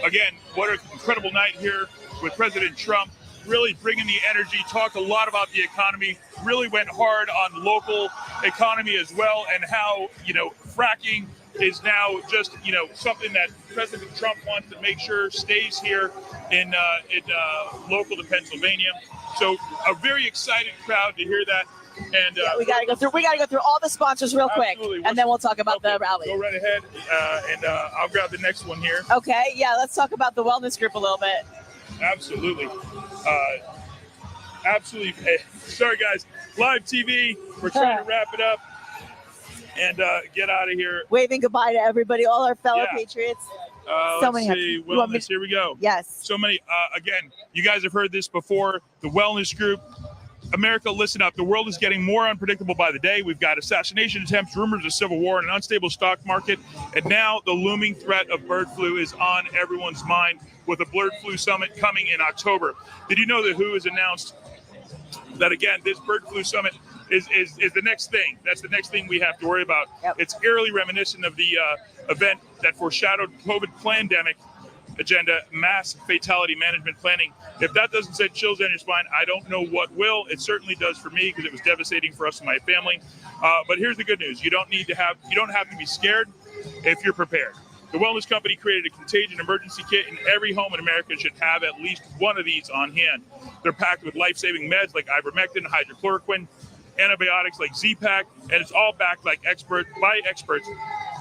Again, what an incredible night here with President Trump, really bringing the energy, talked a lot about the economy, really went hard on local economy as well, and how, fracking is now just, something that President Trump wants to make sure stays here in local to Pennsylvania. So a very excited crowd to hear that. And we got to go through all the sponsors real quick, and then we'll talk about the rally. Go right ahead, and I'll grab the next one here. Okay, yeah, let's talk about the wellness group a little bit. Absolutely. Absolutely. Sorry, guys. Live TV. We're trying to wrap it up and get out of here. Waving goodbye to everybody, all our fellow Patriots. Let's see. Wellness. Here we go. Yes. So many. Again, you guys have heard this before. The wellness group. America, listen up. The world is getting more unpredictable by the day. We've got assassination attempts, rumors of civil war, and an unstable stock market. And now the looming threat of bird flu is on everyone's mind with a bird flu summit coming in October. Did you know that WHO has announced that, again, this bird flu summit is the next thing? That's the next thing we have to worry about. Yep. It's eerily reminiscent of the event that foreshadowed COVID pandemic agenda, mass fatality management planning. If that doesn't send chills down your spine, I don't know what will. It certainly does for me, because it was devastating for us and my family. But here's the good news: you don't have to be scared if you're prepared. The wellness company created a contagion emergency kit, and every home in America should have at least one of these on hand. They're packed with life-saving meds like ivermectin, hydrochloroquine, antibiotics like Z-Pak, and it's all backed by experts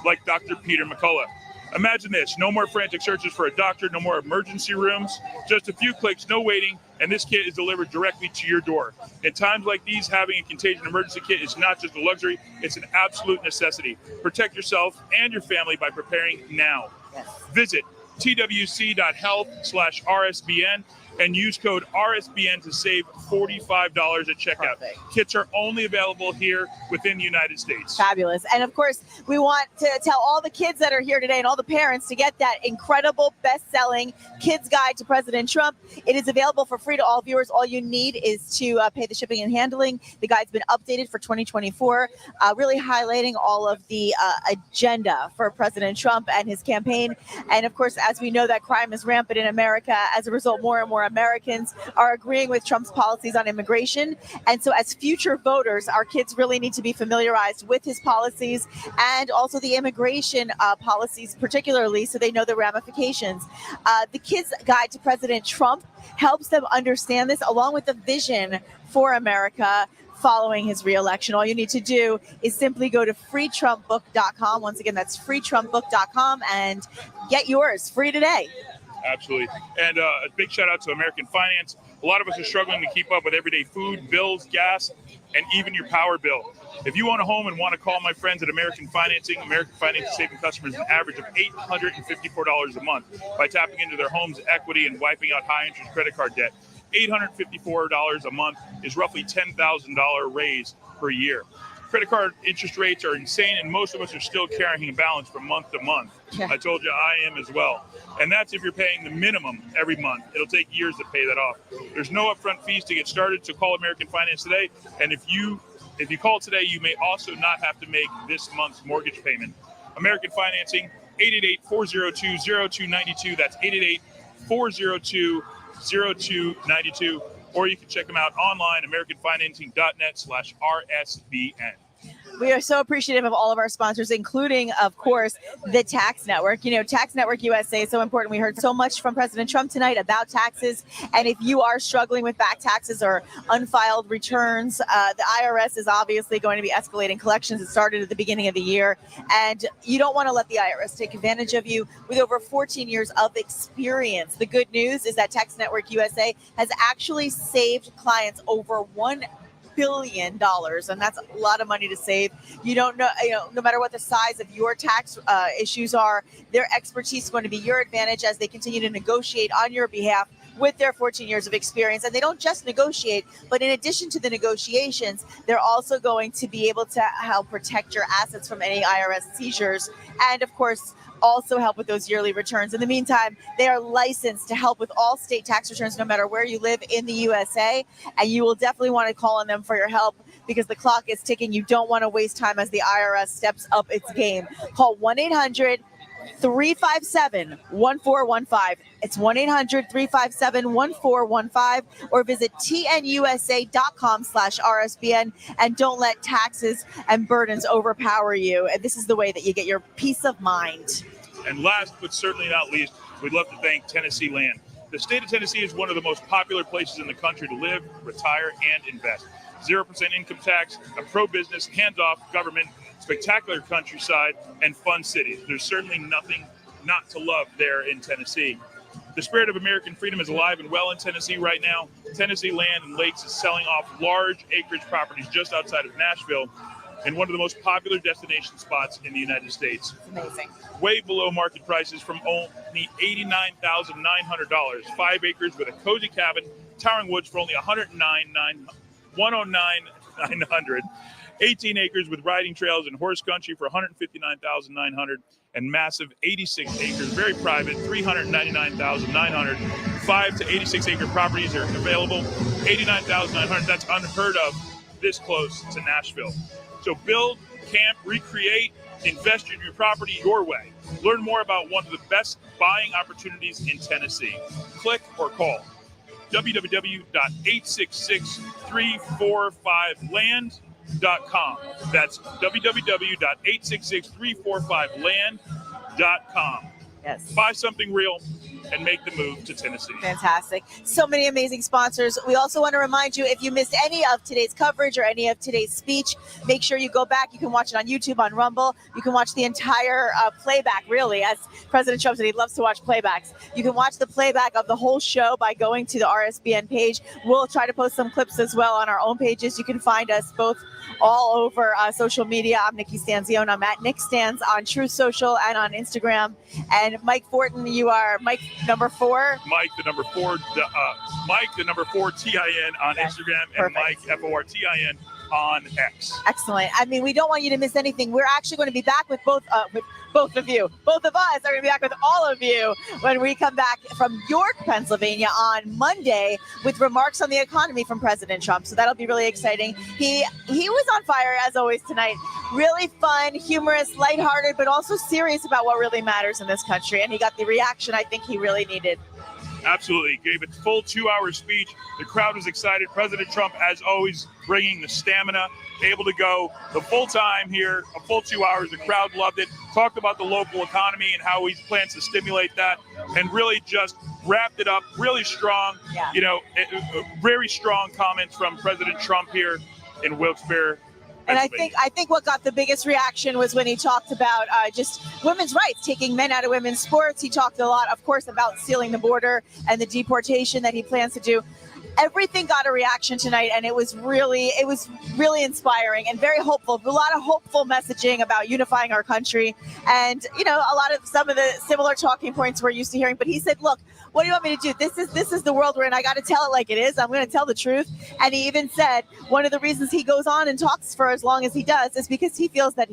like Dr. Peter McCullough. Imagine this: no more frantic searches for a doctor, no more emergency rooms, just a few clicks, no waiting, and this kit is delivered directly to your door. In times like these, having a contagion emergency kit is not just a luxury, it's an absolute necessity. Protect yourself and your family by preparing now. Yes. Visit twc.health/RSBN and use code RSBN to save $45 at checkout. Perfect. Kits are only available here within the United States. Fabulous. And of course, we want to tell all the kids that are here today and all the parents to get that incredible best-selling Kids Guide to President Trump. It is available for free to all viewers. All you need is to pay the shipping and handling. The guide's been updated for 2024, really highlighting all of the agenda for President Trump and his campaign. And of course, as we know that crime is rampant in America, as a result, more and more Americans are agreeing with Trump's policies on immigration. And so as future voters, our kids really need to be familiarized with his policies and also the immigration policies particularly, so they know the ramifications. The Kids Guide to President Trump helps them understand this, along with the vision for America following his reelection. All you need to do is simply go to freetrumpbook.com. Once again, that's freetrumpbook.com, and get yours free today. Absolutely. And a big shout out to American Finance. A lot of us are struggling to keep up with everyday food, bills, gas, and even your power bill. If you own a home and want to call my friends at American Financing is saving customers an average of $854 a month by tapping into their home's equity and wiping out high-interest credit card debt. $854 a month is roughly $10,000 raise per year. Credit card interest rates are insane, and most of us are still carrying a balance from month to month. Yeah. I told you I am as well. And that's if you're paying the minimum every month. It'll take years to pay that off. There's no upfront fees to get started, so call American Finance today. And if you call today, you may also not have to make this month's mortgage payment. American Financing, 888-402-0292. That's 888-402-0292. Or you can check them out online, americanfinancing.net/RSBN. We are so appreciative of all of our sponsors, including, of course, the Tax Network. You know, Tax Network USA is so important. We heard so much from President Trump tonight about taxes. And if you are struggling with back taxes or unfiled returns, the IRS is obviously going to be escalating collections. It started at the beginning of the year. And you don't want to let the IRS take advantage of you with over 14 years of experience. The good news is that Tax Network USA has actually saved clients over $1 billion, and that's a lot of money to save. You don't know, no matter what the size of your tax issues are, their expertise is going to be your advantage as they continue to negotiate on your behalf with their 14 years of experience. And they don't just negotiate, but in addition to the negotiations, they're also going to be able to help protect your assets from any IRS seizures. And of course, also help with those yearly returns. In the meantime, they are licensed to help with all state tax returns, no matter where you live in the USA. And you will definitely want to call on them for your help because the clock is ticking. You don't want to waste time as the IRS steps up its game. Call 1-800-357-1415. It's 1-800-357-1415 or visit tnusa.com/RSBN. And don't let taxes and burdens overpower you. And this is the way that you get your peace of mind. And last but certainly not least, we'd love to thank Tennessee Land. The state of Tennessee is one of the most popular places in the country to live, retire, and invest. 0% income tax, a pro-business, hands-off government, spectacular countryside, and fun cities. There's certainly nothing not to love there in Tennessee. The spirit of American freedom is alive and well in Tennessee right now. Tennessee Land and Lakes is selling off large acreage properties just outside of Nashville in one of the most popular destination spots in the United States. Amazing. Way below market prices from only $89,900. 5 acres with a cozy cabin, towering woods for only $109,900. 18 acres with riding trails and horse country for $159,900. And massive 86 acres, very private, $399,900. 5 to 86 acre properties are available. $89,900. That's unheard of this close to Nashville. So build, camp, recreate, invest in your property your way. Learn more about one of the best buying opportunities in Tennessee. Click or call www.866-345land.com. That's www.866-345land.com. Yes. Buy something real and make the move to Tennessee. Fantastic. So many amazing sponsors. We also want to remind you, if you missed any of today's coverage or any of today's speech, make sure you go back. You can watch it on YouTube, on Rumble. You can watch the entire playback, really, as President Trump said he loves to watch playbacks. You can watch the playback of the whole show by going to the RSBN page. We'll try to post some clips as well on our own pages. You can find us both all over social media. I'm Nikki Stanzione. I'm at Nick Stans on Truth Social and on Instagram. And Mike Fortin, you are Mike number 4. Mike the number 4 TIN on Instagram, and Mike FORTIN on X. Excellent. I mean, we don't want you to miss anything. We're actually going to be back with both of you. Both of us are going to be back with all of you when we come back from York, Pennsylvania on Monday with remarks on the economy from President Trump. So that'll be really exciting. He was on fire as always tonight. Really fun, humorous, lighthearted, but also serious about what really matters in this country. And he got the reaction I think he really needed. Absolutely. Gave a full 2-hour speech. The crowd was excited. President Trump, as always, bringing the stamina, able to go the full time here, a full 2 hours. The crowd loved it. Talked about the local economy and how he plans to stimulate that, and really just wrapped it up really strong. Yeah. Very strong comments from President Trump here in Wilkes-Barre. And I think what got the biggest reaction was when he talked about just women's rights, taking men out of women's sports. He talked a lot, of course, about sealing the border and the deportation that he plans to do. Everything got a reaction tonight, and it was really inspiring and very hopeful. A lot of hopeful messaging about unifying our country, and some of the similar talking points we're used to hearing. But he said, "Look, what do you want me to do? This is the world we're in. I got to tell it like it is. I'm going to tell the truth." And he even said one of the reasons he goes on and talks for as long as he does is because he feels that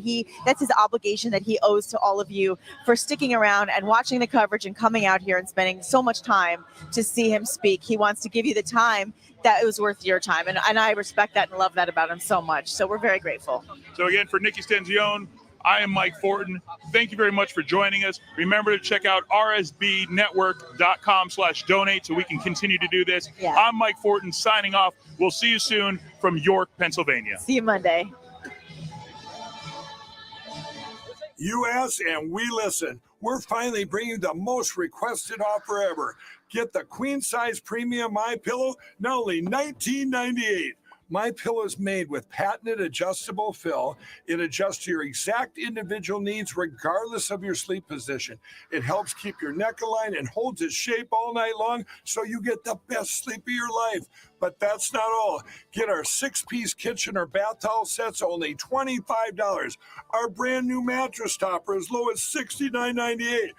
that's his obligation that he owes to all of you for sticking around and watching the coverage and coming out here and spending so much time to see him speak. He wants to give you the time that it was worth your time. And I respect that and love that about him so much. So we're very grateful. So again, for Nikki Stenzione, I am Mike Fortin. Thank you very much for joining us. Remember to check out rsbnetwork.com/donate so we can continue to do this. Yeah. I'm Mike Fortin signing off. We'll see you soon from York, Pennsylvania. See you Monday. You ask and we listen. We're finally bringing the most requested offer ever. Get the queen size premium MyPillow, not only $19.98. MyPillow is made with patented adjustable fill. It adjusts to your exact individual needs regardless of your sleep position. It helps keep your neck aligned and holds its shape all night long so you get the best sleep of your life. But that's not all. Get our 6-piece kitchen or bath towel sets only $25. Our brand new mattress topper as low as $69.98.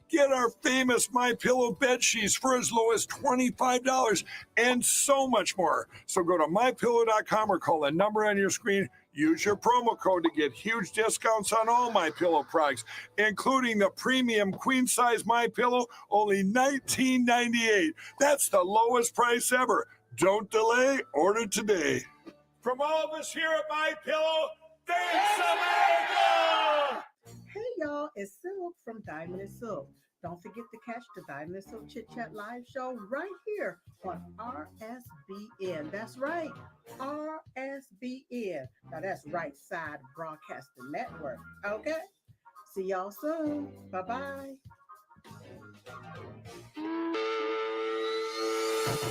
Get our famous MyPillow bed sheets for as low as $25 and so much more. So go to MyPillow.com or call the number on your screen. Use your promo code to get huge discounts on all MyPillow products, including the premium queen-size MyPillow, only $19.98. That's the lowest price ever. Don't delay. Order today. From all of us here at MyPillow, thanks, America! Hey y'all, it's Silk from Diamond and Silk. Don't forget to catch the Diamond and Silk Chit Chat live show right here on RSBN. That's right, RSBN. Now that's Right Side Broadcasting Network. Okay? See y'all soon. Bye-bye.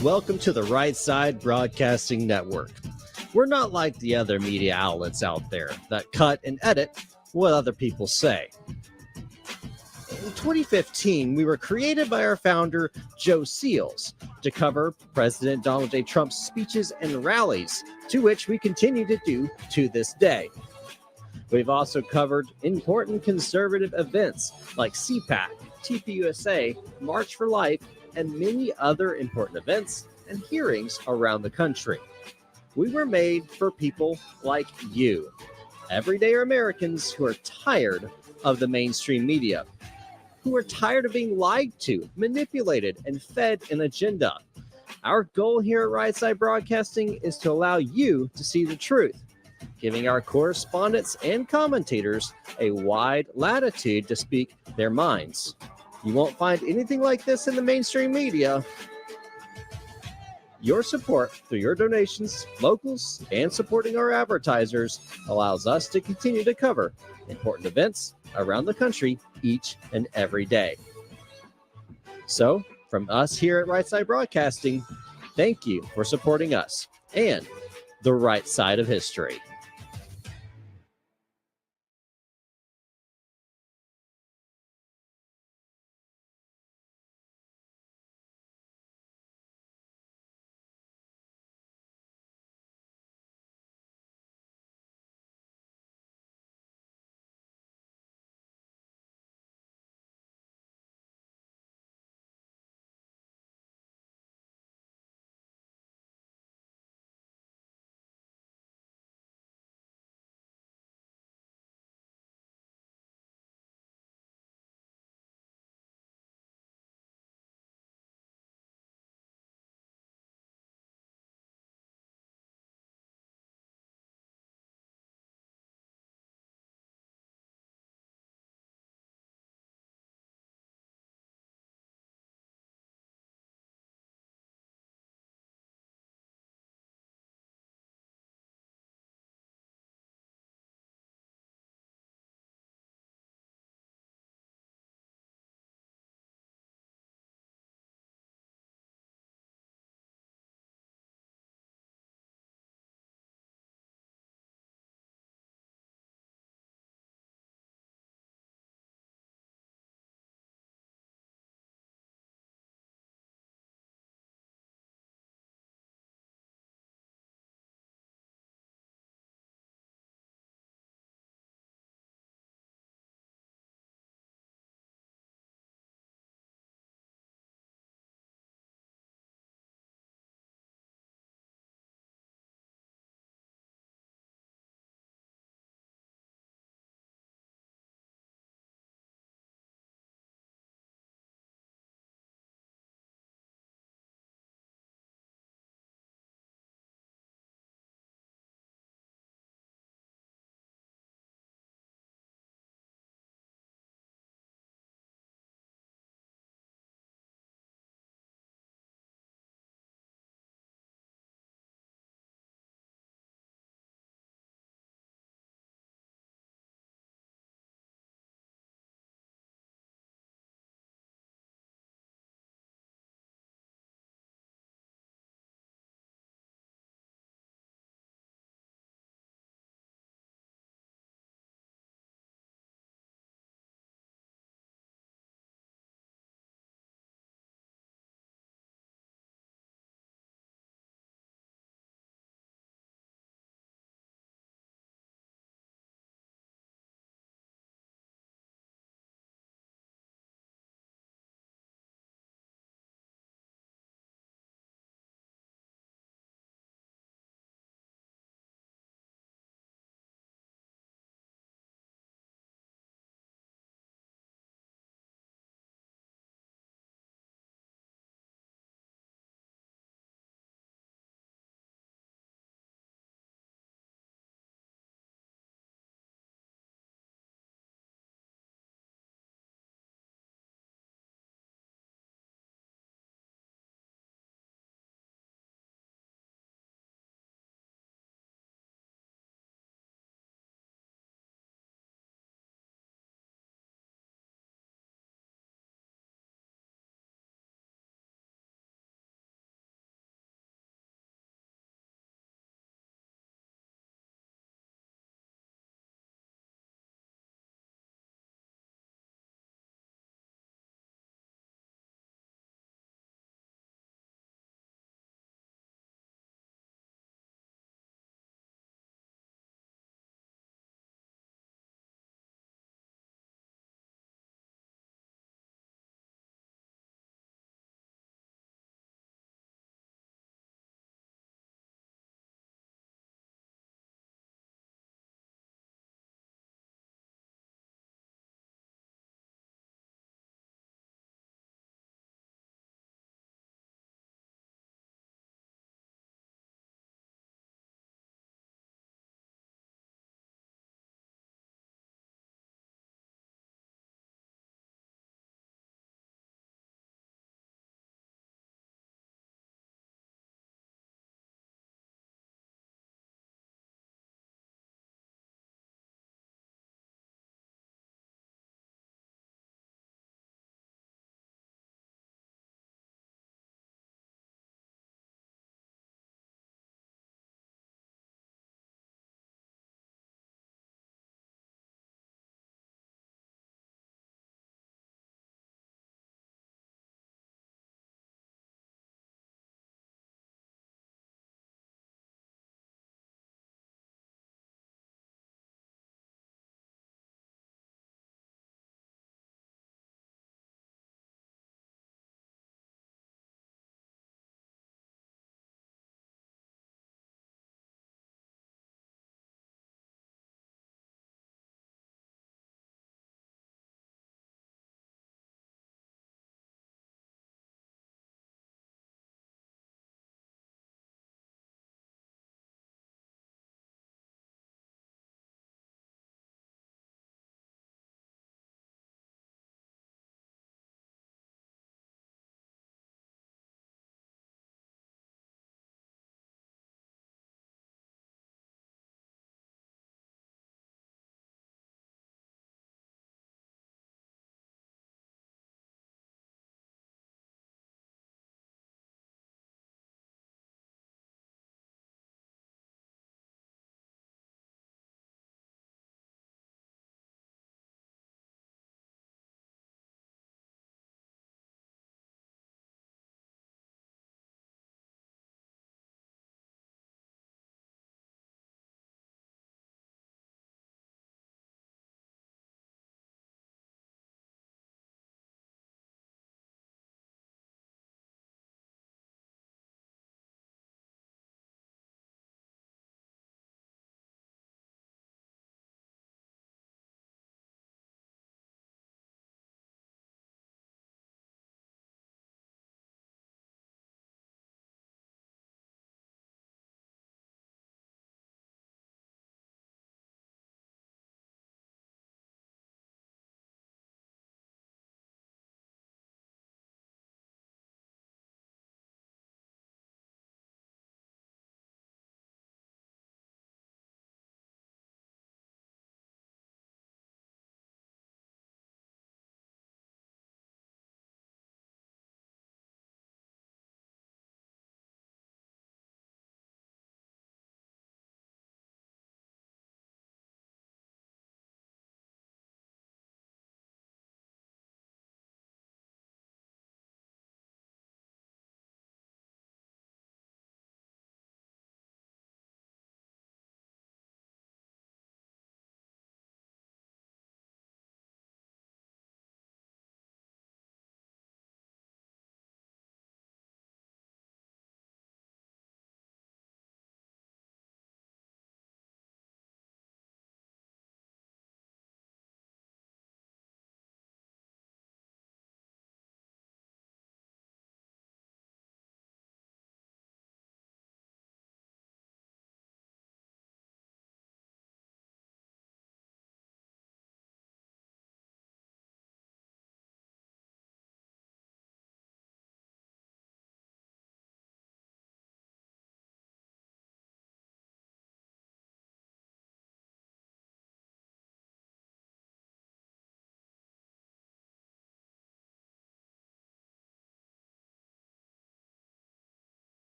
Welcome to the Right Side Broadcasting Network. We're not like the other media outlets out there that cut and edit what other people say. In 2015, we were created by our founder, Joe Seals, to cover President Donald J. Trump's speeches and rallies, to which we continue to do to this day. We've also covered important conservative events like CPAC, TPUSA, March for Life, and many other important events and hearings around the country. We were made for people like you, everyday Americans who are tired of the mainstream media, who are tired of being lied to, manipulated, and fed an agenda. Our goal here at Right Side Broadcasting is to allow you to see the truth, giving our correspondents and commentators a wide latitude to speak their minds. You won't find anything like this in the mainstream media. Your support through your donations, locals, and supporting our advertisers allows us to continue to cover important events around the country each and every day. So, from us here at Right Side Broadcasting, thank you for supporting us and the right side of history.